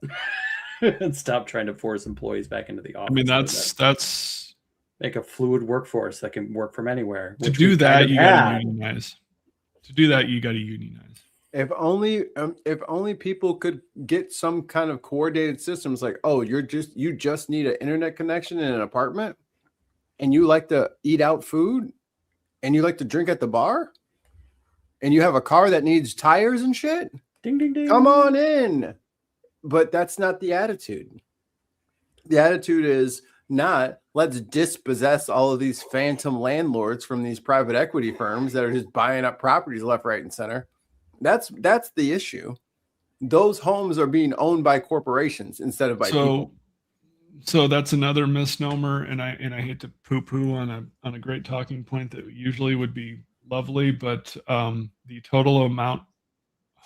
and stop trying to force employees back into the office. I mean, that's make a fluid workforce that can work from anywhere. To do that, you got to unionize. To do that, you got to unionize. If only people could get some kind of coordinated systems, like, oh, you just need an internet connection in an apartment, and you like to eat out food, and you like to drink at the bar, and you have a car that needs tires and shit. Ding ding ding. Come on in. But that's not the attitude. The attitude is not, let's dispossess all of these phantom landlords from these private equity firms that are just buying up properties left, right, and center. That's the issue. Those homes are being owned by corporations instead of by people. So that's another misnomer, and I hate to poo-poo on a great talking point that usually would be lovely, but the total amount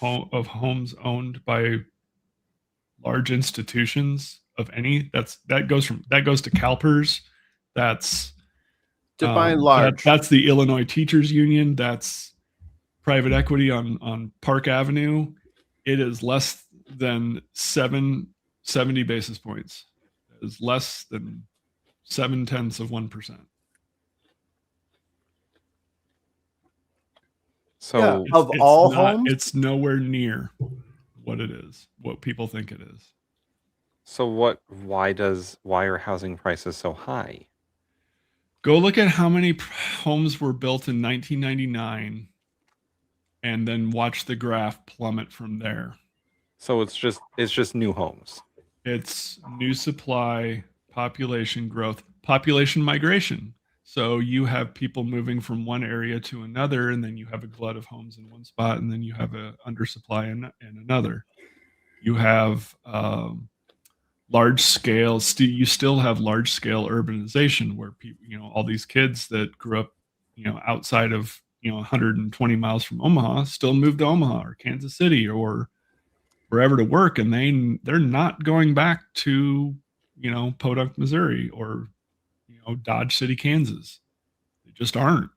of homes owned by large institutions of any that goes to CalPERS. That's define large. That's the Illinois Teachers Union. That's private equity on Park Avenue. It is less than 70 basis points. It is less than 0.7%. So of all homes, it's nowhere near what it is, what people think it is. So why are housing prices so high? Go look at how many homes were built in 1999 and then watch the graph plummet from there. So it's just new homes. It's new supply, population growth, population migration. So you have people moving from one area to another, and then you have a glut of homes in one spot, and then you have a undersupply in another. You have large scale. You still have large scale urbanization where people, all these kids that grew up, outside of 120 miles from Omaha still move to Omaha or Kansas City or wherever to work, and they're not going back to Podunk, Missouri, or Dodge City, Kansas. They just aren't.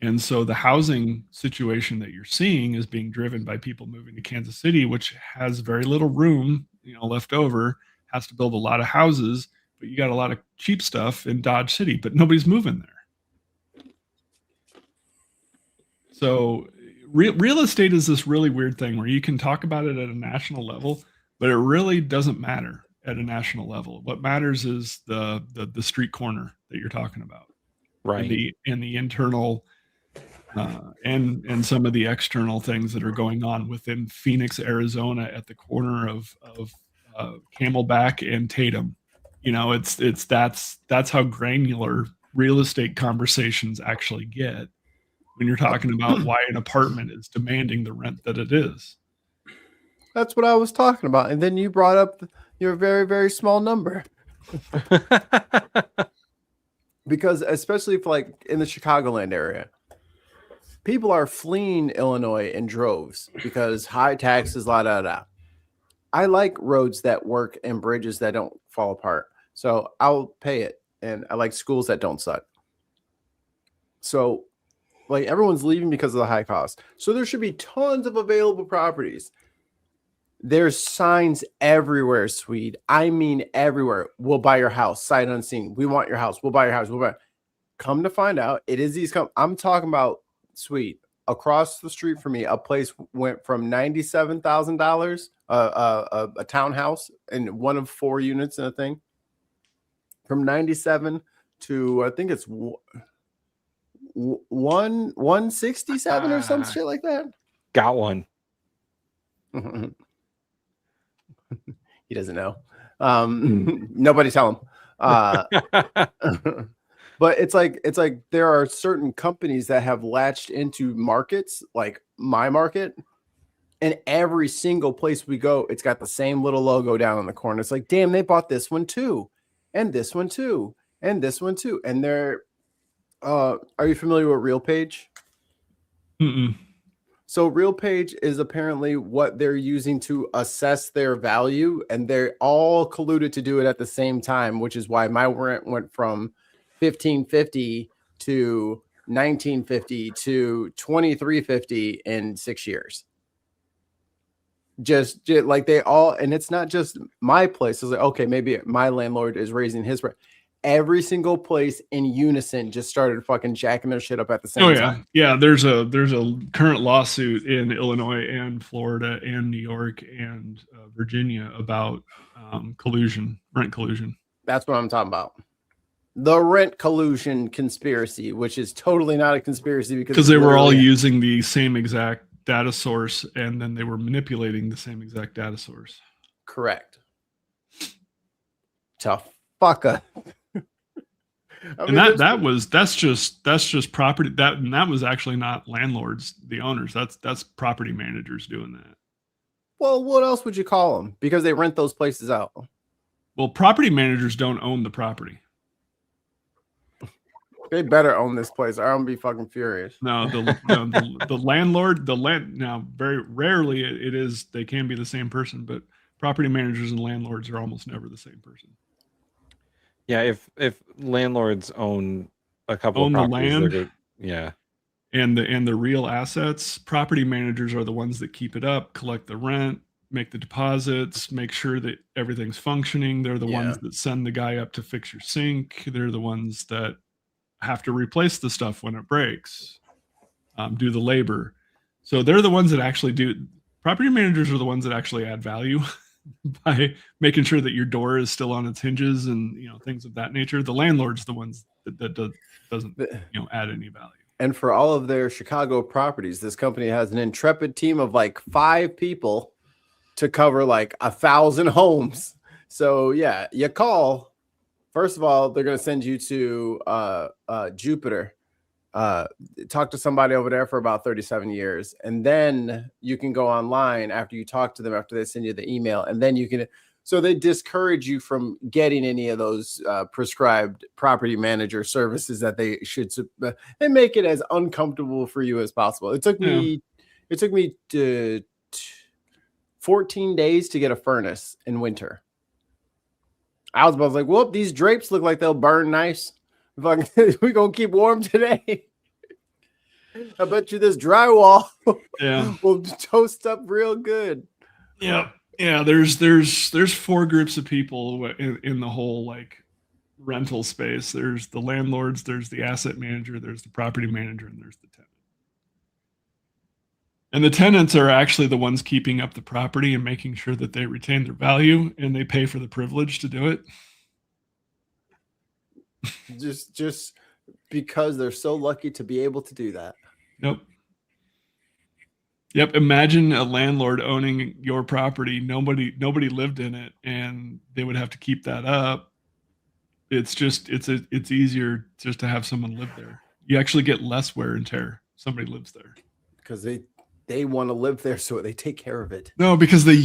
And so the housing situation that you're seeing is being driven by people moving to Kansas City, which has very little room, left over, has to build a lot of houses, but you got a lot of cheap stuff in Dodge City, but nobody's moving there. So real estate is this really weird thing where you can talk about it at a national level, but it really doesn't matter at a national level. What matters is the street corner that you're talking about, right? And the internal and some of the external things that are going on within Phoenix, Arizona, at the corner of Camelback and Tatum. That's how granular real estate conversations actually get when you're talking about why an apartment is demanding the rent that it is. That's what I was talking about. And then you brought up your very, very small number. Because especially if like in the Chicagoland area, people are fleeing Illinois in droves because high taxes, I like roads that work and bridges that don't fall apart. So I'll pay it. And I like schools that don't suck. So like everyone's leaving because of the high cost. So there should be tons of available properties. There's signs everywhere, Swede. I mean everywhere. We'll buy your house, sight unseen. We want your house. We'll buy your house. Come to find out, it is these I'm talking about, Swede. Across the street from me, a place went from $97,000, a townhouse and one of 4 units in a thing, from 97 to I think it's 167 or some shit like that. Got one. He doesn't know. Nobody tell him. But it's like there are certain companies that have latched into markets like my market, and every single place we go, it's got the same little logo down in the corner. It's like, damn, they bought this one too, and this one too, and this one too. And they're are you familiar with RealPage? Mm-mm. So RealPage is apparently what they're using to assess their value, and they're all colluded to do it at the same time, which is why my rent went from $1,550 to $1,950 to $2,350 in 6 years. Just like they all, and it's not just my place. It's like, okay, maybe my landlord is raising his rent. Every single place in unison just started fucking jacking their shit up at the same time. Yeah. There's a current lawsuit in Illinois and Florida and New York and Virginia about collusion, rent collusion. That's what I'm talking about. The rent collusion conspiracy, which is totally not a conspiracy because they were all using the same exact data source, and then they were manipulating the same exact data source. Correct. Tough fucker. That's just property that was actually not landlords, the owners. That's property managers doing that. Well, what else would you call them? Because they rent those places out. Well, property managers don't own the property. They better own this place, or I'm gonna be fucking furious. No, the landlord, now very rarely it is. They can be the same person, but property managers and landlords are almost never the same person. Yeah, if landlords own a couple of properties, the land, good, yeah, and the real assets, property managers are the ones that keep it up, collect the rent, make the deposits, make sure that everything's functioning. They're the ones that send the guy up to fix your sink. They're the ones that have to replace the stuff when it breaks, do the labor. So they're the ones that actually do. Property managers are the ones that actually add value by making sure that your door is still on its hinges and things of that nature. The landlord's the ones that doesn't add any value. And for all of their Chicago properties, this company has an intrepid team of like 5 people to cover like 1,000 homes. So yeah, you call. First of all, they're going to send you to Jupiter. Talk to somebody over there for about 37 years. And then you can go online after you talk to them, after they send you the email. And then you can. So they discourage you from getting any of those prescribed property manager services that they should. They make it as uncomfortable for you as possible. It took me to 14 days to get a furnace in winter. I was about to like, whoop, these drapes look like they'll burn nice. We're gonna keep warm today. I bet you this drywall will toast up real good. Yeah. Yeah, there's 4 groups of people in the whole like rental space. There's the landlords, there's the asset manager, there's the property manager, and there's the tenant. And the tenants are actually the ones keeping up the property and making sure that they retain their value, and they pay for the privilege to do it. Just because they're so lucky to be able to do that. Nope. Yep. Imagine a landlord owning your property. Nobody lived in it, and they would have to keep that up. It's easier just to have someone live there. You actually get less wear and tear. Somebody lives there because they want to live there, so they take care of it. No, because they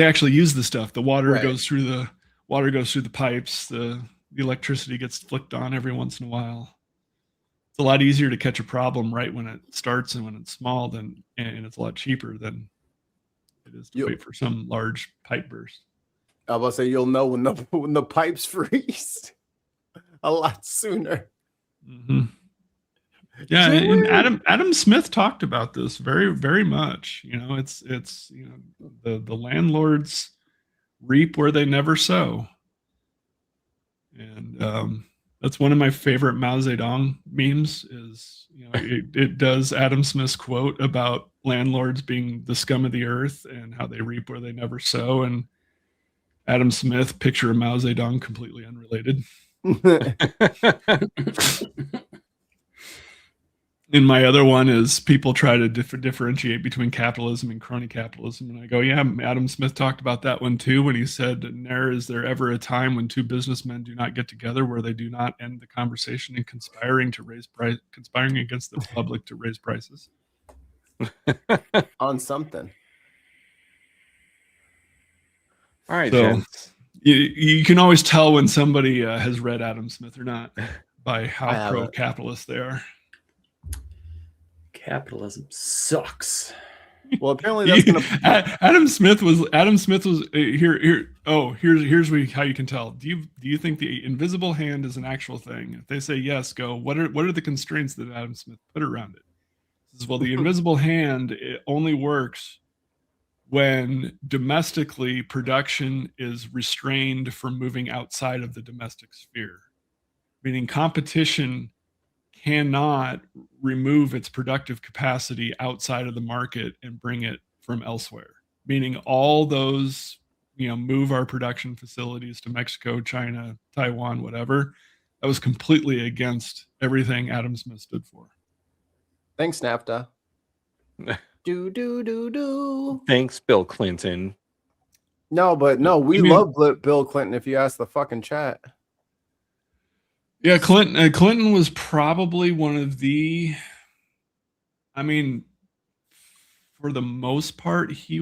actually use the stuff. The water goes through the pipes. The electricity gets flicked on every once in a while. It's a lot easier to catch a problem right when it starts and when it's small, and it's a lot cheaper than it is to wait for some large pipe burst. I was about to say you'll know when the pipes freeze a lot sooner. Mm-hmm. Yeah, and Adam Smith talked about this very, very much. It's the landlords reap where they never sow, and that's one of my favorite Mao Zedong memes. Is it does Adam Smith's quote about landlords being the scum of the earth and how they reap where they never sow, and Adam Smith picture of Mao Zedong completely unrelated. And my other one is people try to differentiate between capitalism and crony capitalism. And I go, yeah, Adam Smith talked about that one too, when he said, is there ever a time when 2 businessmen do not get together where they do not end the conversation in conspiring against the public to raise prices? On something. All right, so you can always tell when somebody has read Adam Smith or not by how pro-capitalist they are. Capitalism sucks. Well, apparently that's gonna. Adam Smith was here. Oh, here's how you can tell. Do you think the invisible hand is an actual thing? If they say yes, go. What are the constraints that Adam Smith put around it? Says, well, the invisible hand, it only works when domestically production is restrained from moving outside of the domestic sphere, meaning competition cannot remove its productive capacity outside of the market and bring it from elsewhere. Meaning all those, move our production facilities to Mexico, China, Taiwan, whatever. That was completely against everything Adam Smith stood for. Thanks, NAFTA. do. Thanks, Bill Clinton. No, we love Bill Clinton. If you ask the fucking chat. Yeah, Clinton was probably one of the. I mean, for the most part, he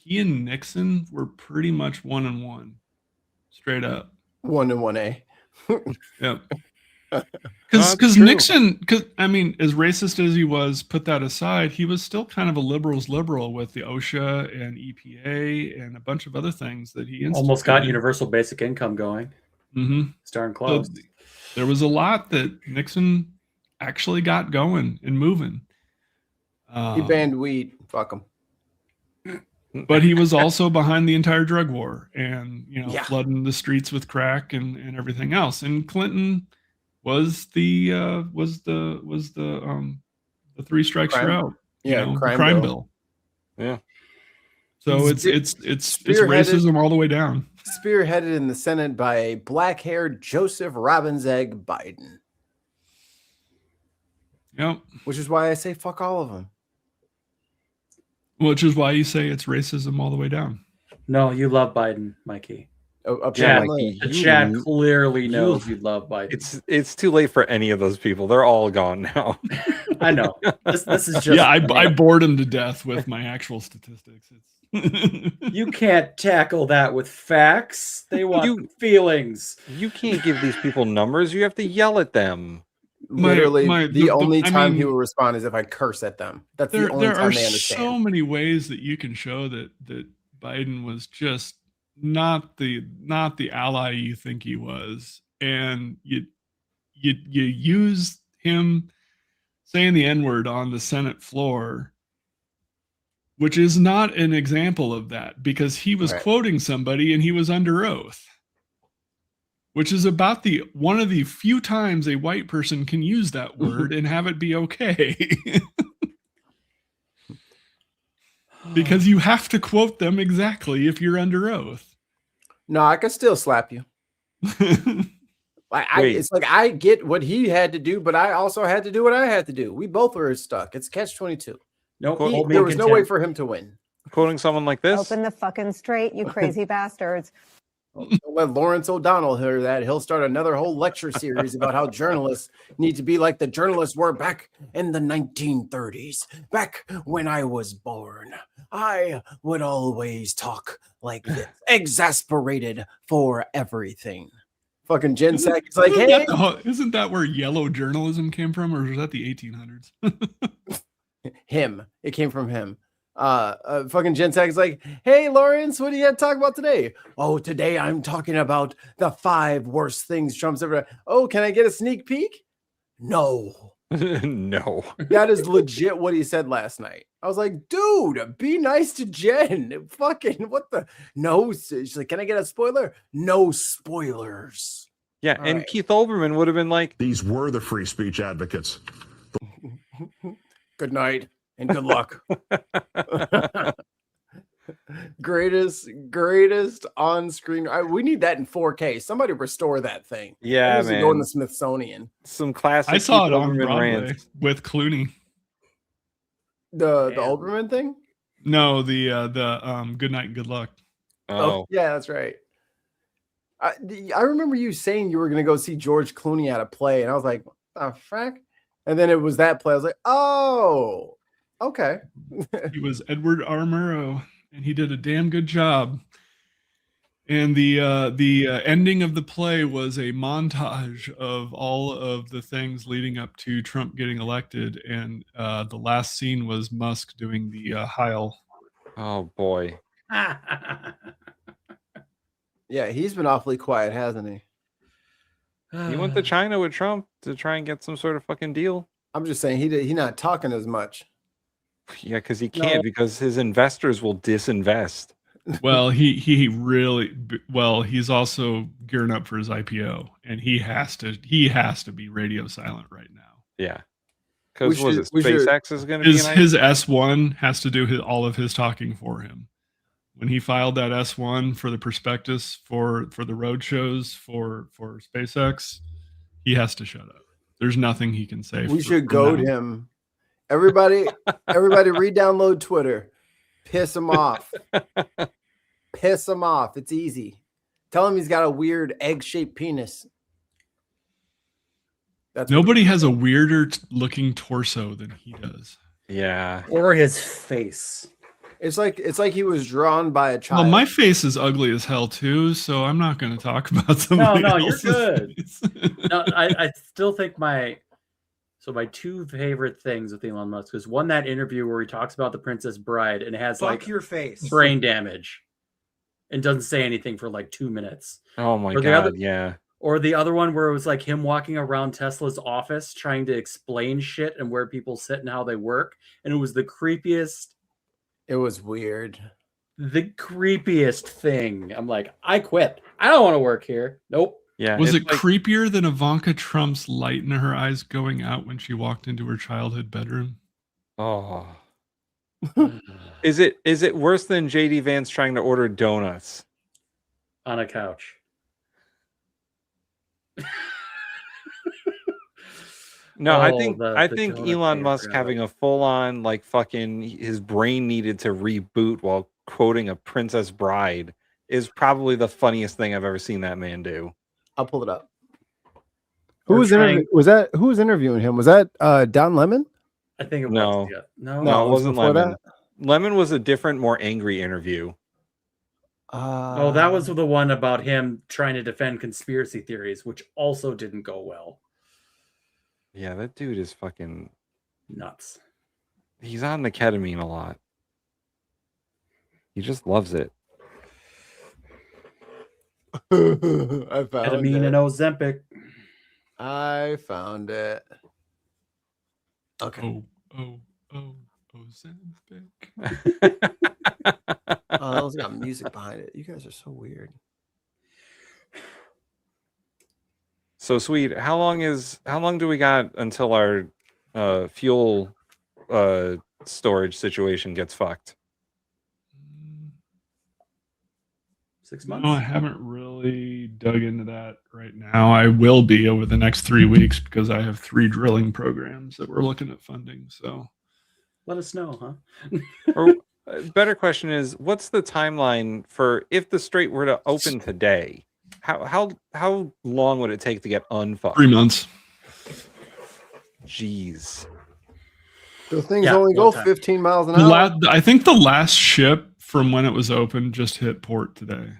and Nixon were pretty much 1-1, straight up. 1-1A. Yeah. Because Nixon, as racist as he was, put that aside, he was still kind of a liberal's liberal with the OSHA and EPA and a bunch of other things that he instituted. Almost got universal basic income going. Mm-hmm. It's darn close. So there was a lot that Nixon actually got going and moving. He banned weed. Fuck him. But he was also behind the entire drug war and flooding the streets with crack and everything else. And Clinton was the 3 strikes you're out. Crime bill. Yeah. So it's racism all the way down. Spearheaded in the Senate by a black-haired Joseph Robin's-Egg Biden. Yep. Which is why I say fuck all of them. Which is why you say it's racism all the way down. No, you love Biden, Mikey. Chad clearly knows you love Biden. It's too late for any of those people. They're all gone now. I know. This is just I bored him to death with my actual statistics. You can't tackle that with facts. They want feelings. You can't give these people numbers. You have to yell at them. Literally, the only time he will respond is if I curse at them. That's the only time they understand. There are so many ways that you can show that Biden was just not the ally you think he was, and you use him saying the N-word on the Senate floor, which is not an example of that, because he was quoting somebody and he was under oath, which is about one of the few times a white person can use that word and have it be okay. Because you have to quote them exactly if you're under oath. No, I could still slap you. It's like I get what he had to do, but I also had to do what I had to do. We both were stuck. It's catch-22. Nope. There was no way for him to win. Quoting someone like this. Open the fucking straight, you crazy bastards. Don't let Lawrence O'Donnell hear that. He'll start another whole lecture series about how journalists need to be like the journalists were back in the 1930s. Back when I was born, I would always talk like this, exasperated for everything. Fucking Jen Sack is like, hey. Isn't that where yellow journalism came from, or was that the 1800s? Him. It came from him. Fucking Jen Sack is like, hey, Lawrence, what do you have to talk about today? Oh, today I'm talking about the 5 worst things Trump's ever done. Oh, can I get a sneak peek? No. No. That is legit what he said last night. I was like, dude, be nice to Jen. Fucking what the? No. She's like, can I get a spoiler? No spoilers. Yeah. All and right. Keith Olbermann would have been like, these were the free speech advocates. Good night and good luck. greatest on screen. We need that in 4K. Somebody restore that thing. Yeah, man. Go in the Smithsonian. Some classic. I saw Keith it on Olbermann Broadway rants. with Clooney. The Olbermann thing? No, the good night and good luck. Oh yeah, that's right. I remember you saying you were going to go see George Clooney at a play, and I was like, what the fuck? And then it was that play. I was like, oh, okay. He was Edward R. Murrow, and he did a damn good job. And the ending of the play was a montage of all of the things leading up to Trump getting elected, and the last scene was Musk doing the Heil. Oh boy. Yeah, he's been awfully quiet, hasn't he? He went to China with Trump to try and get some sort of fucking deal. I'm just saying he's not talking as much. Yeah, because he can't, because his investors will disinvest. Well, he's also gearing up for his IPO, and he has to be radio silent right now. Yeah. Because SpaceX is going to be his S1 has to do all of his talking for him. When he filed that S1 for the prospectus for the road shows for SpaceX, he has to shut up. There's nothing he can say. We should goad him. Everybody re-download Twitter. Piss him off. Piss him off. It's easy. Tell him he's got a weird egg-shaped penis. Nobody has a weirder looking torso than he does. Yeah. Or his face. It's like he was drawn by a child. Well, my face is ugly as hell too, so I'm not going to talk about somebody else's you're good. face. No, I still think my 2 favorite things with Elon Musk is one, that interview where he talks about the Princess Bride and has your face, brain damage, and doesn't say anything for like 2 minutes. Oh my god, yeah. Or the other one where it was like him walking around Tesla's office trying to explain shit and where people sit and how they work, and it was the creepiest. It was weird. The creepiest thing. I'm like, I quit. I don't want to work here. Nope. Yeah. Was it creepier than Ivanka Trump's light in her eyes going out when she walked into her childhood bedroom? Oh. Is it worse than JD Vance trying to order donuts on a couch? No, I think Elon Musk having a full-on like fucking his brain needed to reboot while quoting a Princess Bride is probably the funniest thing I've ever seen that man do. I'll pull it up. Who was interviewing him? Was that Don Lemon? I think it was. No, yeah. No, it wasn't Lemon. Lemon was a different, more angry interview. That was the one about him trying to defend conspiracy theories, which also didn't go well. Yeah, that dude is fucking nuts. He's on the ketamine a lot. He just loves it. I found Ketamine and Ozempic. I found it. Okay. Ozempic. Oh, that one's got music behind it. You guys are so weird. So sweet. How long do we got until our fuel storage situation gets fucked? 6 months? No, I haven't really dug into that right now. I will be over the next 3 weeks because I have 3 drilling programs that we're looking at funding. So let us know, huh? Or better question is, what's the timeline for if the strait were to open today? How long would it take to get unfucked? 3 months. Jeez. The things only go 15 miles an The hour. I think the last ship from when it was open just hit port today.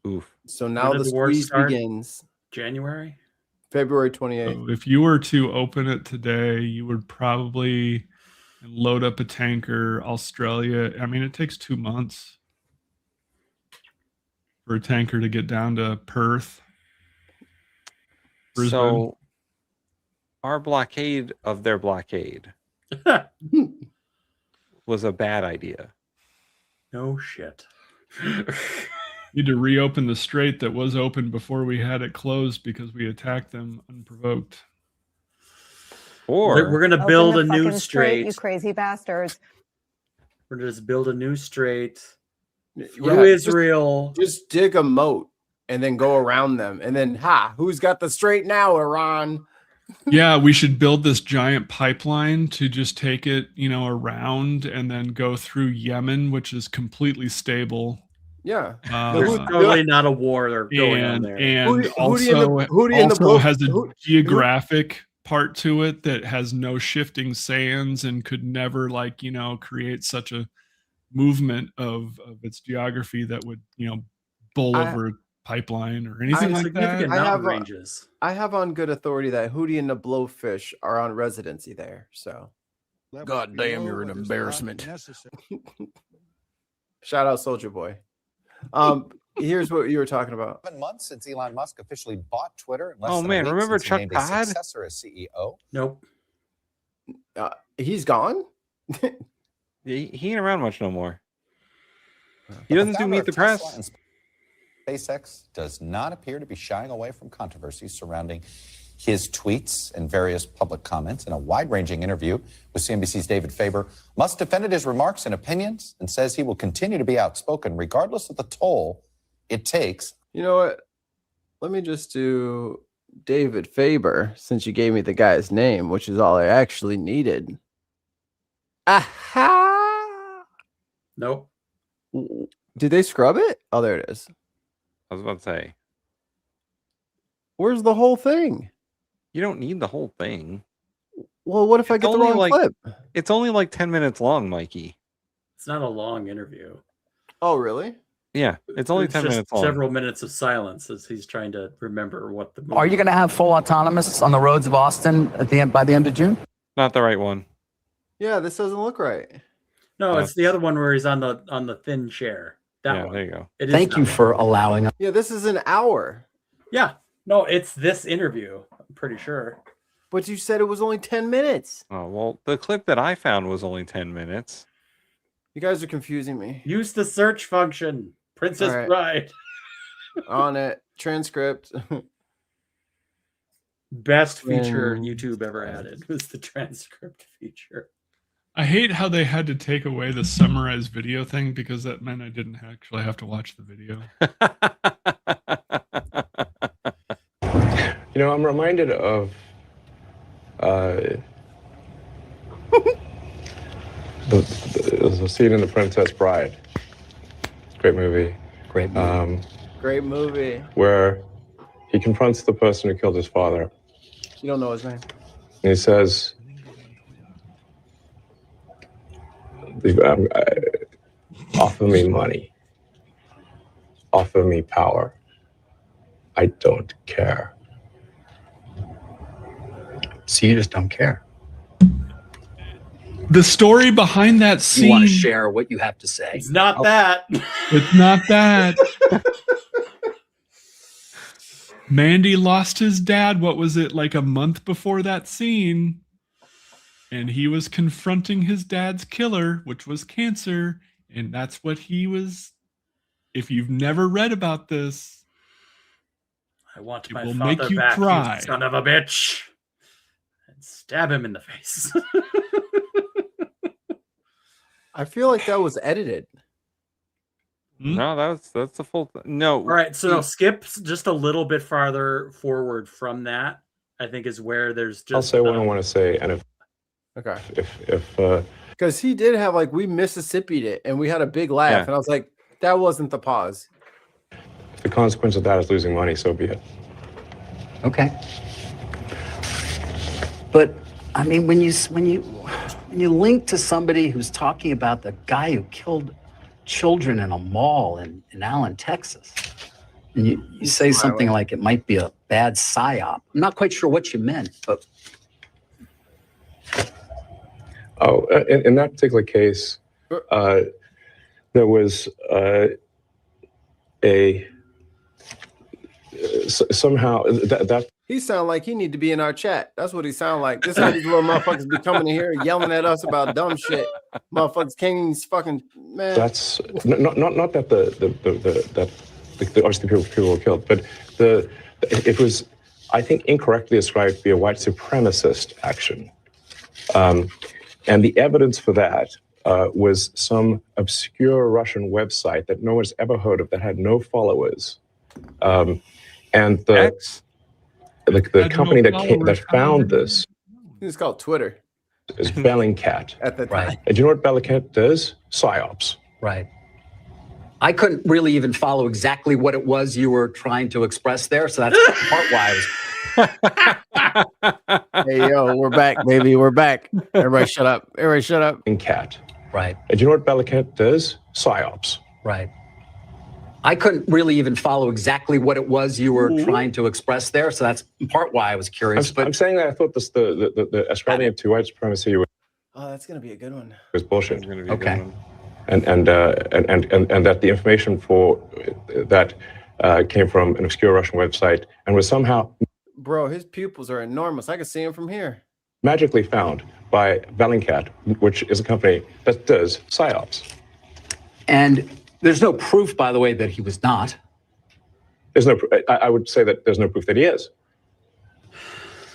Oof. So now the squeeze begins. January? February 28th. So if you were to open it today, you would probably load up a tanker, Australia. I mean, it takes 2 months for a tanker to get down to Perth. Brisbane. So our blockade of their blockade was a bad idea. No shit. Need to reopen the strait that was open before we had it closed because we attacked them unprovoked. Or we're going to build a new strait. You crazy bastards. We're going to just build a new strait through Israel. Just dig a moat and then go around them. And then, who's got the strait now, Iran? Yeah, we should build this giant pipeline to just take it, around and then go through Yemen, which is completely stable. Yeah. There's totally not a war going on there. And also has a geographic part to it that has no shifting sands and could never create such a movement of its geography that would, bowl over a pipeline or anything like that. I have on good authority that Hootie and the Blowfish are on residency there. So, God damn, you're an embarrassment. Shout out Soldier Boy. Here's what you were talking about. 7 months since Elon Musk officially bought Twitter. Oh man, remember Chuck Todd? Successor as CEO. Nope. He's gone. He ain't around much no more. He doesn't do Meet the Press. SpaceX does not appear to be shying away from controversies surrounding his tweets and various public comments. In a wide-ranging interview with CNBC's David Faber, Musk defended his remarks and opinions and says he will continue to be outspoken regardless of the toll it takes. You know what? Let me just do David Faber, since you gave me the guy's name, which is all I actually needed. Aha! Nope. Did they scrub it? Oh, there it is. I was about to say. Where's the whole thing? You don't need the whole thing. Well, what if I get the wrong clip? It's only like 10 minutes long, Mikey. It's not a long interview. Oh, really? Yeah, it's only 10 minutes long. Several minutes of silence as he's trying to remember what the movie. Are you going to have full autonomous on the roads of Austin by the end of June? Not the right one. Yeah, this doesn't look right. No, it's the other one where he's on the thin chair. That one. There you go. Thank you for allowing us. Yeah, this is an hour. Yeah. No, it's this interview. I'm pretty sure. But you said it was only 10 minutes. Oh, well, the clip that I found was only 10 minutes. You guys are confusing me. Use the search function. Princess Bride. On it. Transcript. Best feature YouTube ever added was the transcript feature. I hate how they had to take away the summarized video thing because that meant I didn't actually have to watch the video. I'm reminded of the scene in The Princess Bride. Great movie. Great movie. Great movie. Where he confronts the person who killed his father. You don't know his name. And he says, offer me money. Offer me power. I don't care. So you just don't care. The story behind that scene. You want to share what you have to say. It's not that. It's not that. Mandy lost his dad. What was it, like a month before that scene? And he was confronting his dad's killer, which was cancer. And that's what he was. If you've never read about this, I want it my will father make you back, cry. you son of a bitch. And stab him in the face. I feel like that was edited. No, that's the full thing. No. All right, so skip just a little bit farther forward from that. I think is where there's just. I'll say what I want to say, and if because he did have like we Mississippi'd it and we had a big laugh, Yeah. and I was like, that wasn't the pause. the consequence of that is losing money, so be it. Okay. But I mean, when you link to somebody who's talking about the guy who killed children in a mall in Allen, Texas, and you say something like it might be a bad psyop. I'm not quite sure what you meant, but In that particular case, there was somehow that He sound like he need to be in our chat. That's what he sound like. This is how these little motherfuckers be coming in here yelling at us about dumb shit. Motherfuckers can't even fucking man. that's not that the obviously people were killed, but it was, I think, incorrectly ascribed to be a white supremacist action. And the evidence for that was some obscure Russian website that no one's ever heard of, that had no followers. And the company that found this It's called Twitter. is Bellingcat. At the time. And do you know what Bellingcat does? PsyOps. right. I couldn't really even follow exactly what it was you were trying to express there, so that's part why I was. Hey yo, we're back, baby. We're back. Everybody shut up. Everybody shut up. Bellingcat. Right. And do you know what Bellingcat does? PsyOps. Right. I couldn't really even follow exactly what it was you were trying to express there, so that's part why I was curious. I'm saying that I thought the ascribing it to white supremacy Oh, that's gonna be a good one. was bullshit. Okay. And that the information for that came from an obscure Russian website and was somehow Bro, his pupils are enormous. I can see him from here. magically found by Bellingcat, which is a company that does PsyOps. And there's no proof, by the way, that he was not. There's no. I would say that there's no proof that he is.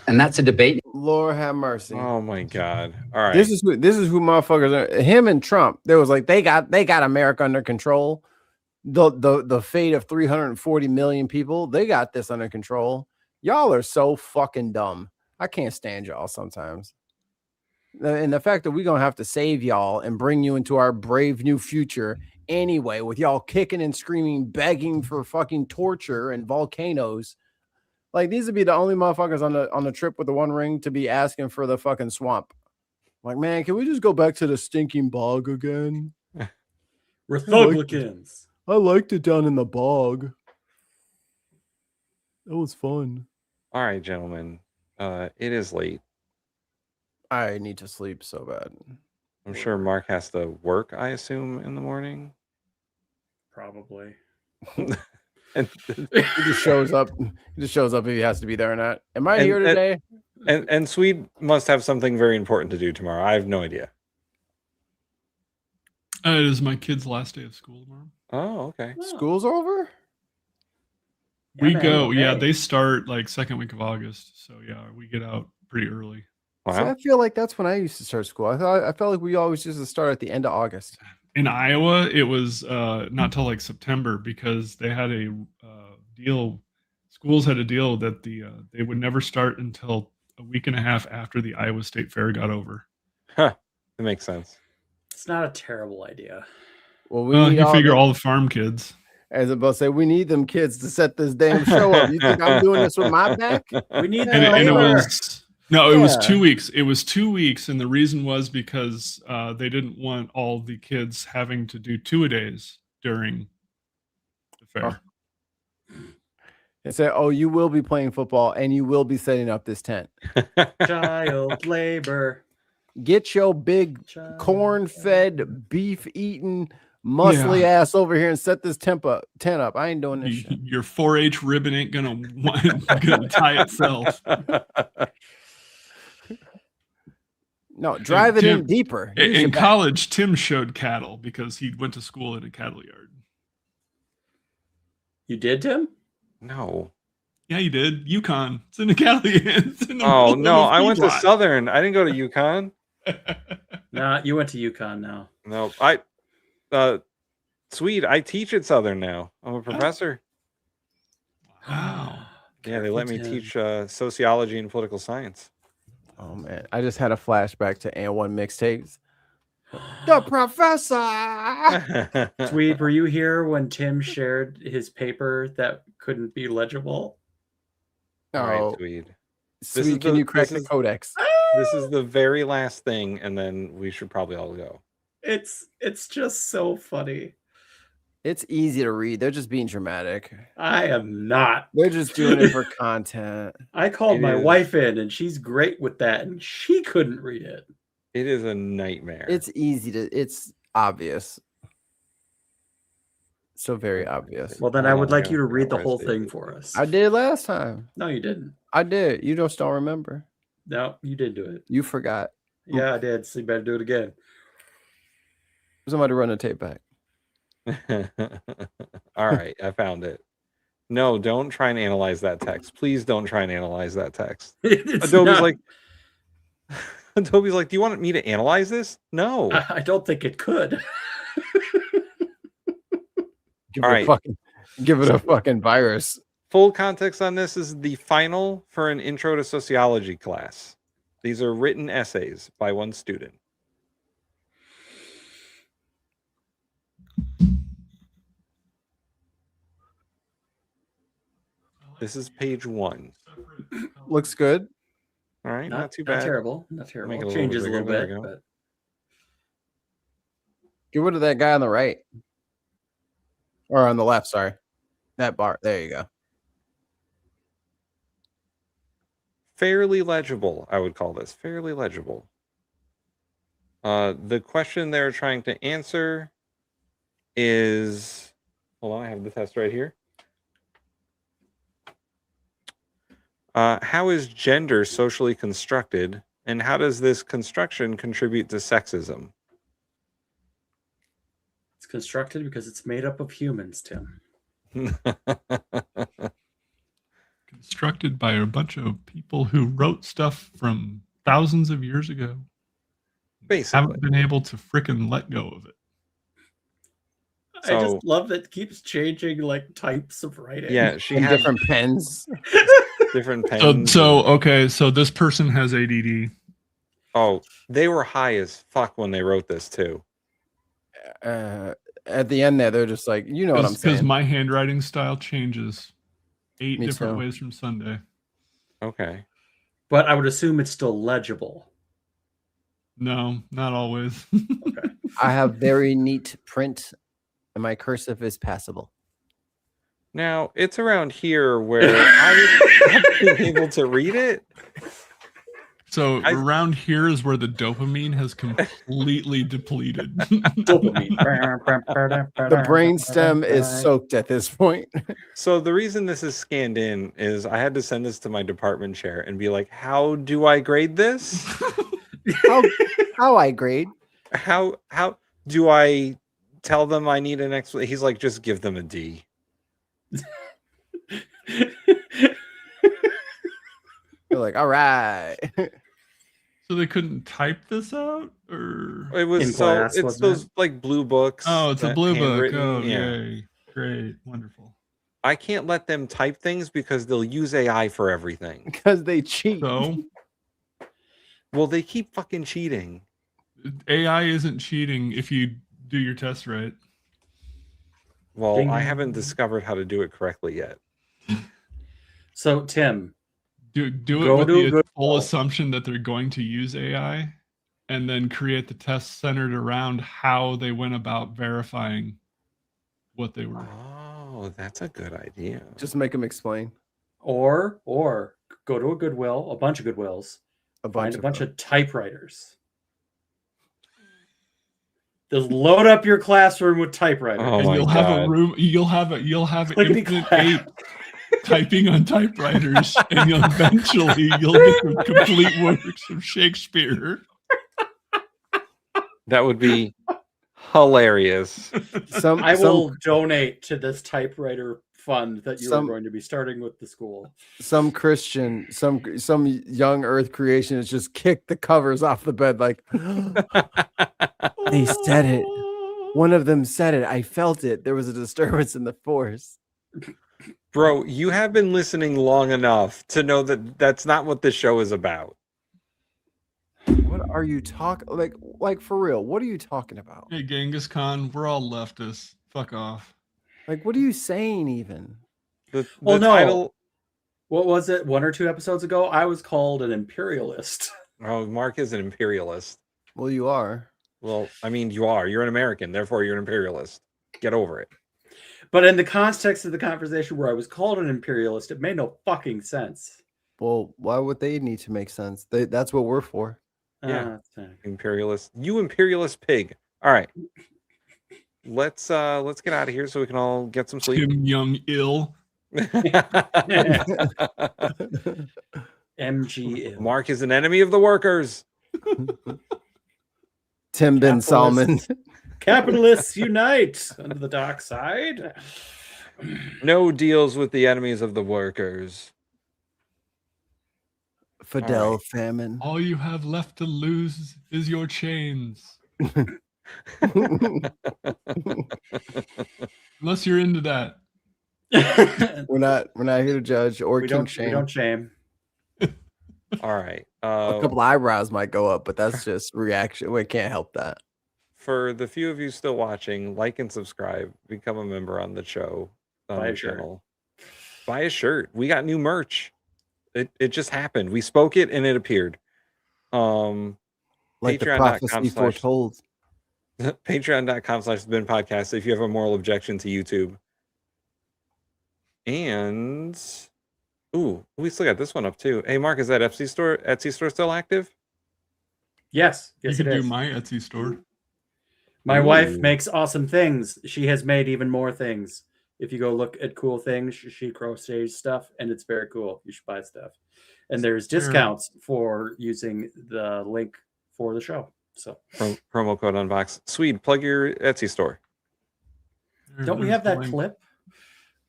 And that's a debate. Lord have mercy. Oh my God. All right. This is who motherfuckers are. Him and Trump. There was like they got America under control. The fate of 340 million people, they got this under control. Y'all are so fucking dumb. I can't stand y'all sometimes. And the fact that we're gonna have to save y'all and bring you into our brave new future anyway, with y'all kicking and screaming, begging for fucking torture and volcanoes. Like these would be the only motherfuckers on the trip with the One Ring to be asking for the fucking swamp. Like, man, can we just go back to the stinking bog again? Republicans. I liked it down in the bog. That was fun. All right, gentlemen. It is late. I need to sleep so bad. I'm sure Mark has to work, I assume, in the morning. Probably. And He just shows up. He just shows up if he has to be there or not. Am I here today? And Swede must have something very important to do tomorrow. I have no idea. It is my kid's last day of school tomorrow. Oh, okay. School's over? We man, go. okay. Yeah, they start like second week of August. So yeah, we get out pretty early. See, I feel like that's when I used to start school. I felt like we always used to start at the end of August. In Iowa, it was not till like September because they had a deal. Schools had a deal that they would never start until a week and a half after the Iowa State Fair got over. Huh. That makes sense. It's not a terrible idea. Well, You figure all the farm kids. As I'm about to say, we need them kids to set this damn show up. You think I'm doing this with my back? We need And it was it was Yeah. 2 weeks. It was 2 weeks, and the reason was because they didn't want all the kids having to do two-a-days during the fair. They said, "Oh, you will be playing football, and you will be setting up this tent." Child labor. Get your big corn-fed, beef-eating, muscly ass over here and set this tent up. I ain't doing this shit. Your 4-H ribbon ain't gonna tie itself. No, drive it in deeper. In college, Tim showed cattle because he went to school at a cattle yard. You did, Tim? No. Yeah, you did. UConn. It's in the cattle. Oh no, I went to Southern. I didn't go to UConn. No, you went to UConn now. No, sweet. I teach at Southern now. I'm a professor. Wow. Yeah, they let me teach sociology and political science. Oh man, I just had a flashback to A1 mixtapes. The professor. Tweed, were you here when Tim shared his paper that couldn't be legible? No, all right, Tweed. Sweet, can you crack the codex? This is the very last thing, and then we should probably all go. It's just so funny. It's easy to read. They're just being dramatic. I am not. They're just doing it for content. I called my wife in, and she's great with that, and she couldn't read it. It is a nightmare. It's it's obvious. So very obvious. Well, then I would like you to read the whole thing for us. I did last time. No, you didn't. I did. You just don't remember. No, you did do it. You forgot. Yeah, I did. So you better do it again. Somebody run the tape back. All right, I found it. No, don't try and analyze that text. Please don't try and analyze that text. Adobe's like, do you want me to analyze this? No. I don't think it could. All right. Give it a fucking virus. Full context on this is the final for an intro to sociology class. These are written essays by one student. This is page 1. Looks good. All right, not too bad. Not terrible. Not terrible. Make it It changes a little bigger. bit. There we go. But... Get rid of that guy on the right. Or on the left, sorry. That bar. There you go. Fairly legible, I would call this. Fairly legible. The question they're trying to answer is... Hold on, I have the test right here. How is gender socially constructed, and how does this construction contribute to sexism? It's constructed because it's made up of humans, Tim. Constructed by a bunch of people who wrote stuff from thousands of years ago. Basically. Haven't been able to frickin' let go of it. I just love that it keeps changing like types of writing. Yeah, she and had different pens. Different pens. So this person has ADD. Oh, they were high as fuck when they wrote this too. At the end there, they're just like, you know what I'm saying. Because my handwriting style changes 8 Me different too. ways from Sunday. Okay. But I would assume it's still legible. No, not always. I have very neat print, and my cursive is passable. Now, it's around here where I haven't been able to read it. So around here is where the dopamine has completely depleted. Dopamine. The brainstem is soaked at this point. So the reason this is scanned in is I had to send this to my department chair and be like, how do I grade this? How I grade? How do I tell them I need an explanation? He's like, just give them a D. You're like, all right. So they couldn't type this out, or It was In so class, it's wasn't those like blue books. oh, it's a that blue book. handwritten- Oh, yeah. yay! Great, wonderful. I can't let them type things because they'll use AI for everything. Because they cheat. So Well, they keep fucking cheating. AI isn't cheating if you do your test right. Well, Ding. I haven't discovered how to do it correctly yet. So, Tim, Do it Go with to a the good full wall. assumption that they're going to use AI, and then create the test centered around how they went about verifying what they were. Oh, that's a good idea. Just make them explain. or go to a Goodwill, a bunch of Goodwills, A bunch find a bunch them. of typewriters, Just load up your classroom with typewriters. Oh And my you'll have a God. room. You'll have an Clickety infinite clack. ape typing on typewriters, and you'll eventually get the complete works of Shakespeare. That would be hilarious. I will donate to this typewriter fund that you are going to be starting with the school. Some Christian, some young Earth creationist just kicked the covers off the bed like they said it. One of them said it. I felt it. There was a disturbance in the force. Bro, you have been listening long enough to know that that's not what this show is about. What are you talking like for real? What are you talking about? Hey, Genghis Khan, we're all leftists. Fuck off. Like, what are you saying even? Well, no. What was it? 1 or 2 episodes ago, I was called an imperialist. Oh, Mark is an imperialist. Well, you are. Well, I mean, you are. You're an American. Therefore, you're an imperialist. Get over it. But in the context of the conversation where I was called an imperialist, it made no fucking sense. Well, why would they need to make sense? That's what we're for. Yeah. Imperialist. You imperialist pig. All right. Let's get out of here so we can all get some sleep. Tim Young ill. MG. Mark is an enemy of the workers. Tim bin Salman. Capitalists unite under the dark side. No deals with the enemies of the workers. Fidel Famine. All you have left to lose is your chains. Unless you're into that. We're not here to judge or We king don't shame. we don't shame. All right. A couple eyebrows might go up, but that's just reaction. We can't help that. For the few of you still watching, like and subscribe. Become a member on the show, on Buy the a shirt. channel. Buy a shirt. We got new merch. It just happened. We spoke it and it appeared. Like the prophecy foretold. Patreon.com/TheBinPodcast if you have a moral objection to YouTube. And we still got this one up too. Hey Mark, is that Etsy store still active? Yes. You Yes, can it do is. my Etsy store. My Ooh. wife makes awesome things. She has made even more things. If you go look at cool things, she crochets stuff, and it's very cool. You should buy stuff. And there's discounts for using the link for the show. So Promo code unbox. Swede, plug your Etsy store. don't we have that clip?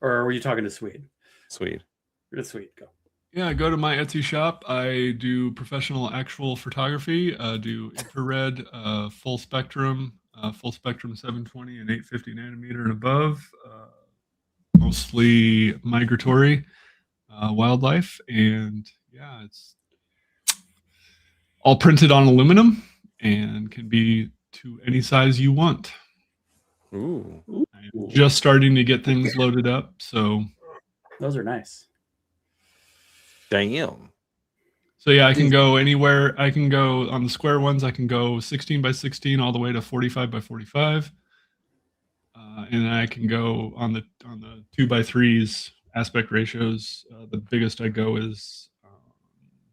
Or were you talking to Swede? Swede. You're to Swede. Go. Yeah, go to my Etsy shop. I do professional actual photography. Do infrared, full spectrum 720 and 850 nanometer and above. Mostly migratory wildlife, and yeah, it's all printed on aluminum and can be to any size you want. Ooh. I'm just starting to get things loaded up, so Those are nice. Damn. So yeah, I can go anywhere. I can go on the square ones. I can go 16 by 16 all the way to 45 by 45. And then I can go on the 2 by 3s aspect ratios. The biggest I go is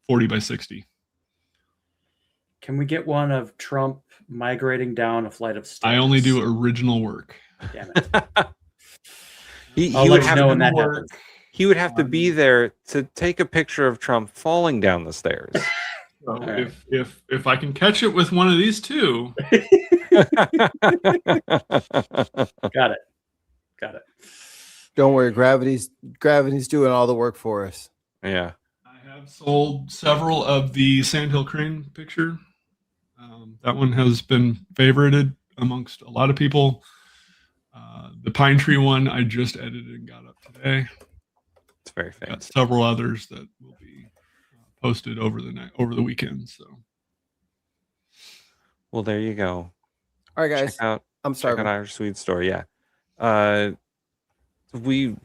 40 by 60. Can we get one of Trump migrating down a flight of stairs? I only do original work. Damn it. He I'll would let you have know to when that work. happens. He would have to be there to take a picture of Trump falling down the stairs. So if I can catch it with one of these two. Got it. Don't worry, gravity's doing all the work for us. Yeah. I have sold several of the Sandhill Crane picture. That one has been favorited amongst a lot of people. The Pine Tree one I just edited and got up today. It's very Got fancy. several others that will be posted over the weekend. So, Well, there you go. All right, guys. Check out sorry. Irish Swede store. Yeah.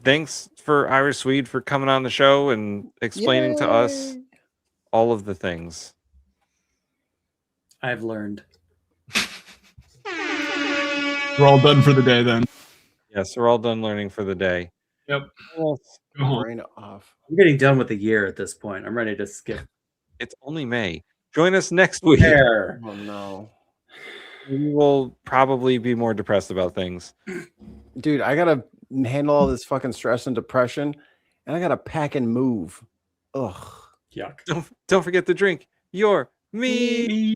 Thanks for Irish Swede for coming on the show and explaining to us all of the things. I've learned. we're all done for the day then. Yes, we're all done learning for the day. Yep. Well, Go home. Brain off. I'm getting done with the year at this point. I'm ready to skip. it's only May. Join us next week. There. Oh no. we will probably be more depressed about things. Dude, I gotta handle all this fucking stress and depression, and I gotta pack and move. Ugh. Yuck. Don't forget to drink your me.